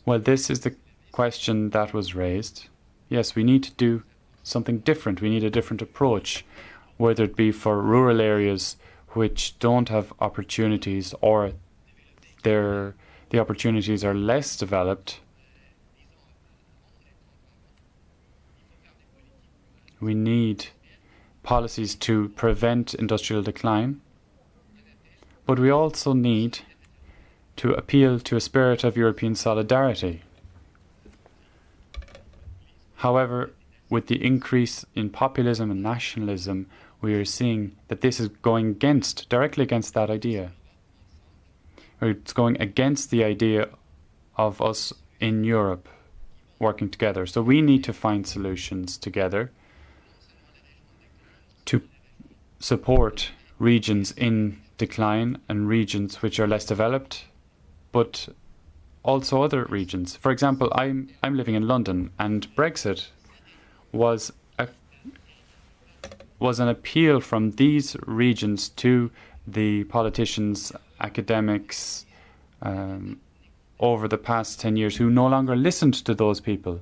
[SPEAKER 6] Well, this is the question that was raised. Yes, we need to do something different. We need a different approach, whether it be for rural areas which don't have opportunities or the opportunities are less developed. We need policies to prevent industrial decline, but we also need to appeal to a spirit of European solidarity. However, with the increase in populism and nationalism, we are seeing that this is going directly against that idea. It's going against the idea of us in Europe working together. So we need to find solutions together to support regions in decline and regions which are less developed, but also other regions. For example, I'm living in London, and Brexit was an appeal from these regions to the politicians, academics over the past 10 years who no longer listened to those people.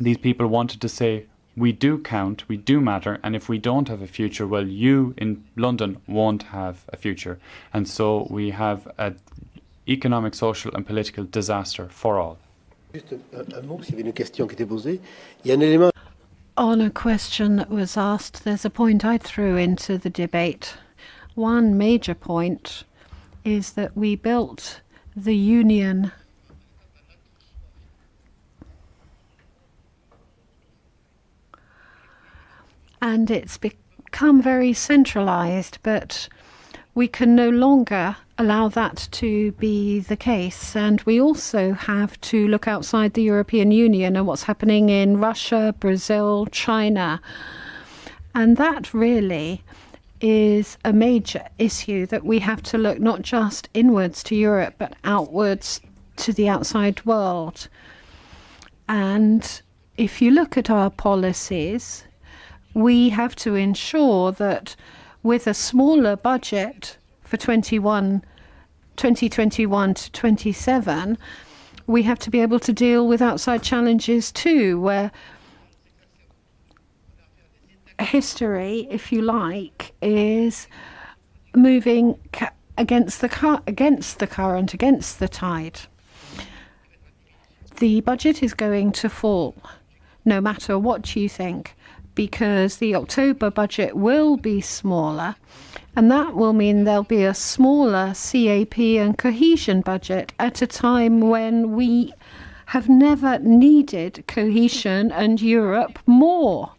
[SPEAKER 6] These people wanted to say, we do count, we do matter, and if we don't have a future, well, you in London won't have a future. And so we have an economic, social and political disaster for all.
[SPEAKER 7] On a question that was asked, there's a point I threw into the debate. One major point is that we built the union and it's become very centralized, but we can no longer allow that to be the case. And we also have to look outside the European Union and what's happening in Russia, Brazil, China. And that really is a major issue, that we have to look not just inwards to Europe, but outwards to the outside world. And if you look at our policies, we have to ensure that with a smaller budget for 2021 to 27, we have to be able to deal with outside challenges too, where history, if you like, is moving against the current, against the tide. The budget is going to fall, no matter what you think, because the October budget will be smaller, and that will mean there'll be a smaller CAP and cohesion budget at a time when we have never needed cohesion and Europe more.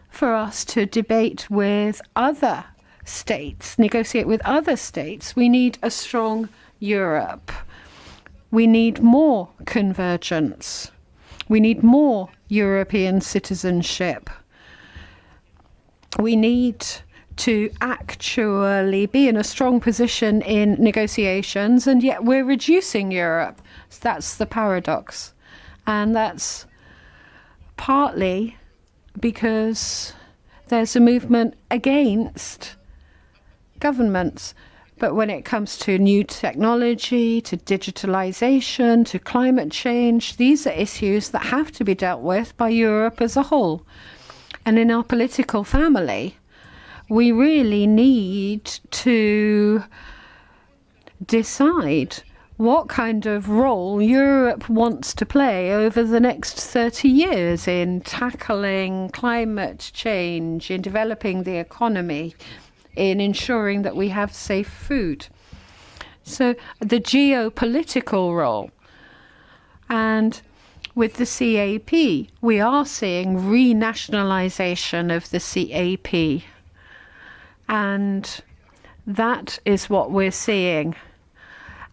[SPEAKER 7] For us to debate with other states, negotiate with other states, we need a strong Europe. We need more convergence. We need more European citizenship. We need to actually be in a strong position in negotiations, and yet we're reducing Europe. So that's the paradox. And that's partly because there's a movement against governments. But when it comes to new technology, to digitalization, to climate change, these are issues that have to be dealt with by Europe as a whole. And in our political family, we really need to decide what kind of role Europe wants to play over the next 30 years in tackling climate change, in developing the economy, in ensuring that we have safe food. So the geopolitical role. And with the CAP, we are seeing renationalization of the CAP. And that is what we're seeing.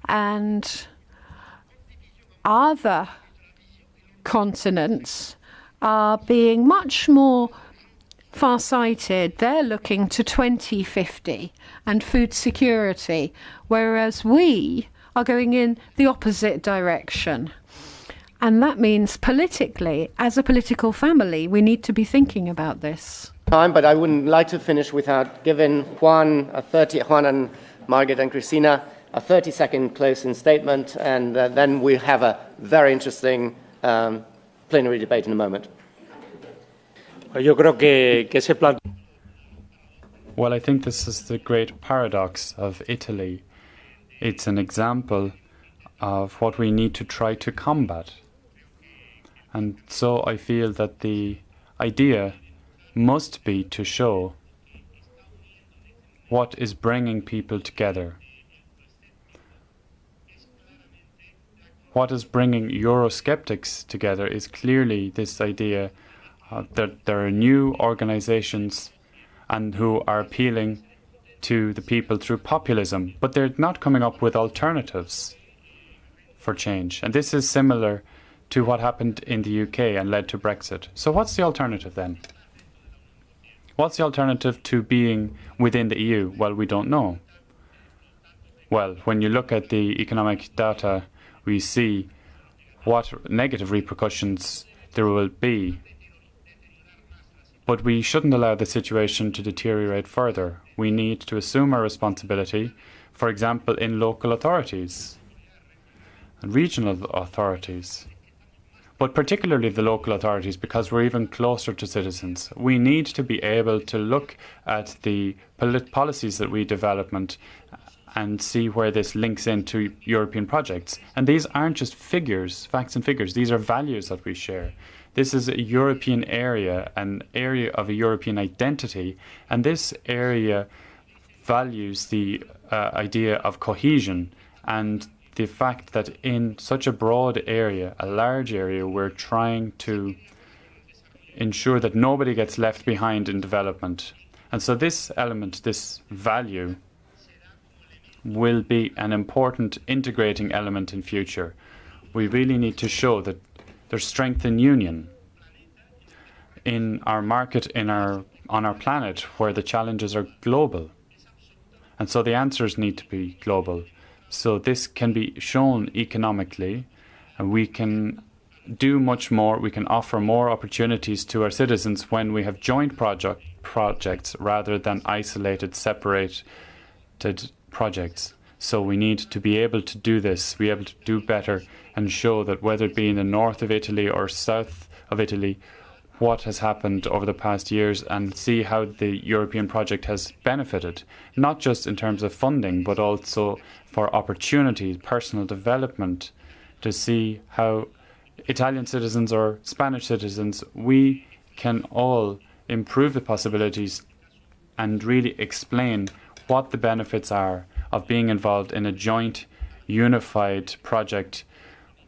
[SPEAKER 7] And other continents are being much more far-sighted. They're looking to 2050 and food security, whereas we are going in the opposite direction. And that means politically, as a political family, we need to be thinking about this.
[SPEAKER 8] But I wouldn't like to finish without giving Juan and Margaret and Christina a 30-second closing statement, and then we'll have a very interesting plenary debate in a moment.
[SPEAKER 6] Well, I think this is the great paradox of Italy. It's an example of what we need to try to combat. And so I feel that the idea must be to show what is bringing people together. What is bringing Eurosceptics together is clearly this idea that there are new organizations and who are appealing to the people through populism, but they're not coming up with alternatives for change. And this is similar to what happened in the UK and led to Brexit. So what's the alternative then? What's the alternative to being within the EU? Well, we don't know. Well, when you look at the economic data, we see what negative repercussions there will be. But we shouldn't allow the situation to deteriorate further. We need to assume our responsibility, for example, in local authorities and regional authorities, but particularly the local authorities, because we're even closer to citizens. We need to be able to look at the policies that we develop and see where this links into European projects. And these aren't just figures, facts and figures. These are values that we share. This is a European area, an area of a European identity, and this area values the idea of cohesion and the fact that in such a broad area, a large area, we're trying to ensure that nobody gets left behind in development. And so this element, this value, will be an important integrating element in future. We really need to show that there's strength in union in our market, on our planet, where the challenges are global. And so the answers need to be global. So this can be shown economically, and we can do much more. We can offer more opportunities to our citizens when we have joint projects rather than isolated, separated projects. So we need to be able to do this, be able to do better, and show that whether it be in the north of Italy or south of Italy, what has happened over the past years, and see how the European project has benefited, not just in terms of funding, but also for opportunities, personal development, to see how Italian citizens or Spanish citizens, we can all improve the possibilities and really explain what the benefits are of being involved in a joint, unified project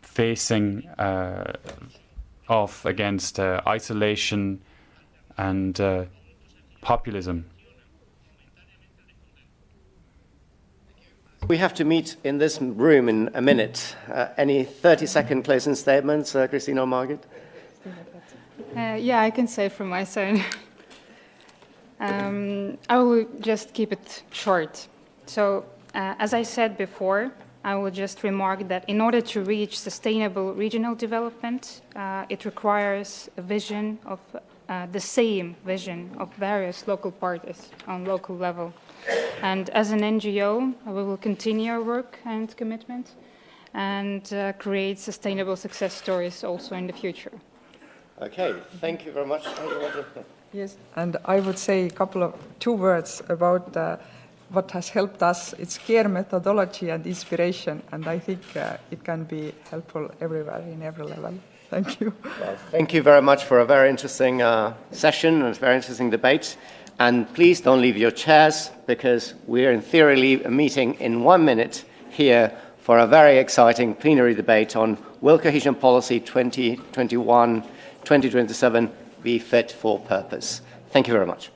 [SPEAKER 6] facing off against isolation and populism.
[SPEAKER 8] We have to meet in this room in a minute. Any 30-second closing statements, Christina or Margaret?
[SPEAKER 11] Yeah, I can say from my side. I will just keep it short. So, as I said before, I will just remark that in order to reach sustainable regional development, it requires a vision of the same vision of various local parties on local level. And as an NGO, we will continue our work and commitment and create sustainable success stories also in the future.
[SPEAKER 8] Okay, thank you very much.
[SPEAKER 10] Yes, and I would say two words about what has helped us. It's clear methodology and inspiration, and I think it can be helpful everywhere in every level. Thank you.
[SPEAKER 8] Well, thank you very much for a very interesting session and a very interesting debate. And please don't leave your chairs, because we're in theory meeting in 1 minute here for a very exciting plenary debate on will cohesion policy 2021-2027 be fit for purpose. Thank you very much.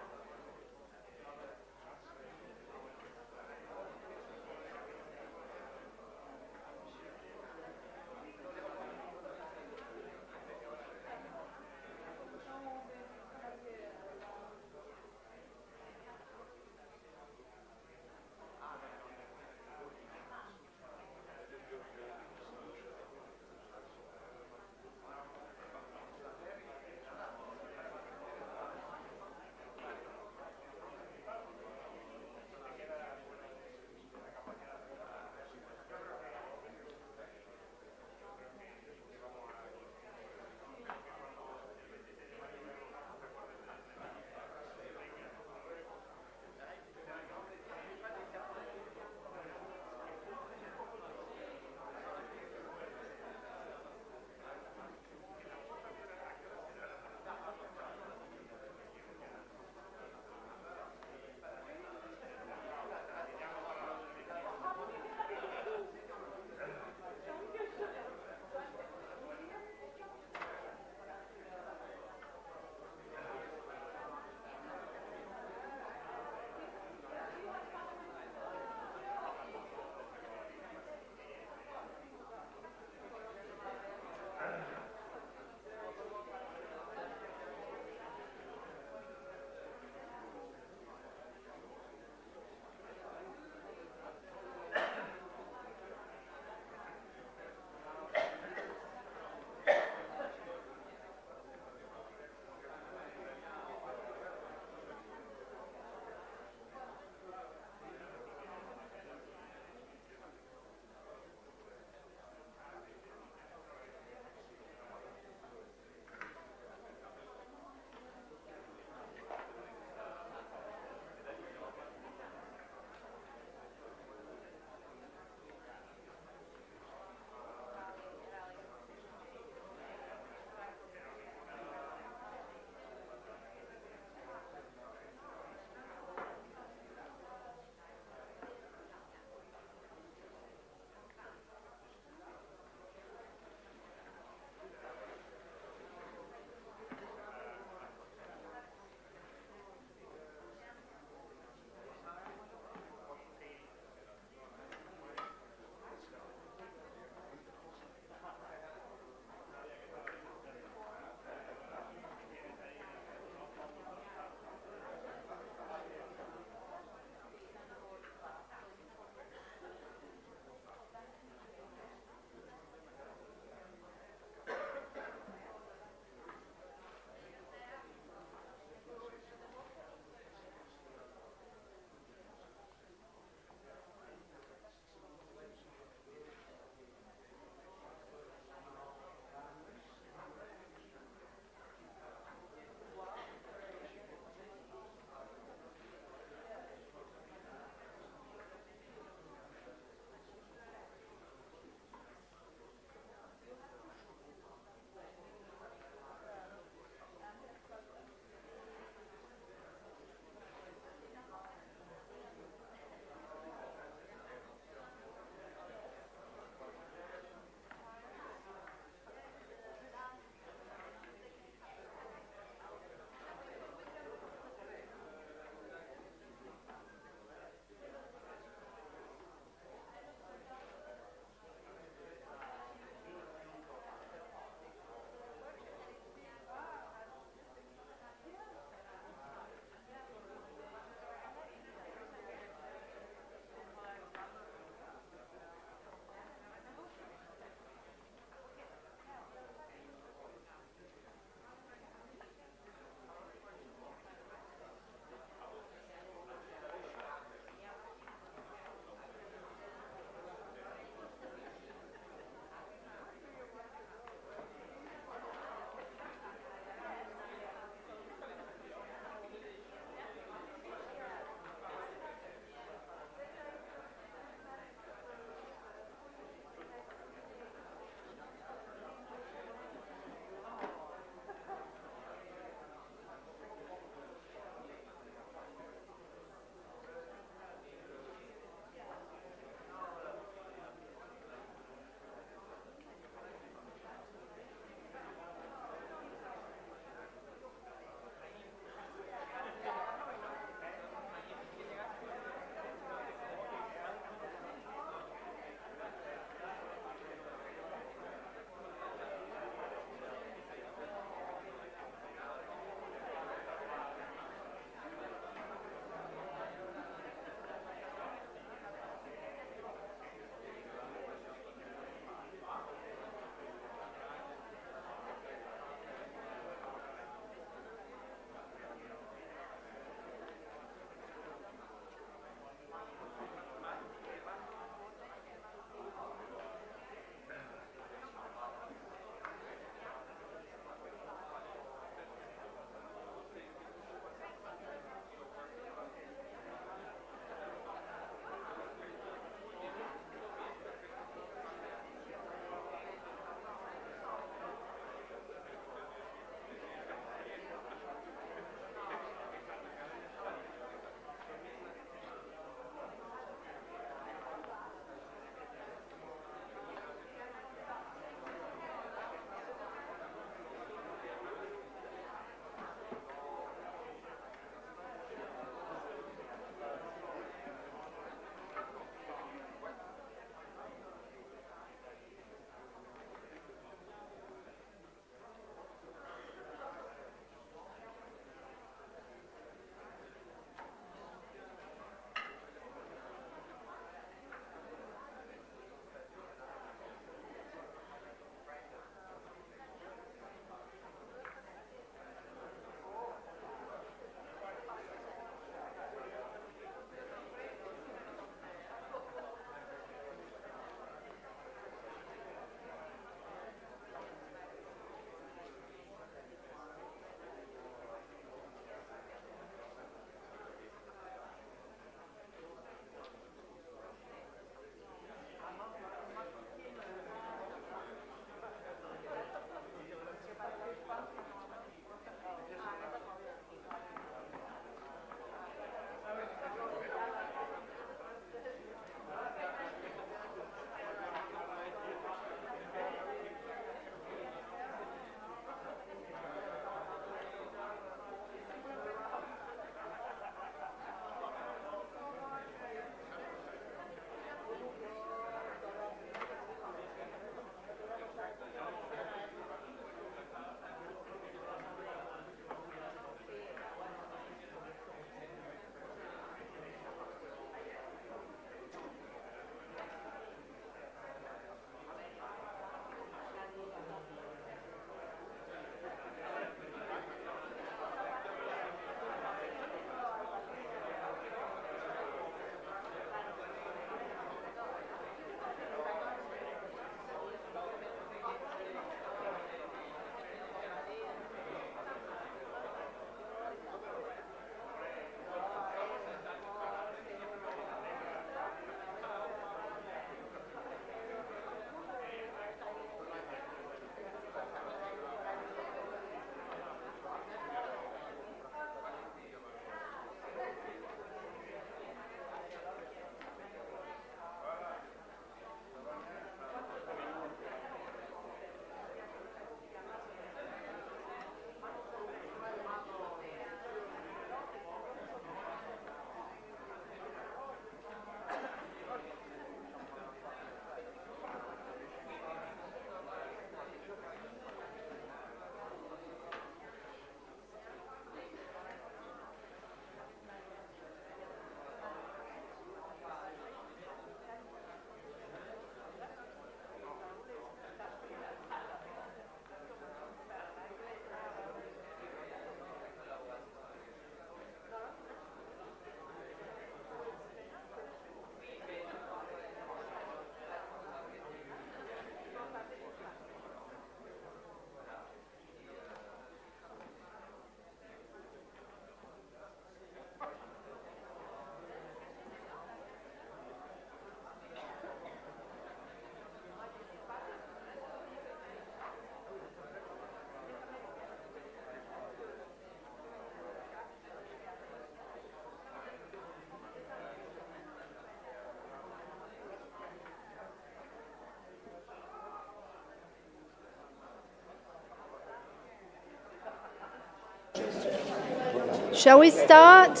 [SPEAKER 1] Shall we start?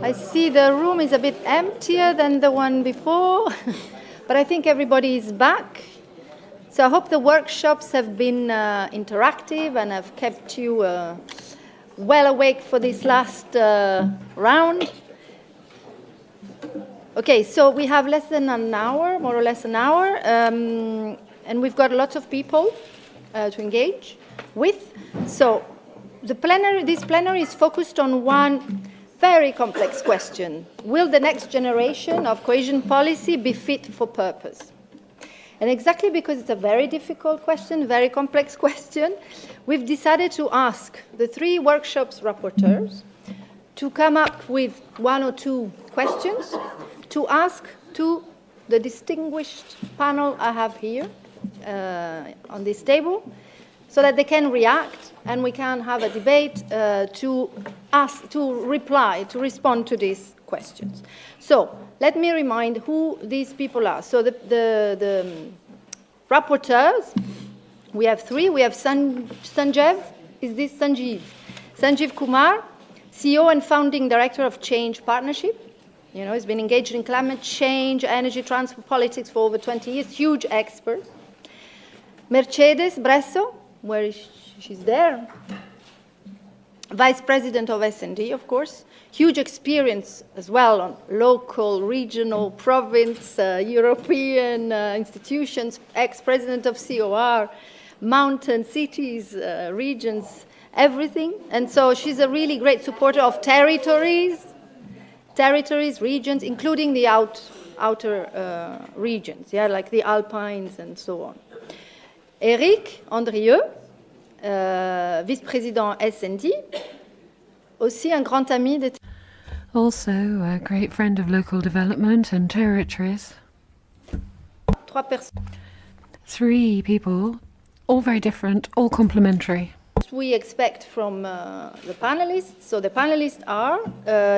[SPEAKER 1] I see the room is a bit emptier than the one before, but I think everybody is back. So I hope the workshops have been interactive and have kept you well awake for this last round. Okay, so we have less than an hour, more or less an hour, and we've got lots of people to engage with. So this plenary is focused on one very complex question. Will the next generation of cohesion policy be fit for purpose? And exactly because it's a very difficult question, very complex question, we've decided to ask the three workshops rapporteurs to come up with one or two questions to ask to the distinguished panel I have here on this table, so that they can react and we can have a debate to respond to these questions. So let me remind who these people are. So the rapporteurs, we have three. We have Sanjeev. Is this Sanjeev? Sanjeev Kumar, CEO and founding director of Change Partnership. You know, he's been engaged in climate change, energy, transport, politics for over 20 years. Huge expert. Mercedes Bresso, where is she's there. Vice President of S&D, of course. Huge experience as well on local, regional, province, European institutions, ex-president of COR, mountain, cities, regions, everything. And so she's a really great supporter of territories, regions, including the outer regions, yeah, like the Alpines and so on. Eric Andrieux, vice-président S&D, aussi un grand ami de...
[SPEAKER 7] Also a great friend of local development and territories. Three people, all very different, all complementary.
[SPEAKER 1] We expect from the panelists. So the panelists are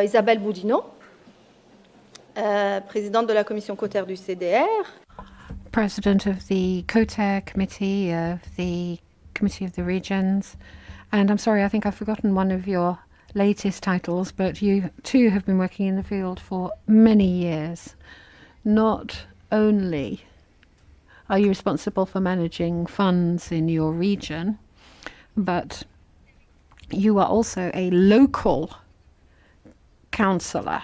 [SPEAKER 1] Isabelle Boudinot, présidente de la commission Coter du CDR.
[SPEAKER 7] President of the COTER Committee of the Committee of the Regions. And I'm sorry, I think I've forgotten one of your latest titles, but you too have been working in the field for many years. Not only are you responsible for managing funds in your region, but you are also a local councillor,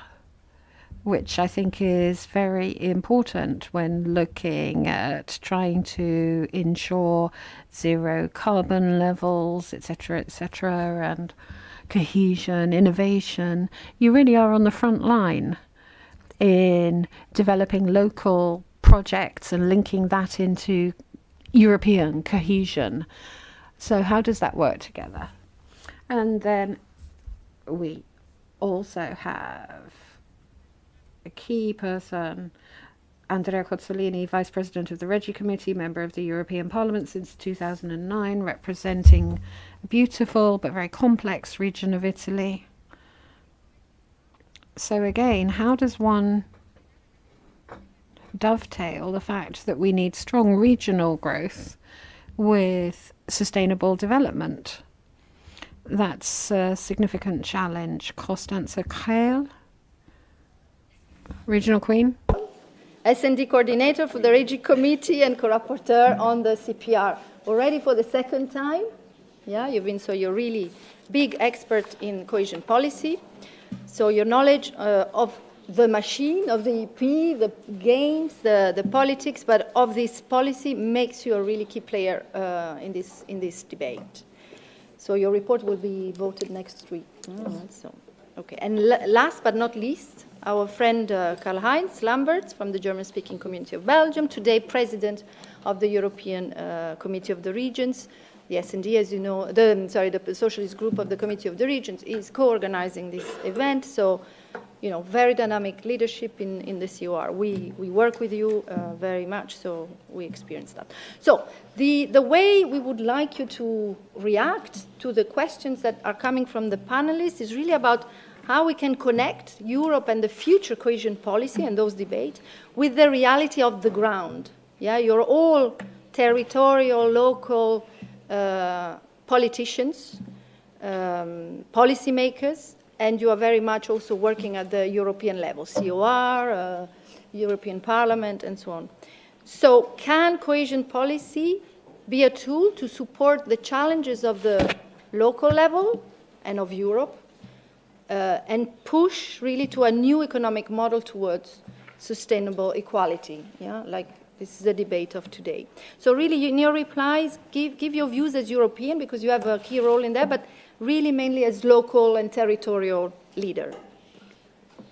[SPEAKER 7] which I think is very important when looking at trying to ensure zero carbon levels, etc., and cohesion, innovation. You really are on the front line in developing local projects and linking that into European cohesion. So how does that work together? And then we also have a key person, Andrea Cozzolini, Vice President of the Regi Committee, member of the European Parliament since 2009, representing a beautiful but very complex region of Italy. So again, how does one dovetail the fact that we need strong regional growth with sustainable development? That's a significant challenge. Constanze Krehl, Regional Queen.
[SPEAKER 1] S&D coordinator for the Regi Committee and co-rapporteur on the CPR. Already for the second time. Yeah, you're really big expert in cohesion policy. So your knowledge of the machine, of the EP, the games, the politics, but of this policy makes you a really key player in this debate. So your report will be voted next week. So, okay. And last but not least, our friend Karl-Heinz Lamberts from the German-speaking community of Belgium, today president of the European Committee of the Regions. The S&D, as you know, the socialist group of the Committee of the Regions is co-organizing this event. So, you know, very dynamic leadership in the COR. We work with you very much, so we experience that. So the way we would like you to react to the questions that are coming from the panelists is really about how we can connect Europe and the future cohesion policy and those debates with the reality of the ground. Yeah, you're all territorial, local politicians, policymakers, and you are very much also working at the European level, COR, European Parliament, and so on. So can cohesion policy be a tool to support the challenges of the local level and of Europe, and push really to a new economic model towards sustainable equality? Yeah, like this is the debate of today. So really, in your replies, give your views as European, because you have a key role in there, but really mainly as local and territorial leader.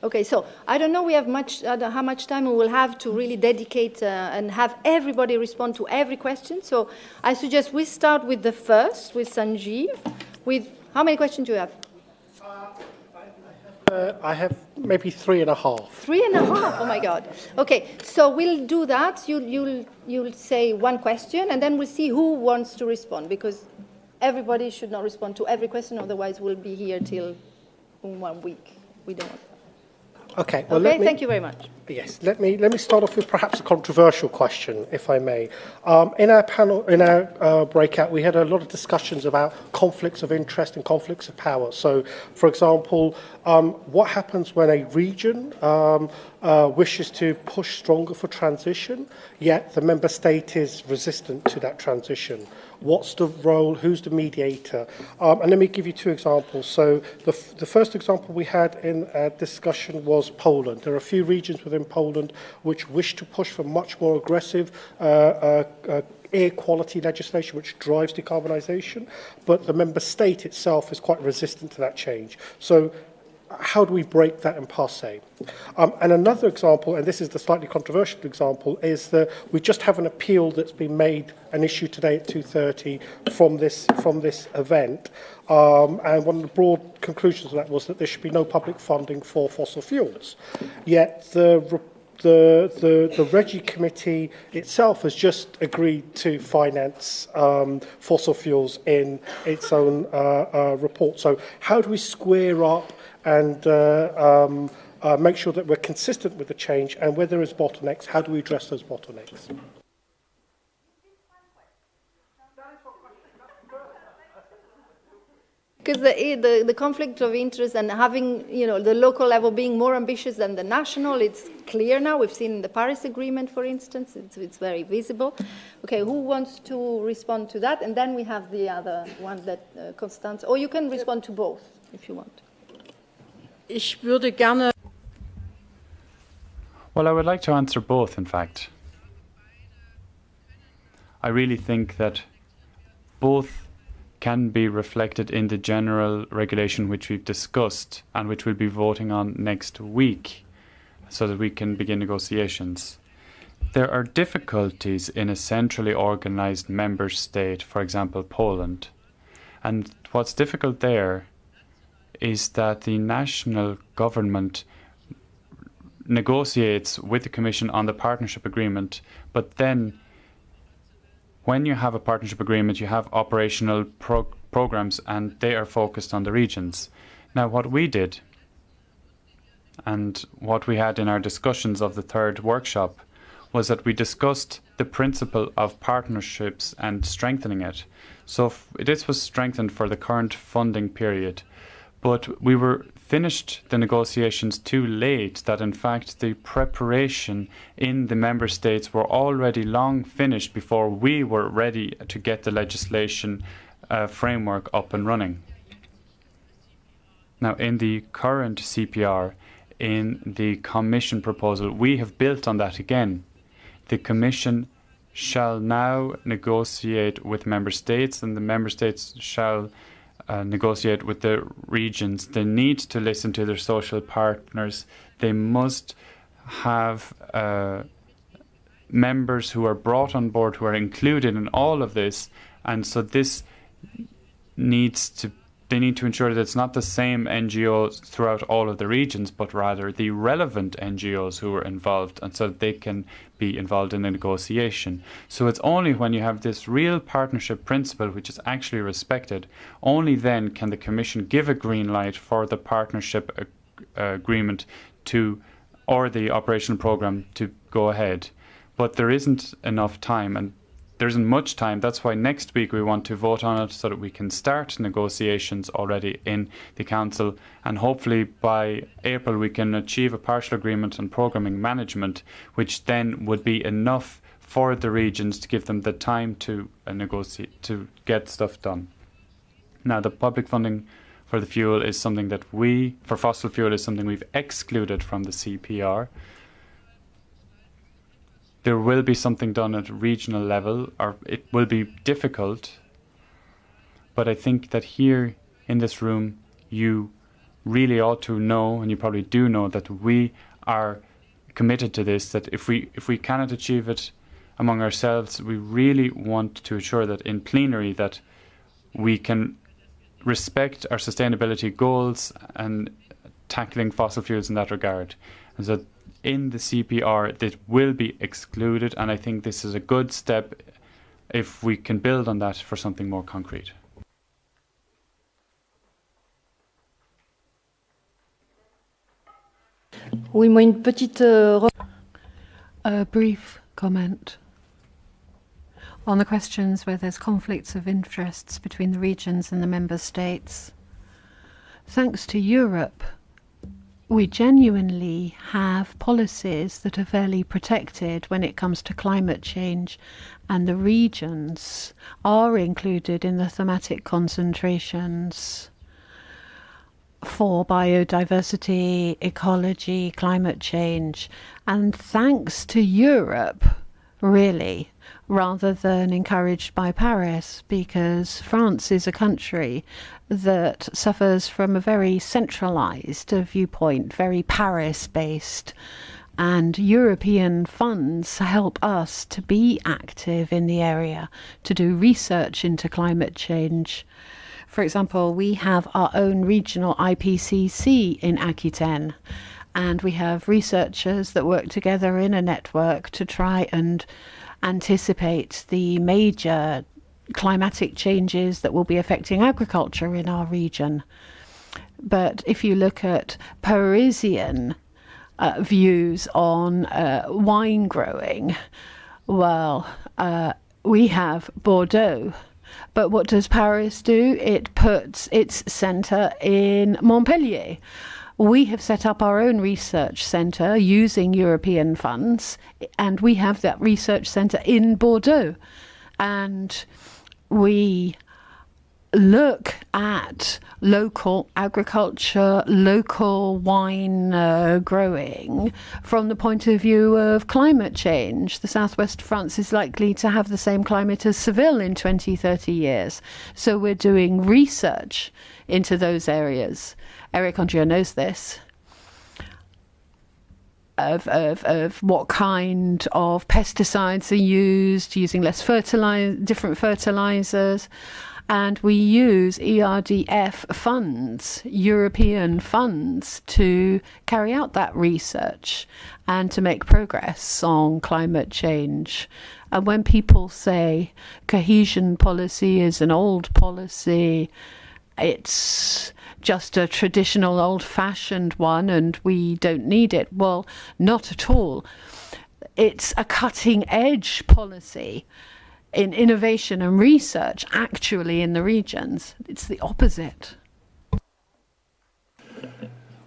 [SPEAKER 1] Okay, so I don't know how much time we will have to really dedicate and have everybody respond to every question. So I suggest we start with the first, with Sanjeev. With how many questions do you have?
[SPEAKER 13] I have maybe 3.5.
[SPEAKER 1] 3.5. Oh my God. Okay, so we'll do that. You'll say one question, and then we'll see who wants to respond, because everybody should not respond to every question, otherwise we'll be here till 1 week. We don't want that.
[SPEAKER 13] Okay. Well,
[SPEAKER 1] okay. Thank you very much.
[SPEAKER 13] Yes. Let me start off with perhaps a controversial question, if I may. In our panel, in our breakout, we had a lot of discussions about conflicts of interest and conflicts of power. So, for example, what happens when a region wishes to push stronger for transition, yet the member state is resistant to that transition? What's the role? Who's the mediator? And let me give you 2 examples. So the first example we had in our discussion was Poland. There are a few regions within Poland which wish to push for much more aggressive air quality legislation which drives decarbonisation, but the member state itself is quite resistant to that change. So how do we break that impasse? And another example, and this is the slightly controversial example, is that we just have an appeal that's been made an issue today at 2:30 from this event. And one of the broad conclusions of that was that there should be no public funding for fossil fuels. Yet the REGI committee itself has just agreed to finance fossil fuels in its own report. So how do we square up and make sure that we're consistent with the change, and where there is bottlenecks, how do we address those bottlenecks?
[SPEAKER 1] Because the conflict of interest and having, the local level being more ambitious than the national, it's clear now. We've seen in the Paris Agreement, for instance, it's very visible. Okay, who wants to respond to that? And then we have the other one that Constanze, or you can respond to both if you want.
[SPEAKER 14] Ich würde gerne.
[SPEAKER 6] Well, I would like to answer both, in fact. I really think that both can be reflected in the general regulation which we've discussed and which we'll be voting on next week, so that we can begin negotiations. There are difficulties in a centrally organised member state, for example, Poland. And what's difficult there is that the national government negotiates with the Commission on the partnership agreement, but then when you have a partnership agreement, you have operational programs, and they are focused on the regions. Now, what we did, and what we had in our discussions of the 3rd workshop, was that we discussed the principle of partnerships and strengthening it. So this was strengthened for the current funding period. But we were finished the negotiations too late, that in fact the preparation in the member states were already long finished before we were ready to get the legislation framework up and running. Now, in the current CPR, in the Commission proposal, we have built on that again. The Commission shall now negotiate with member states, and the member states shall negotiate with the regions. They need to listen to their social partners. They must have members who are brought on board, who are included in all of this. And so this they need to ensure that it's not the same NGOs throughout all of the regions, but rather the relevant NGOs who are involved, and so that they can be involved in the negotiation. So it's only when you have this real partnership principle, which is actually respected, only then can the Commission give a green light for the partnership agreement or the operational programme to go ahead. But there isn't enough time, and there isn't much time. That's why next week we want to vote on it so that we can start negotiations already in the Council, and hopefully by April we can achieve a partial agreement on programming management, which then would be enough for the regions to give them the time to negotiate, to get stuff done. Now, the public funding for the fuel is something that for fossil fuel is something we've excluded from the CPR. There will be something done at regional level, or it will be difficult, but I think that here in this room you really ought to know, and you probably do know, that we are committed to this, that if we cannot achieve it among ourselves, we really want to ensure that in plenary that we can respect our sustainability goals and tackling fossil fuels in that regard. And so in the CPR, that will be excluded, and I think this is a good step if we can build on that for something more concrete.
[SPEAKER 12] Oui, moi une petite
[SPEAKER 7] a brief comment on the questions where there's conflicts of interests between the regions and the member states. Thanks to Europe, we genuinely have policies that are fairly protected when it comes to climate change, and the regions are included in the thematic concentrations for biodiversity, ecology, climate change. And thanks to Europe, really, rather than encouraged by Paris, because France is a country that suffers from a very centralized viewpoint, very Paris-based, and European funds help us to be active in the area, to do research into climate change. For example, we have our own regional IPCC in Aquitaine, and we have researchers that work together in a network to try and anticipate the major climatic changes that will be affecting agriculture in our region. But if you look at Parisian views on wine growing, well, we have Bordeaux. But what does Paris do? It puts its centre in Montpellier. We have set up our own research centre using European funds, and we have that research centre in Bordeaux. And we look at local agriculture, local wine growing from the point of view of climate change. The southwest of France is likely to have the same climate as Seville in 20, 30 years. So we're doing research into those areas. Eric Andrieu knows this. Of what kind of pesticides are used, using less different fertilizers. And we use ERDF funds, European funds, to carry out that research and to make progress on climate change. And when people say cohesion policy is an old policy, it's just a traditional old-fashioned one and we don't need it. Well, not at all. It's a cutting-edge policy in innovation and research, actually, in the regions. It's the opposite.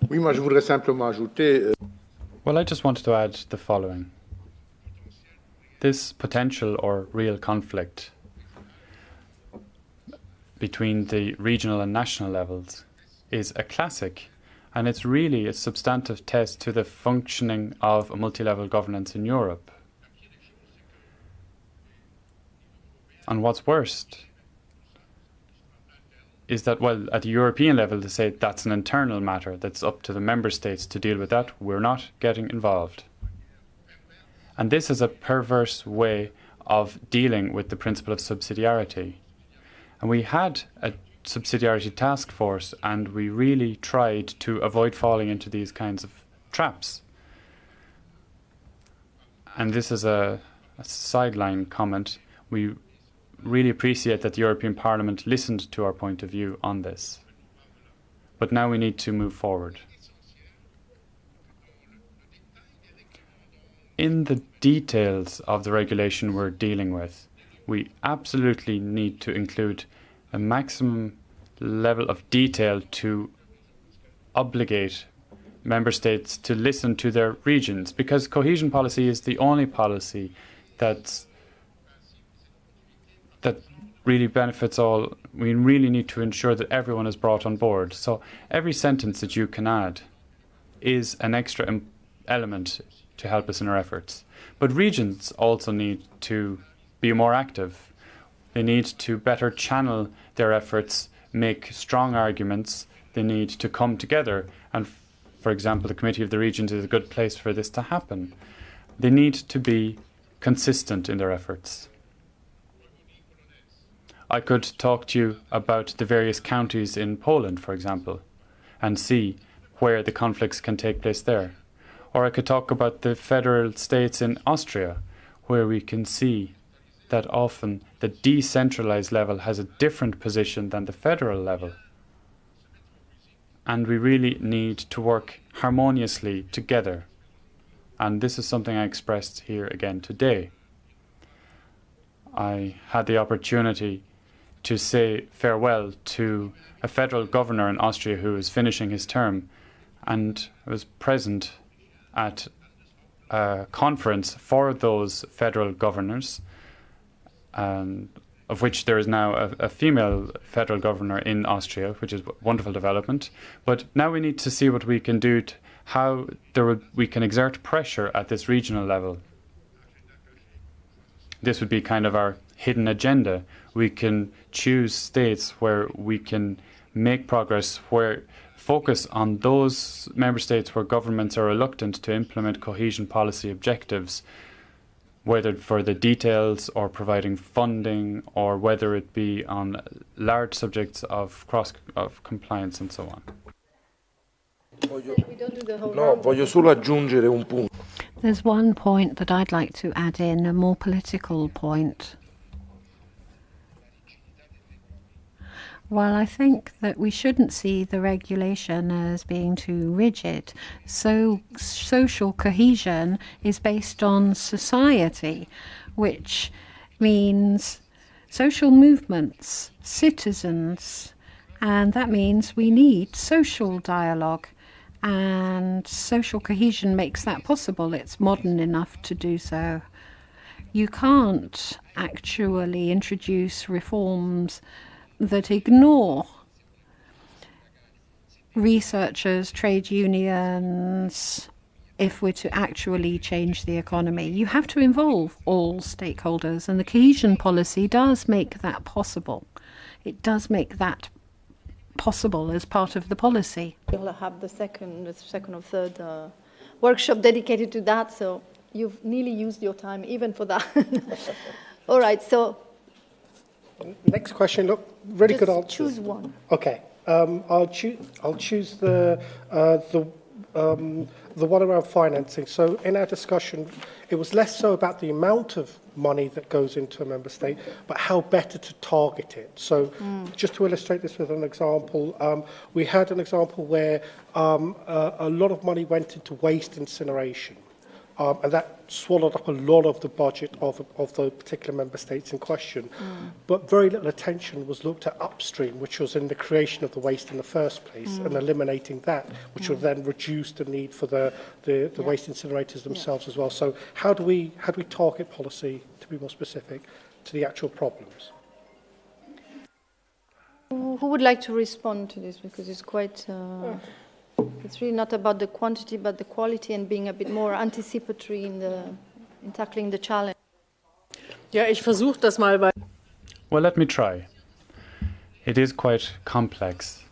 [SPEAKER 6] Well, I just wanted to add the following. This potential or real conflict between the regional and national levels is a classic, and it's really a substantive test to the functioning of a multi-level governance in Europe. And what's worst is that, well, at the European level, they say that's an internal matter, that's up to the member states to deal with that. We're not getting involved. And this is a perverse way of dealing with the principle of subsidiarity. And we had a subsidiarity task force, and we really tried to avoid falling into these kinds of traps. And this is a sideline comment. We really appreciate that the European Parliament listened to our point of view on this. But now we need to move forward. In the details of the regulation we're dealing with, we absolutely need to include a maximum level of detail to obligate member states to listen to their regions, because cohesion policy is the only policy that really benefits all. We really need to ensure that everyone is brought on board. So every sentence that you can add is an extra element to help us in our efforts. But regions also need to be more active. They need to better channel their efforts, make strong arguments. They need to come together. And for example, the Committee of the Regions is a good place for this to happen. They need to be consistent in their efforts. I could talk to you about the various counties in Poland, for example, and see where the conflicts can take place there. Or I could talk about the federal states in Austria, where we can see that often the decentralized level has a different position than the federal level. And we really need to work harmoniously together. And this is something I expressed here again today. I had the opportunity to say farewell to a federal governor in Austria who was finishing his term, and I was present at a conference for those federal governors, of which there is now a female federal governor in Austria, which is a wonderful development. But now we need to see what we can do, how we can exert pressure at this regional level. This would be kind of our hidden agenda. We can choose states where we can make progress, where focus on those member states where governments are reluctant to implement cohesion policy objectives, whether for the details or providing funding, or whether it be on large subjects of compliance and so on.
[SPEAKER 15] Voglio solo aggiungere un punto.
[SPEAKER 7] There's one point that I'd like to add in, a more political point. Well, I think that we shouldn't see the regulation as being too rigid. So social cohesion is based on society, which means social movements, citizens, and that means we need social dialogue. And social cohesion makes that possible. It's modern enough to do so. You can't actually introduce reforms that ignore researchers, trade unions, if we're to actually change the economy. You have to involve all stakeholders, and the cohesion policy does make that possible. It does make that possible as part of the policy.
[SPEAKER 1] We'll have the second or third workshop dedicated to that, so you've nearly used your time even for that. All right, so
[SPEAKER 13] next question. Look, really good answer.
[SPEAKER 1] Choose one.
[SPEAKER 13] Okay, I'll choose the one around financing. So in our discussion, it was less so about the amount of money that goes into a member state, but how better to target it. So just to illustrate this with an example, we had an example where a lot of money went into waste incineration. And that swallowed up a lot of the budget of the particular member states in question. But very little attention was looked at upstream, which was in the creation of the waste in the first place, and eliminating that, which would then reduce the need for the waste incinerators themselves as well. So how do we target policy, to be more specific, to the actual problems?
[SPEAKER 1] Who would like to respond to this? Because it's quite... It's really not about the quantity, but the quality, and being a bit more anticipatory in tackling the challenge.
[SPEAKER 14] Ja, ich versuche das mal.
[SPEAKER 6] Well, let me try. It is quite complex.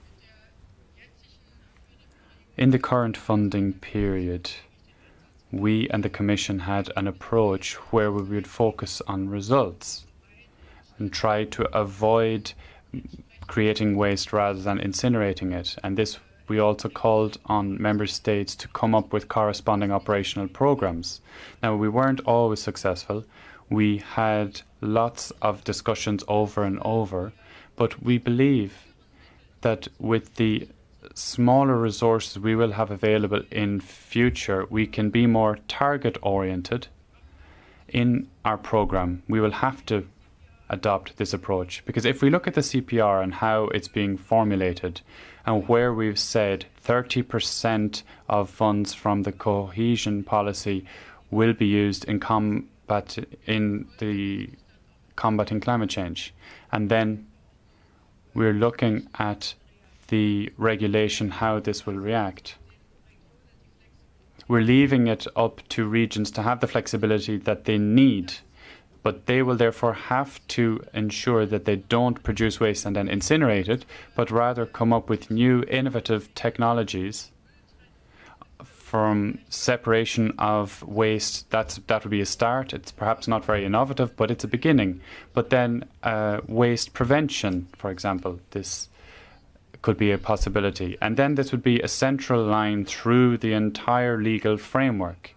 [SPEAKER 6] In the current funding period, we and the Commission had an approach where we would focus on results and try to avoid creating waste rather than incinerating it. And this we also called on member states to come up with corresponding operational programs. Now, we weren't always successful. We had lots of discussions over and over, but we believe that with the smaller resources we will have available in future, we can be more target-oriented in our program. We will have to adopt this approach. Because if we look at the CPR and how it's being formulated, and where we've said 30% of funds from the cohesion policy will be used in combating climate change, and then we're looking at the regulation, how this will react. We're leaving it up to regions to have the flexibility that they need, but they will therefore have to ensure that they don't produce waste and then incinerate it, but rather come up with new innovative technologies from separation of waste. That would be a start. It's perhaps not very innovative, but it's a beginning. But then waste prevention, for example, this could be a possibility. And then this would be a central line through the entire legal framework.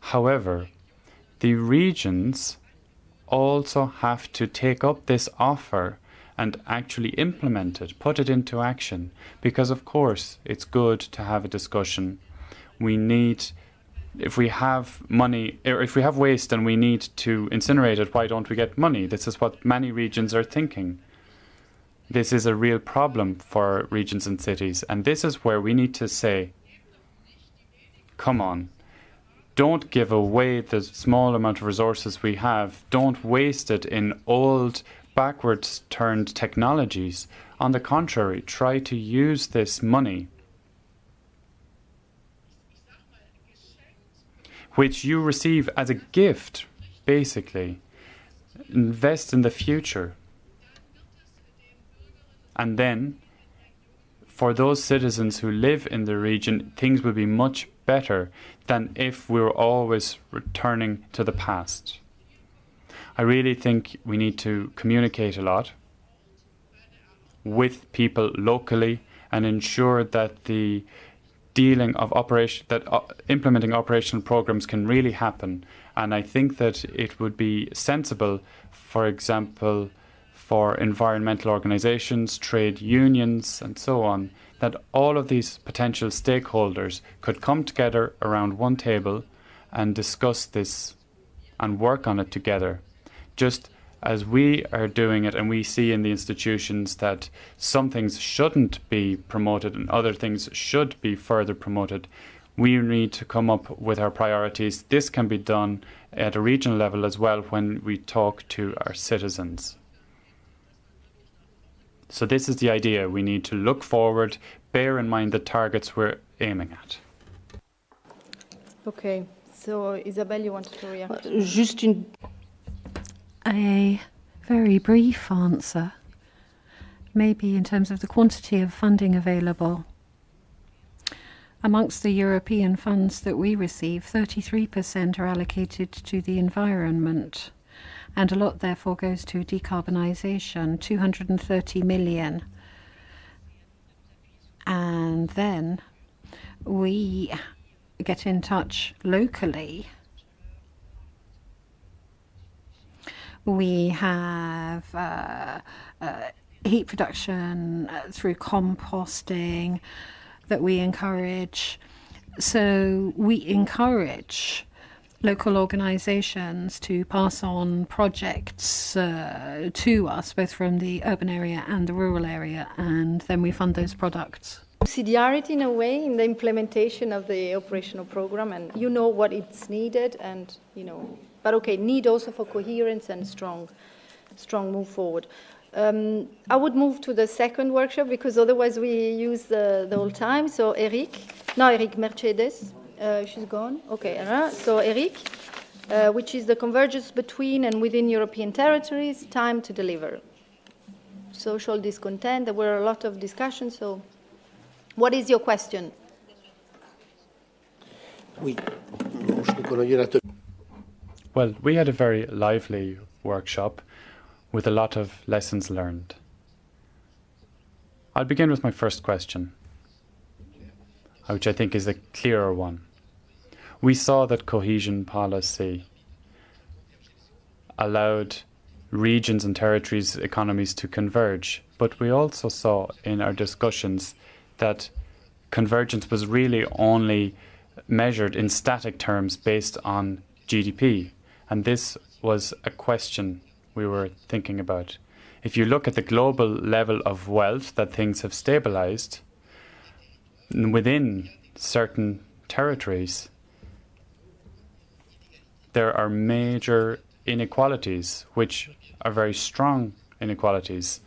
[SPEAKER 6] However, the regions also have to take up this offer and actually implement it, put it into action. Because, of course, it's good to have a discussion. We need, if we have money, or if we have waste and we need to incinerate it, why don't we get money? This is what many regions are thinking. This is a real problem for regions and cities. And this is where we need to say, come on, don't give away the small amount of resources we have. Don't waste it in old, backwards turned technologies. On the contrary, try to use this money, which you receive as a gift, basically. Invest in the future. And then, for those citizens who live in the region, things will be much better than if we were always returning to the past. I really think we need to communicate a lot with people locally and ensure that the implementing operational programs can really happen. And I think that it would be sensible, for example, for environmental organizations, trade unions, and so on, that all of these potential stakeholders could come together around one table and discuss this and work on it together. Just as we are doing it, and we see in the institutions that some things shouldn't be promoted and other things should be further promoted, we need to come up with our priorities. This can be done at a regional level as well when we talk to our citizens. So this is the idea. We need to look forward, bear in mind the targets we're aiming at.
[SPEAKER 1] Okay, so Isabelle, you wanted to react?
[SPEAKER 7] A very brief answer, maybe in terms of the quantity of funding available. Amongst the European funds that we receive, 33% are allocated to the environment, and a lot therefore goes to decarbonisation, 230 million. And then we get in touch locally. We have heat production through composting that we encourage. So we encourage local organisations to pass on projects to us, both from the urban area and the rural area, and then we fund those products.
[SPEAKER 1] Subsidiarity in a way in the implementation of the operational program, and you know what it's needed, and but okay, need also for coherence and strong move forward. I would move to the second workshop because otherwise we use the whole time. So Eric Mercedes, she's gone. Okay, so Eric, which is the convergence between and within European territories, time to deliver. Social discontent, there were a lot of discussions, so what is your question?
[SPEAKER 6] Well, we had a very lively workshop with a lot of lessons learned. I'll begin with my first question, which I think is a clearer one. We saw that cohesion policy allowed regions and territories' economies to converge, but we also saw in our discussions that convergence was really only measured in static terms based on GDP. And this was a question we were thinking about. If you look at the global level of wealth, that things have stabilized within certain territories, there are major inequalities, which are very strong inequalities.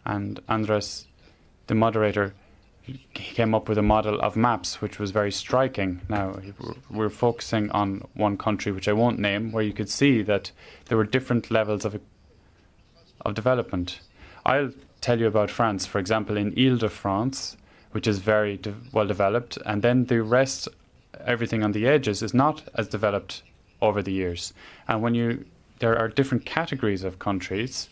[SPEAKER 6] And Andres, the moderator, came up with a model of maps, which was very striking. Now, we're focusing on one country, which I won't name, where you could see that there were different levels of development. I'll tell you about France. For example, in Ile-de-France, which is very well developed, and then the rest, everything on the edges, is not as developed over the years. And there are different categories of countries,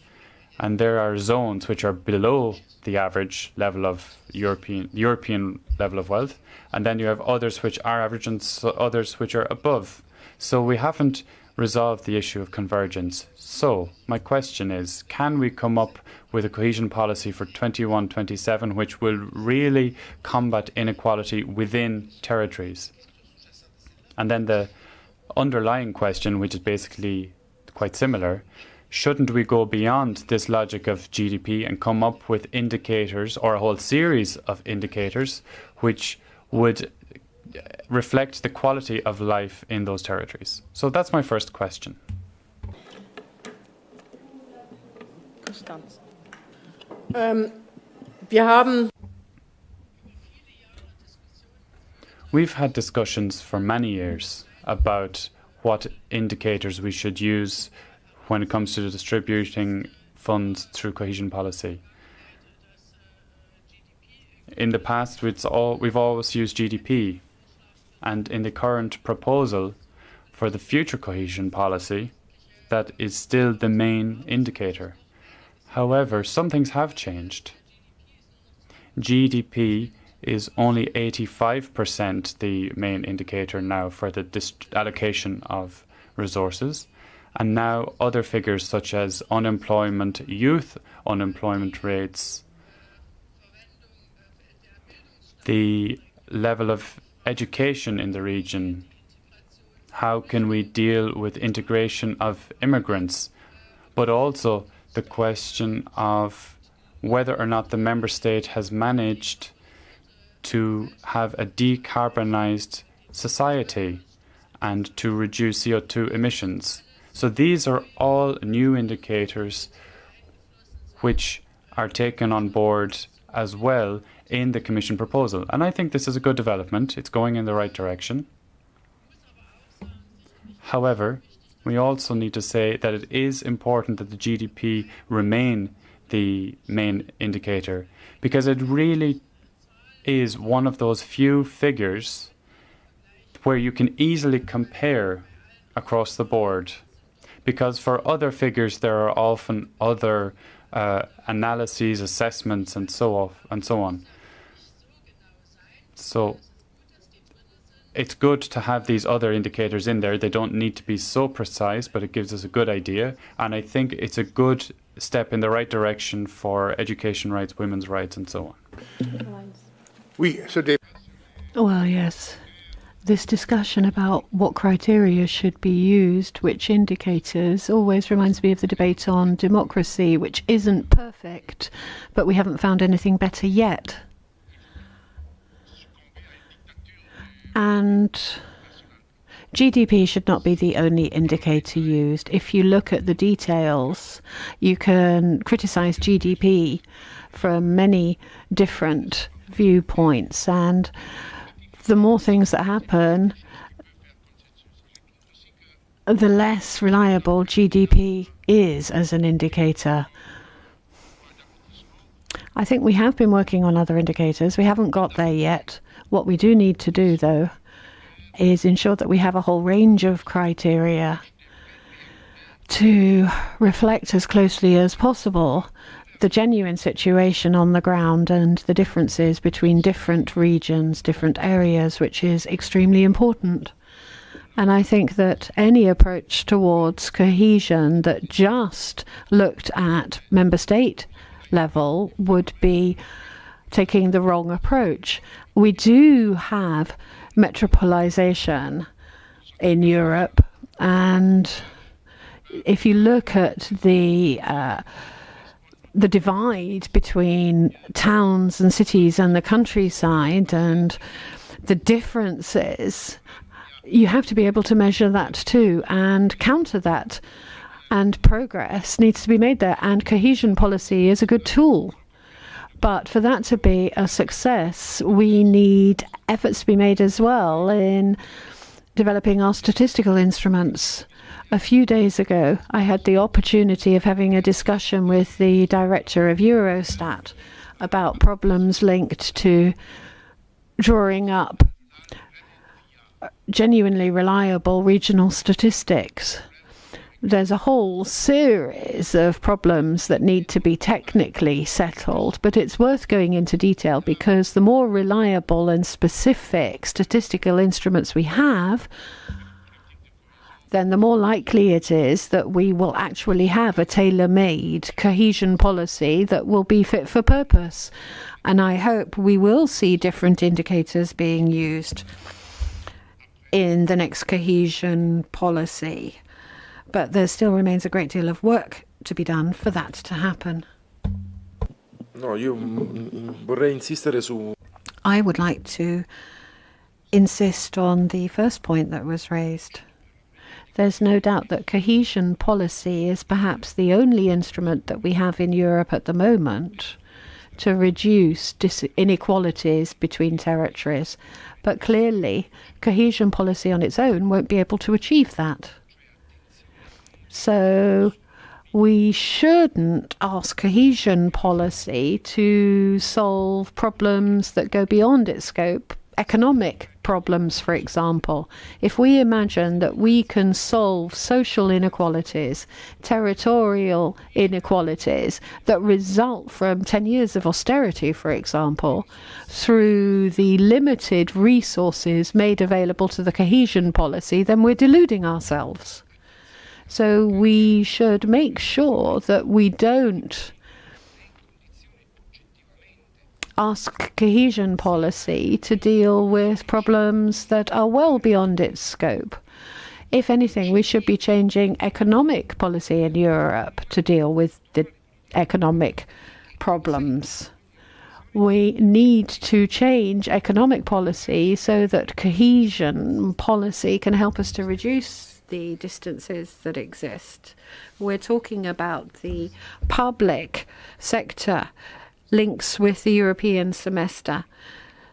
[SPEAKER 6] and there are zones which are below the average level of European level of wealth, and then you have others which are average and others which are above. So we haven't resolved the issue of convergence. So my question is, can we come up with a cohesion policy for 21-27 which will really combat inequality within territories? And then the underlying question, which is basically quite similar, shouldn't we go beyond this logic of GDP and come up with indicators, or a whole series of indicators, which would reflect the quality of life in those territories? So that's my first question. We've had discussions for many years about what indicators we should use when it comes to distributing funds through cohesion policy. In the past, we've always used GDP, and in the current proposal for the future cohesion policy, that is still the main indicator. However, some things have changed. GDP is only 85% the main indicator now for the allocation of resources. And now other figures such as unemployment, youth unemployment rates, the level of education in the region, how can we deal with integration of immigrants, but also the question of whether or not the member state has managed to have a decarbonized society and to reduce CO2 emissions. So these are all new indicators which are taken on board as well in the Commission proposal. And I think this is a good development. It's going in the right direction. However, we also need to say that it is important that the GDP remain the main indicator, because it really is one of those few figures where you can easily compare across the board. Because for other figures, there are often other analyses, assessments, and so on. So it's good to have these other indicators in there. They don't need to be so precise, but it gives us a good idea. And I think it's a good step in the right direction for education rights, women's rights, and so on.
[SPEAKER 7] Well, yes. This discussion about what criteria should be used, which indicators, always reminds me of the debate on democracy, which isn't perfect, but we haven't found anything better yet. And GDP should not be the only indicator used. If you look at the details, you can criticize GDP from many different viewpoints, and the more things that happen, the less reliable GDP is as an indicator. I think we have been working on other indicators. We haven't got there yet. What we do need to do, though, is ensure that we have a whole range of criteria to reflect as closely as possible the genuine situation on the ground and the differences between different regions, different areas, which is extremely important. And I think that any approach towards cohesion that just looked at member state level would be taking the wrong approach. We do have metropolization in Europe, and if you look at the divide between towns and cities and the countryside and the differences, you have to be able to measure that too and counter that. And progress needs to be made there. And cohesion policy is a good tool. But for that to be a success, we need efforts to be made as well in developing our statistical instruments. A few days ago, I had the opportunity of having a discussion with the director of Eurostat about problems linked to drawing up genuinely reliable regional statistics. There's a whole series of problems that need to be technically settled, but it's worth going into detail because the more reliable and specific statistical instruments we have, then the more likely it is that we will actually have a tailor-made cohesion policy that will be fit for purpose. And I hope we will see different indicators being used in the next cohesion policy. But there still remains a great deal of work to be done for that to happen.
[SPEAKER 15] No, io vorrei insistere su.
[SPEAKER 7] I would like to insist on the first point that was raised. There's no doubt that cohesion policy is perhaps the only instrument that we have in Europe at the moment to reduce inequalities between territories. But clearly, cohesion policy on its own won't be able to achieve that. So we shouldn't ask cohesion policy to solve problems that go beyond its scope, economic problems, for example. If we imagine that we can solve social inequalities, territorial inequalities that result from 10 years of austerity, for example, through the limited resources made available to the cohesion policy, then we're deluding ourselves. So we should make sure that we don't ask cohesion policy to deal with problems that are well beyond its scope. If anything, we should be changing economic policy in Europe to deal with the economic problems. We need to change economic policy so that cohesion policy can help us to reduce the distances that exist. We're talking about the public sector links with the European semester,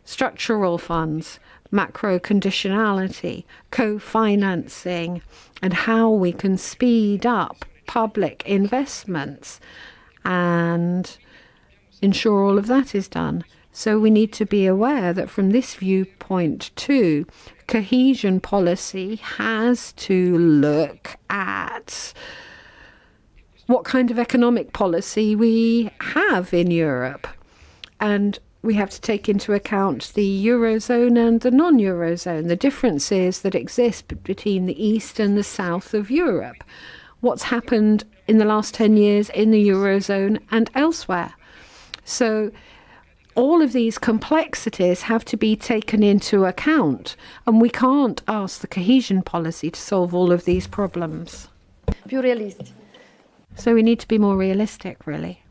[SPEAKER 7] structural funds, macro conditionality, co-financing, and how we can speed up public investments and ensure all of that is done. So we need to be aware that from this viewpoint too, cohesion policy has to look at what kind of economic policy we have in Europe. And we have to take into account the Eurozone and the non-Eurozone, the differences that exist between the East and the South of Europe, what's happened in the last 10 years in the Eurozone and elsewhere. So all of these complexities have to be taken into account, and we can't ask the cohesion policy to solve all of these problems.
[SPEAKER 1] Più realisti.
[SPEAKER 7] So we need to be more realistic, really.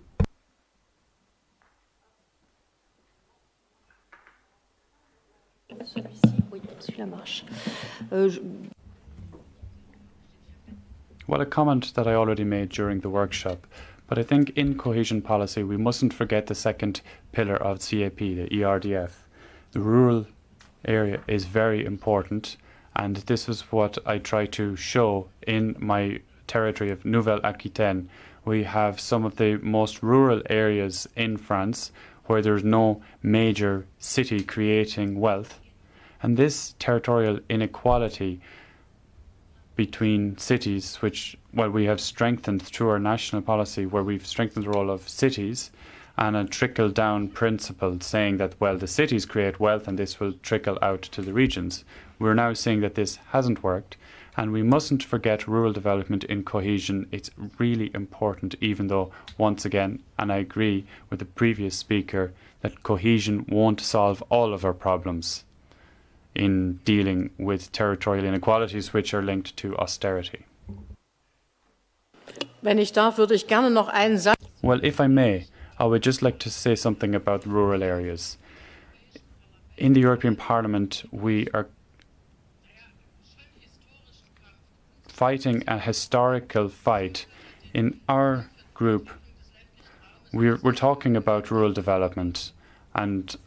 [SPEAKER 6] Well, a comment that I already made during the workshop, but I think in cohesion policy we mustn't forget the second pillar of CAP, the ERDF. The rural area is very important, and this is what I try to show in my territory of Nouvelle-Aquitaine. We have some of the most rural areas in France where there's no major city creating wealth. And this territorial inequality between cities, which, well, we have strengthened through our national policy, where we've strengthened the role of cities and a trickle-down principle saying that, well, the cities create wealth and this will trickle out to the regions. We're now seeing that this hasn't worked. And we mustn't forget rural development in cohesion. It's really important, even though, once again, and I agree with the previous speaker, that cohesion won't solve all of our problems in dealing with territorial inequalities which are linked to austerity.
[SPEAKER 14] Wenn ich darf, würde ich gerne noch einen Satz.
[SPEAKER 6] Well, if I may, I would just like to say something about rural areas. In the European Parliament, we are fighting a historical fight. In our group, we're talking about rural development, and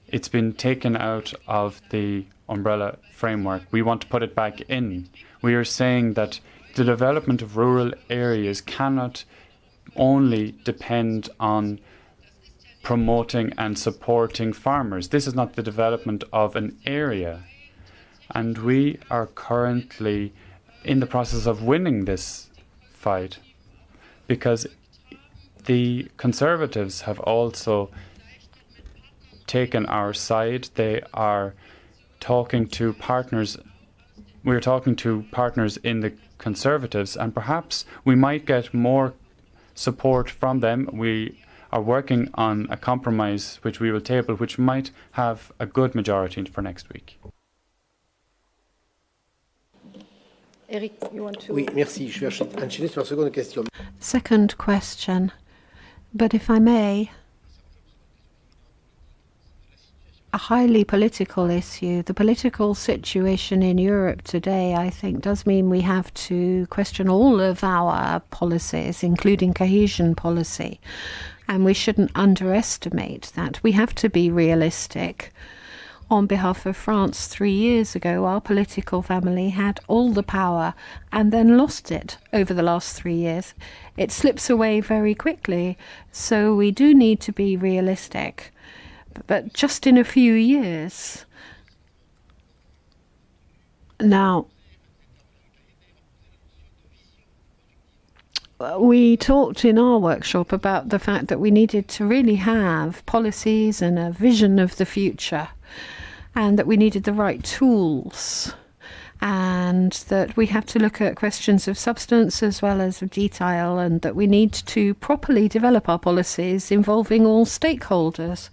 [SPEAKER 6] it's been taken out of the umbrella framework. We want to put it back in. We are saying that the development of rural areas cannot only depend on promoting and supporting farmers. This is not the development of an area. And we are currently in the process of winning this fight, because the Conservatives have also taken our side. They are talking to partners. We're talking to partners in the Conservatives, and perhaps we might get more support from them. We are working on a compromise which we will table, which might have a good majority for next week.
[SPEAKER 1] Eric, you want to?
[SPEAKER 16] Oui, merci. Je vais enchaîner sur la seconde question.
[SPEAKER 7] Second question, but if I may, a highly political issue. The political situation in Europe today, I think, does mean we have to question all of our policies, including cohesion policy. And we shouldn't underestimate that. We have to be realistic. On behalf of France, 3 years ago, our political family had all the power and then lost it over the last 3 years. It slips away very quickly, so we do need to be realistic. But just in a few years. Now, we talked in our workshop about the fact that we needed to really have policies and a vision of the future, and that we needed the right tools, and that we have to look at questions of substance as well as of detail, and that we need to properly develop our policies involving all stakeholders.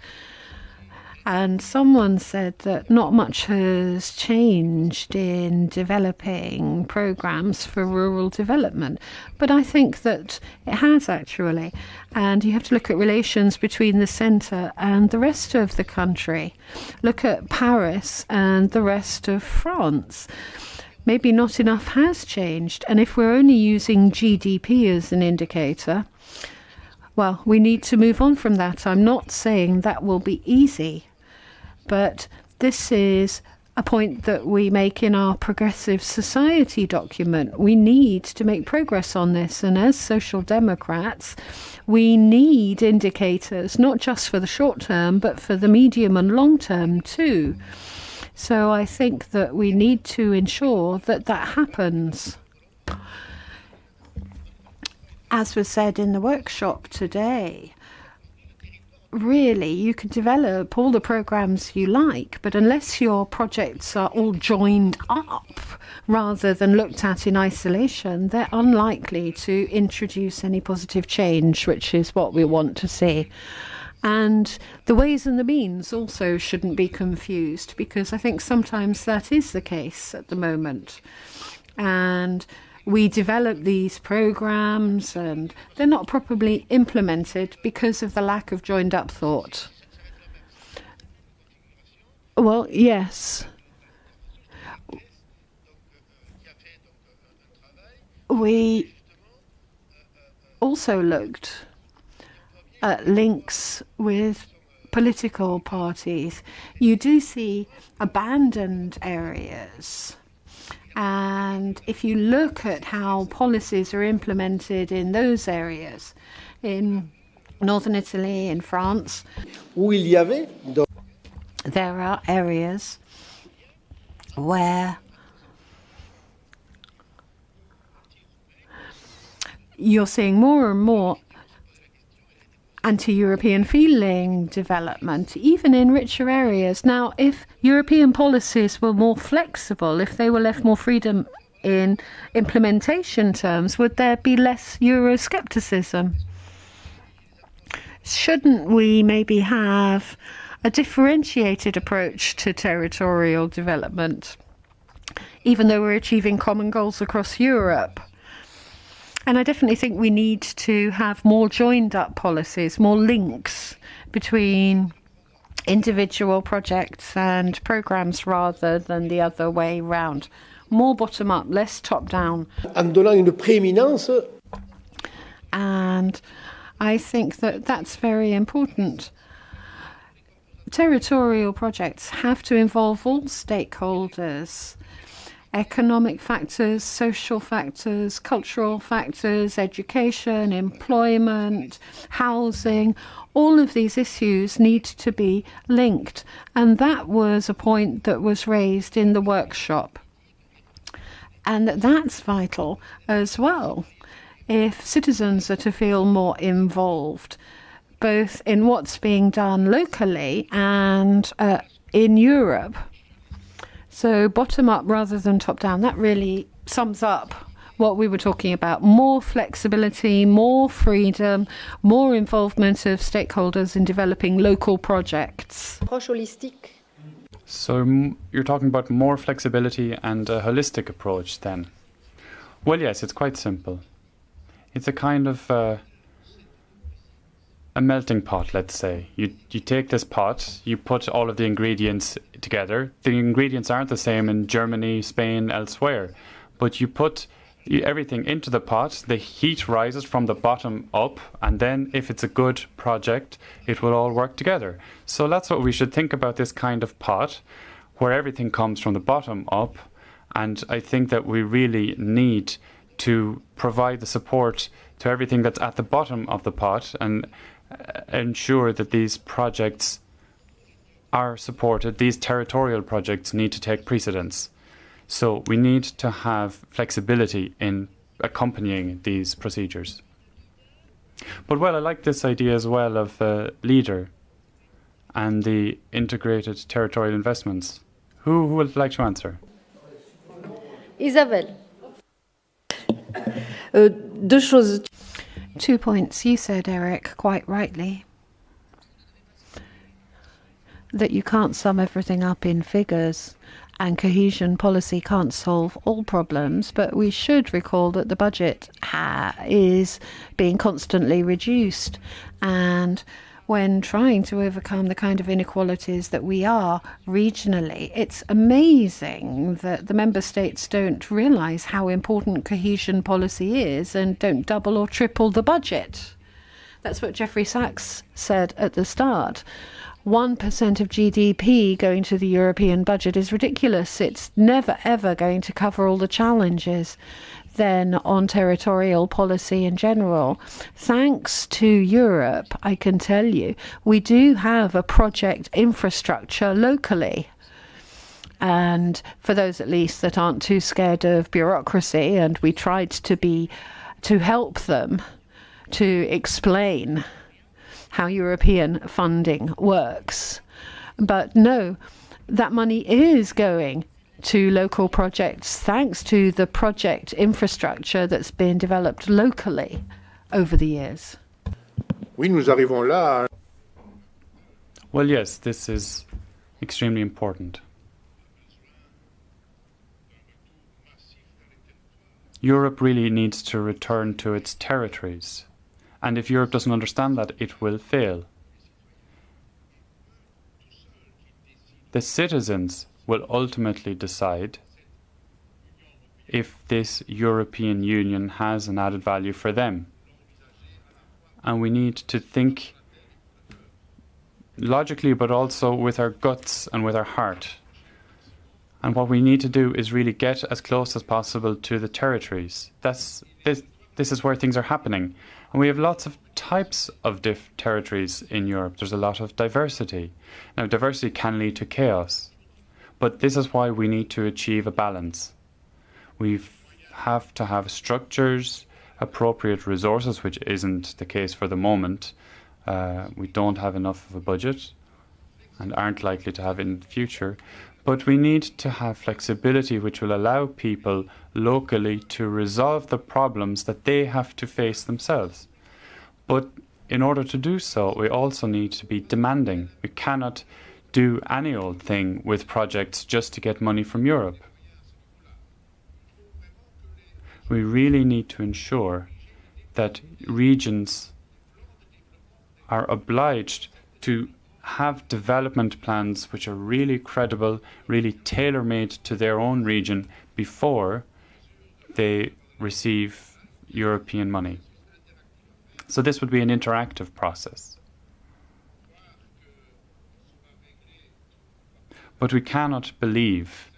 [SPEAKER 7] And someone said that not much has changed in developing programs for rural development. But I think that it has, actually. And you have to look at relations between the centre and the rest of the country. Look at Paris and the rest of France. Maybe not enough has changed. And if we're only using GDP as an indicator, well, we need to move on from that. I'm not saying that will be easy. But this is a point that we make in our Progressive Society document. We need to make progress on this. And as Social Democrats, we need indicators, not just for the short term, but for the medium and long term too. So I think that we need to ensure that that happens. As was said in the workshop today, really, you can develop all the programs you like, but unless your projects are all joined up rather than looked at in isolation, they're unlikely to introduce any positive change, which is what we want to see. And the ways and the means also shouldn't be confused, because I think sometimes that is the case at the moment. And we develop these programs and they're not properly implemented because of the lack of joined up thought. Well, yes. We also looked at links with political parties. You do see abandoned areas. And if you look at how policies are implemented in those areas, in northern Italy, in France, there are areas where you're seeing more and more anti-European feeling development, even in richer areas. Now, if European policies were more flexible, if they were left more freedom in implementation terms, would there be less Euroscepticism? Shouldn't we maybe have a differentiated approach to territorial development, even though we're achieving common goals across Europe? And I definitely think we need to have more joined up policies, more links between individual projects and programs rather than the other way round. More bottom up, less top down.
[SPEAKER 16] En donnant une prééminence.
[SPEAKER 7] And I think that that's very important. Territorial projects have to involve all stakeholders. Economic factors, social factors, cultural factors, education, employment, housing, all of these issues need to be linked. And that was a point that was raised in the workshop. And that's vital as well. If citizens are to feel more involved, both in what's being done locally and in Europe. So bottom up rather than top down, that really sums up what we were talking about. More flexibility, more freedom, more involvement of stakeholders in developing local projects.
[SPEAKER 6] So you're talking about more flexibility and a holistic approach then? Well, yes, it's quite simple. It's a kind of a melting pot, let's say. You take this pot, you put all of the ingredients together. The ingredients aren't the same in Germany, Spain, elsewhere. But you put everything into the pot, the heat rises from the bottom up, and then if it's a good project, it will all work together. So that's what we should think about, this kind of pot, where everything comes from the bottom up. And I think that we really need to provide the support to everything that's at the bottom of the pot and ensure that these projects are supported. These territorial projects need to take precedence. So we need to have flexibility in accompanying these procedures. But well, I like this idea as well of LEADER and the integrated territorial investments. Who would like to answer?
[SPEAKER 1] Isabelle.
[SPEAKER 12] Deux choses.
[SPEAKER 7] 2 points. You said, Eric, quite rightly, that you can't sum everything up in figures, and cohesion policy can't solve all problems, but we should recall that the budget is being constantly reduced, and when trying to overcome the kind of inequalities that we are regionally, it's amazing that the member states don't realise how important cohesion policy is and don't double or triple the budget. That's what Jeffrey Sachs said at the start. 1% of GDP going to the European budget is ridiculous. It's never, ever going to cover all the challenges. Then on territorial policy in general, thanks to Europe, I can tell you, we do have a project infrastructure locally. And for those at least that aren't too scared of bureaucracy, and we tried to help them to explain how European funding works. But no, that money is going to local projects thanks to the project infrastructure that's been developed locally over the years.
[SPEAKER 17] Oui, nous arrivons là.
[SPEAKER 6] Well, yes, this is extremely important. Europe really needs to return to its territories. And if Europe doesn't understand that, it will fail. The citizens will ultimately decide if this European Union has an added value for them. And we need to think logically, but also with our guts and with our heart. And what we need to do is really get as close as possible to the territories. This is where things are happening. And we have lots of types of territories in Europe. There's a lot of diversity. Now, diversity can lead to chaos. But this is why we need to achieve a balance. We have to have structures, appropriate resources, which isn't the case for the moment. We don't have enough of a budget and aren't likely to have in the future. But we need to have flexibility which will allow people locally to resolve the problems that they have to face themselves. But in order to do so, we also need to be demanding. We cannot do any old thing with projects just to get money from Europe. We really need to ensure that regions are obliged to have development plans which are really credible, really tailor-made to their own region before they receive European money. So this would be an interactive process. But we cannot believe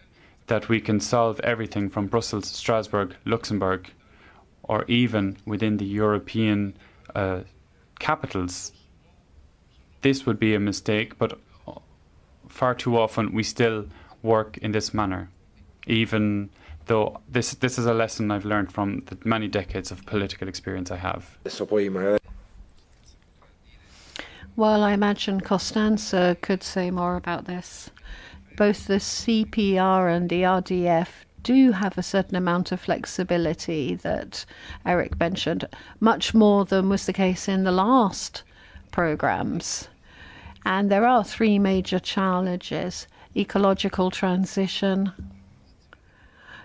[SPEAKER 6] that we can solve everything from Brussels, Strasbourg, Luxembourg, or even within the European capitals. This would be a mistake, but far too often we still work in this manner, even though this is a lesson I've learned from the many decades of political experience I have.
[SPEAKER 7] Well, I imagine Costanza could say more about this. Both the CPR and the RDF do have a certain amount of flexibility that Eric mentioned, much more than was the case in the last programs. And there are three major challenges: ecological transition,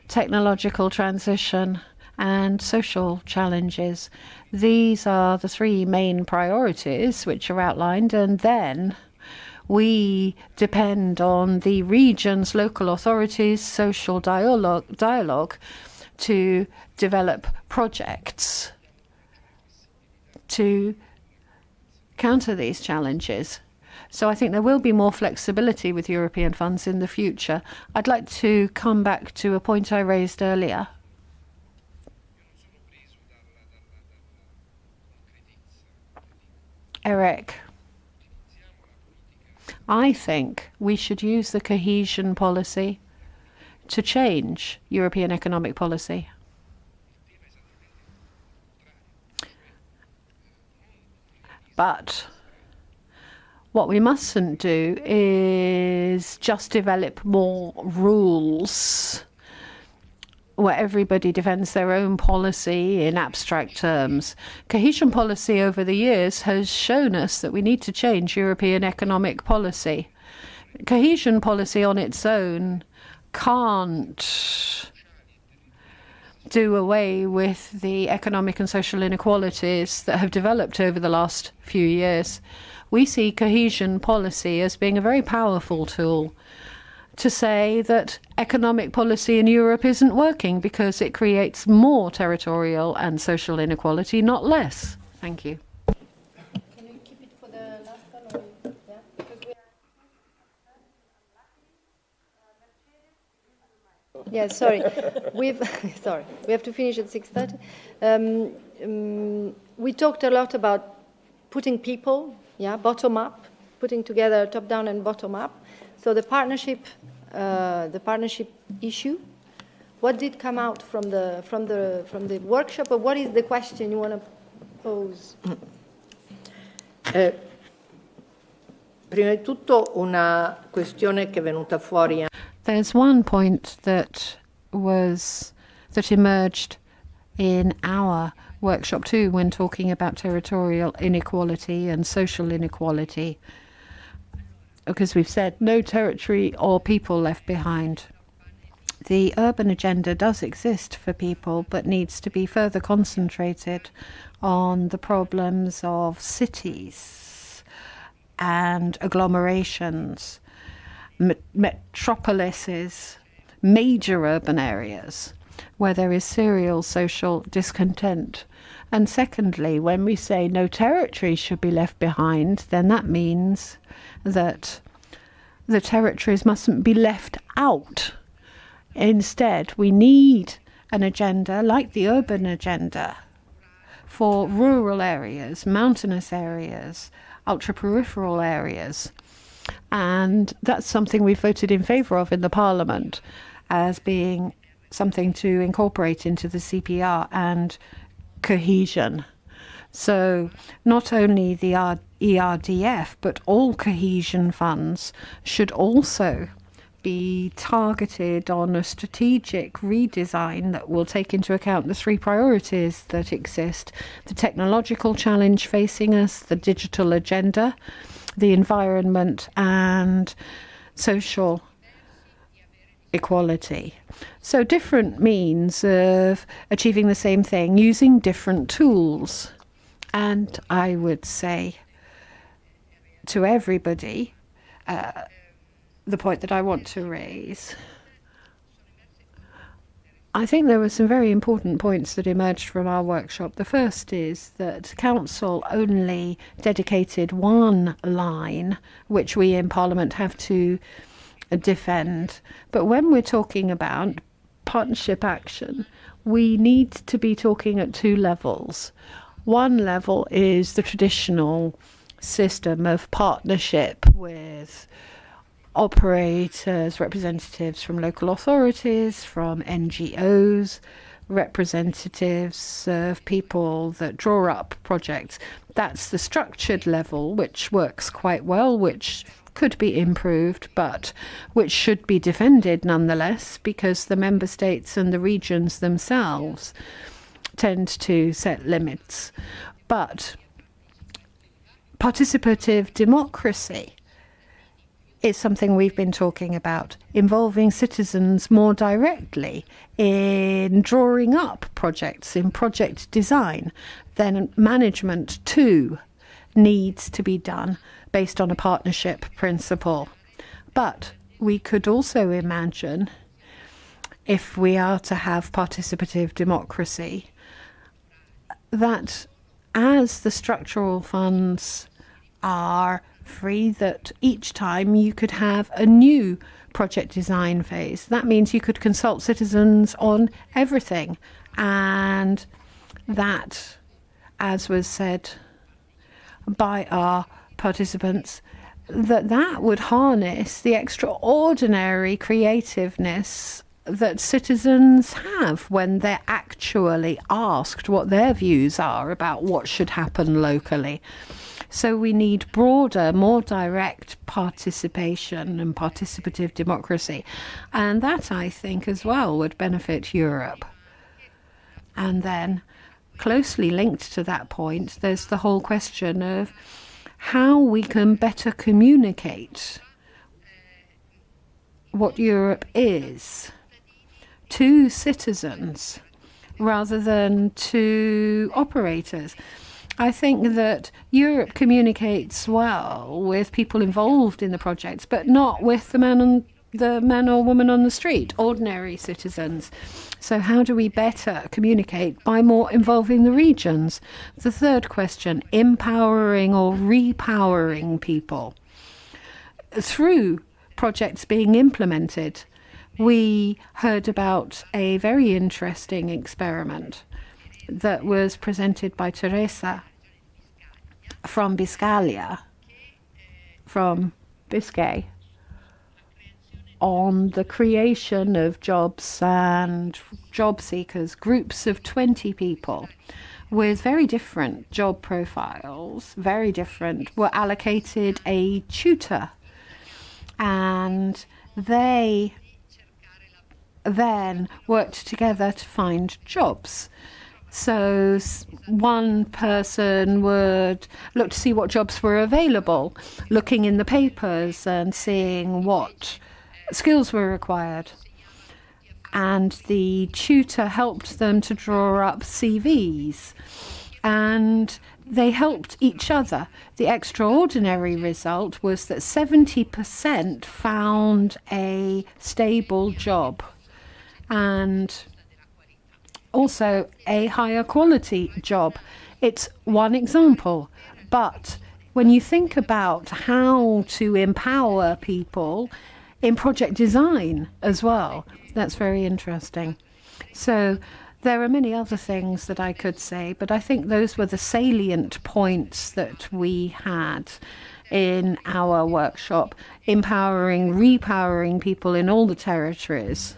[SPEAKER 7] technological transition, and social challenges. These are the three main priorities which are outlined, and then we depend on the region's local authorities' social dialogue to develop projects to counter these challenges. So I think there will be more flexibility with European funds in the future. I'd like to come back to a point I raised earlier. Eric, I think we should use the cohesion policy to change European economic policy. But what we mustn't do is just develop more rules where everybody defends their own policy in abstract terms. Cohesion policy over the years has shown us that we need to change European economic policy. Cohesion policy on its own can't do away with the economic and social inequalities that have developed over the last few years. We see cohesion policy as being a very powerful tool to say that economic policy in Europe isn't working because it creates more territorial and social inequality, not less. Thank you.
[SPEAKER 1] Can you keep it for the last one? Or, yeah? Because we are... Yeah, sorry. Sorry. We have to finish at 6:30. We talked a lot about putting people, bottom up, putting together top down and bottom up. So the partnership issue. What did come out from the workshop, or what is the question you want to pose?
[SPEAKER 14] Prima di tutto una questione che è venuta fuori.
[SPEAKER 7] There's one point that emerged in our workshop too when talking about territorial inequality and social inequality, because we've said no territory or people left behind. The urban agenda does exist for people, but needs to be further concentrated on the problems of cities and agglomerations, metropolises, major urban areas where there is serial social discontent. And secondly, when we say no territory should be left behind, then that means that the territories mustn't be left out. Instead, we need an agenda like the urban agenda for rural areas, mountainous areas, ultra-peripheral areas. And that's something we voted in favour of in the Parliament as being something to incorporate into the CPR and cohesion. So not only the ERDF, but all cohesion funds should also be targeted on a strategic redesign that will take into account the three priorities that exist: the technological challenge facing us, the digital agenda, the environment, and social equality. So different means of achieving the same thing using different tools. And I would say to everybody, the point that I want to raise. I think there were some very important points that emerged from our workshop. The first is that Council only dedicated one line, which we in Parliament have to defend. But when we're talking about partnership action, we need to be talking at two levels. One level is the traditional system of partnership with operators, representatives from local authorities, from NGOs, representatives of people that draw up projects. That's the structured level, which works quite well, which could be improved, but which should be defended nonetheless, because the member states and the regions themselves tend to set limits. But participative democracy is something we've been talking about, involving citizens more directly in drawing up projects, in project design. Then management too needs to be done based on a partnership principle. But we could also imagine, if we are to have participative democracy, that as the structural funds are free, that each time you could have a new project design phase. That means you could consult citizens on everything, and that, as was said by our participants, that would harness the extraordinary creativeness that citizens have when they're actually asked what their views are about what should happen locally. So we need broader, more direct participation and participative democracy. And that, I think, as well would benefit Europe. And then, closely linked to that point, there's the whole question of how we can better communicate what Europe is to citizens rather than to operators. I think that Europe communicates well with people involved in the projects, but not with the man or woman on the street, ordinary citizens. So how do we better communicate? By more involving the regions. The third question, empowering or repowering people through projects being implemented. We heard about a very interesting experiment that was presented by Teresa from Biscay, on the creation of jobs and job seekers, groups of 20 people with very different job profiles, very different, were allocated a tutor, and they then worked together to find jobs. So one person would look to see what jobs were available, looking in the papers and seeing what skills were required. And the tutor helped them to draw up CVs, and they helped each other. The extraordinary result was that 70% found a stable job, and also a higher quality job. It's one example, but when you think about how to empower people in project design as well, that's very interesting. So there are many other things that I could say, but I think those were the salient points that we had in our workshop, empowering, repowering people in all the territories.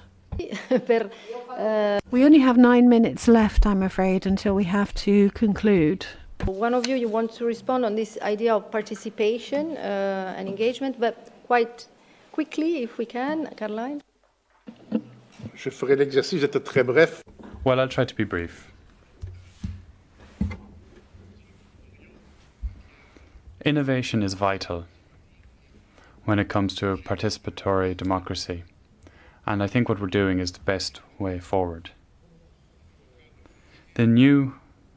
[SPEAKER 7] We only have 9 minutes left, I'm afraid, until we have to conclude.
[SPEAKER 1] One of you want to respond on this idea of participation and engagement, but quite quickly, if we can, Caroline.
[SPEAKER 17] Je ferai l'exercice d'être très bref.
[SPEAKER 6] Well, I'll try to be brief. Innovation is vital when it comes to participatory democracy. And I think what we're doing is the best way forward. The new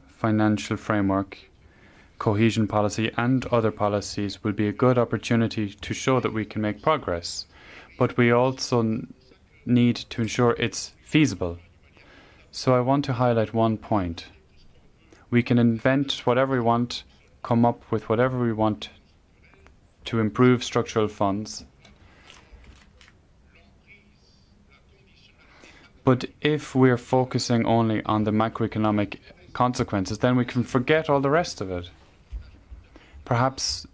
[SPEAKER 6] financial framework, cohesion policy and other policies will be a good opportunity to show that we can make progress. But we also need to ensure it's feasible. So I want to highlight one point. We can invent whatever we want, come up with whatever we want to improve structural funds. But if we're focusing only on the macroeconomic consequences, then we can forget all the rest of it. Perhaps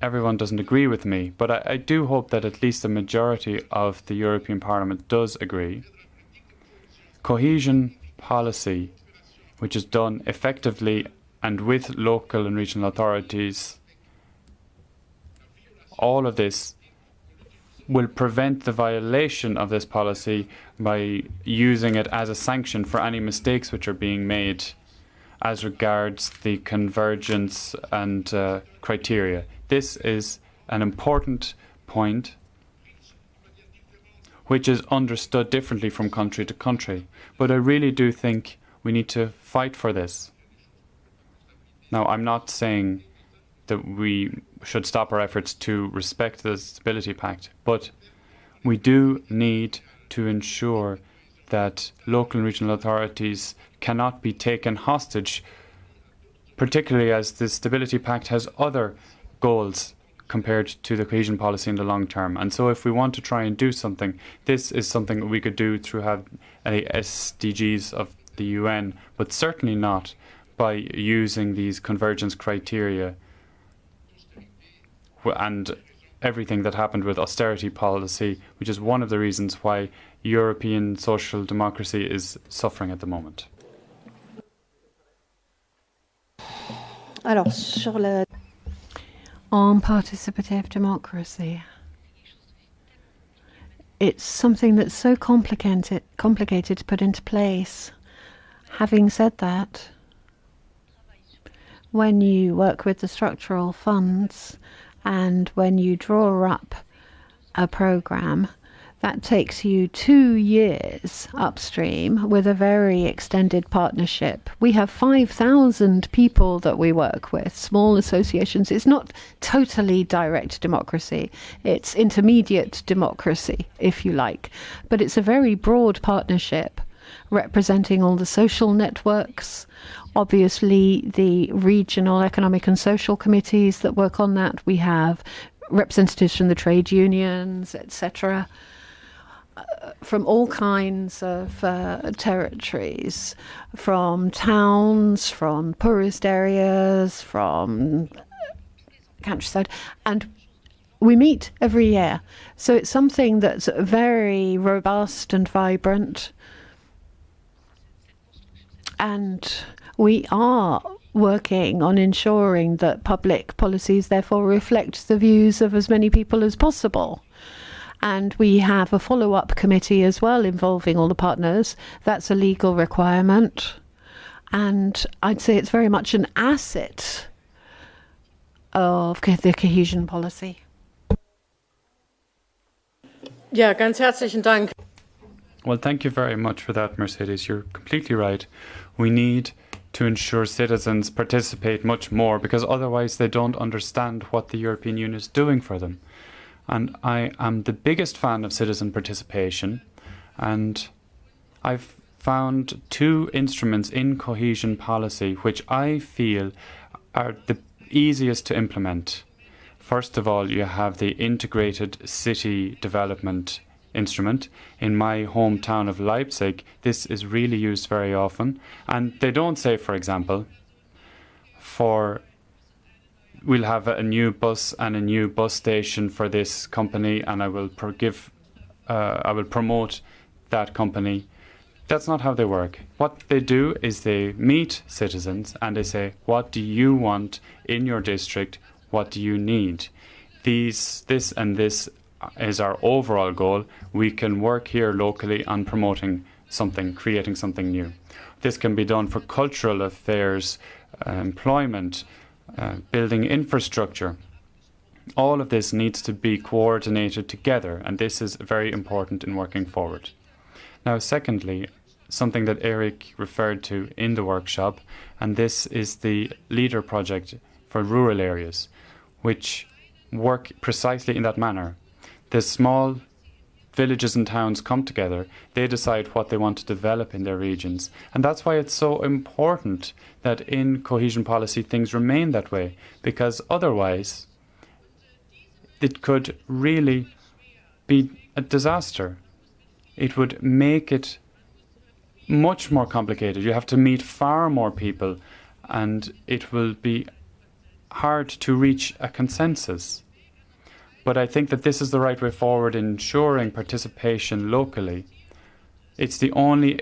[SPEAKER 6] everyone doesn't agree with me, but I do hope that at least the majority of the European Parliament does agree. Cohesion policy, which is done effectively and with local and regional authorities, all of this will prevent the violation of this policy by using it as a sanction for any mistakes which are being made as regards the convergence and criteria. This is an important point which is understood differently from country to country. But I really do think we need to fight for this. Now, I'm not saying that we should stop our efforts to respect the Stability Pact, but we do need to ensure that local and regional authorities cannot be taken hostage, particularly as the Stability Pact has other goals compared to the cohesion policy in the long term. And so if we want to try and do something, this is something that we could do through a SDGs of the UN, but certainly not by using these convergence criteria and everything that happened with austerity policy, which is one of the reasons why European social democracy is suffering at the moment.
[SPEAKER 7] Alors, on participative democracy, it's something that's so complicated to put into place. Having said that, when you work with the structural funds and when you draw up a program, that takes you 2 years upstream with a very extended partnership. We have 5,000 people that we work with, small associations. It's not totally direct democracy. It's intermediate democracy, if you like. But it's a very broad partnership representing all the social networks, obviously the regional economic and social committees that work on that. We have representatives from the trade unions, etc., from all kinds of territories, from towns, from poorest areas, from countryside, and we meet every year. So it's something that's very robust and vibrant, and we are working on ensuring that public policies therefore reflect the views of as many people as possible. And we have a follow-up committee as well involving all the partners. That's a legal requirement. And I'd say it's very much an asset of the cohesion policy.
[SPEAKER 14] Ja, ganz herzlichen Dank.
[SPEAKER 6] Well, thank you very much for that, Mercedes. You're completely right. We need to ensure citizens participate much more, because otherwise they don't understand what the European Union is doing for them. And I am the biggest fan of citizen participation, and I've found 2 instruments in cohesion policy which I feel are the easiest to implement. First of all, you have the integrated city development instrument. In my hometown of Leipzig, this is really used very often, and they don't say, for example, we'll have a new bus and a new bus station for this company, and I will promote that company. That's not how they work. What they do is they meet citizens and they say, what do you want in your district? What do you need? This and this is our overall goal. We can work here locally on promoting something, creating something new. This can be done for cultural affairs, employment, building infrastructure. All of this needs to be coordinated together, and this is very important in working forward. Now, secondly, something that Eric referred to in the workshop, and this is the LEADER project for rural areas, which work precisely in that manner. The small villages and towns come together, they decide what they want to develop in their regions. And that's why it's so important that in cohesion policy things remain that way, because otherwise it could really be a disaster. It would make it much more complicated. You have to meet far more people, and it will be hard to reach a consensus. But I think that this is the right way forward in ensuring participation locally. It's the only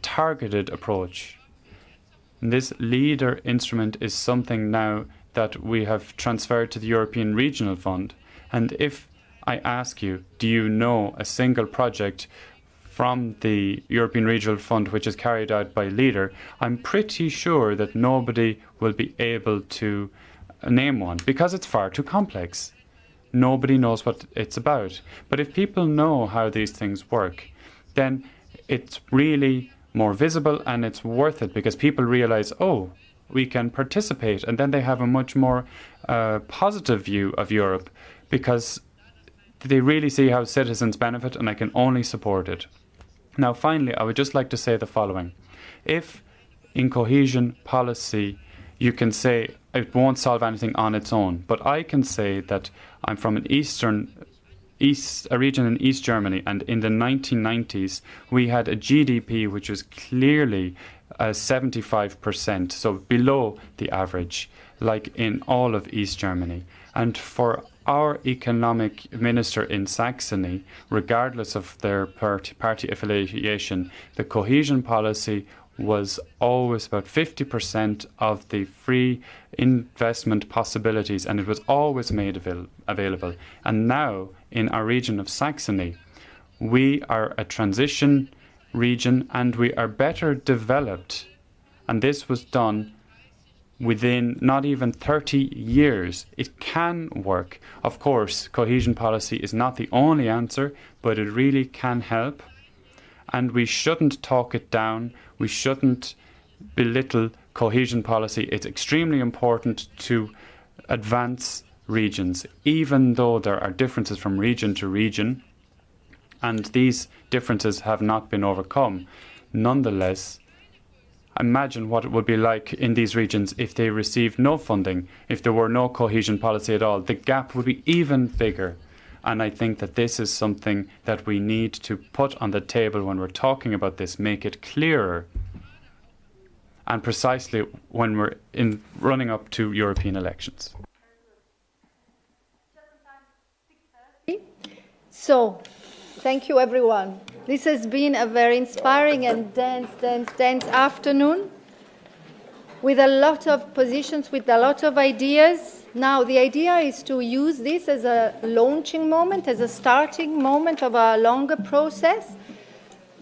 [SPEAKER 6] targeted approach. And this LEADER instrument is something now that we have transferred to the European Regional Fund. And if I ask you, do you know a single project from the European Regional Fund which is carried out by LEADER, I'm pretty sure that nobody will be able to name one, because it's far too complex. Nobody knows what it's about. But if people know how these things work, then it's really more visible and it's worth it, because people realize, oh, we can participate, and then they have a much more positive view of Europe, because they really see how citizens benefit, and I can only support it. Now, finally, I would just like to say the following. If in cohesion policy you can say it won't solve anything on its own, but I can say that I'm from a region in East Germany, and in the 1990s we had a GDP which was clearly 75%, so below the average, like in all of East Germany. And for our economic minister in Saxony, regardless of their party affiliation, the cohesion policy was always about 50% of the free investment possibilities, and it was always made available. And now, in our region of Saxony, we are a transition region and we are better developed. And this was done within not even 30 years. It can work. Of course, cohesion policy is not the only answer, but it really can help. And we shouldn't talk it down. We shouldn't belittle cohesion policy. It's extremely important to advance regions, even though there are differences from region to region, and these differences have not been overcome. Nonetheless, imagine what it would be like in these regions if they received no funding, if there were no cohesion policy at all. The gap would be even bigger. And I think that this is something that we need to put on the table when we're talking about this, make it clearer. And precisely when we're running up to European elections.
[SPEAKER 1] So, thank you everyone. This has been a very inspiring and dense afternoon with a lot of positions, with a lot of ideas. Now, the idea is to use this as a launching moment, as a starting moment of a longer process.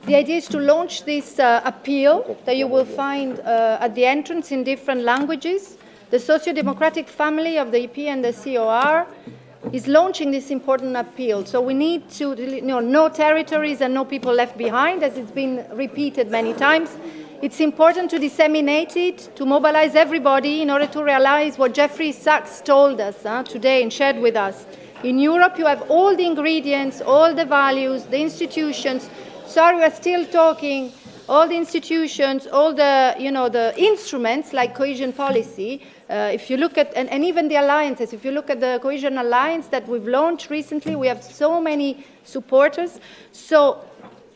[SPEAKER 1] The idea is to launch this appeal that you will find at the entrance in different languages. The socio-democratic family of the EP and the COR is launching this important appeal. So we need to, no territories and no people left behind, as it's been repeated many times. It's important to disseminate it, to mobilize everybody in order to realize what Jeffrey Sachs told us today and shared with us. In Europe, you have all the ingredients, all the values, the institutions. Sorry, we're still talking. All the institutions, all the, the instruments like cohesion policy. If you look at, and even the alliances, if you look at the Cohesion Alliance that we've launched recently, we have so many supporters. So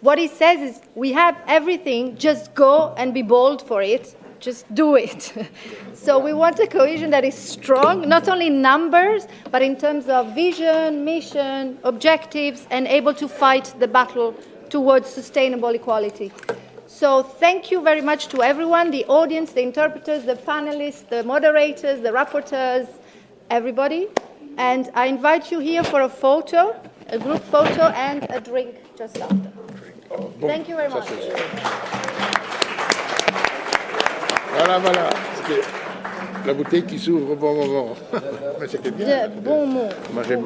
[SPEAKER 1] what he says is, we have everything, just go and be bold for it, just do it. So we want a cohesion that is strong, not only in numbers, but in terms of vision, mission, objectives, and able to fight the battle towards sustainable equality. So thank you very much to everyone, the audience, the interpreters, the panelists, the moderators, the rapporteurs, everybody. And I invite you here for a photo, a group photo, and a drink just after. Thank you very much.
[SPEAKER 17] Voilà. La bouteille qui s'ouvre au bon moment. Mais c'était bien.
[SPEAKER 1] De bons mots.
[SPEAKER 17] Moi, j'ai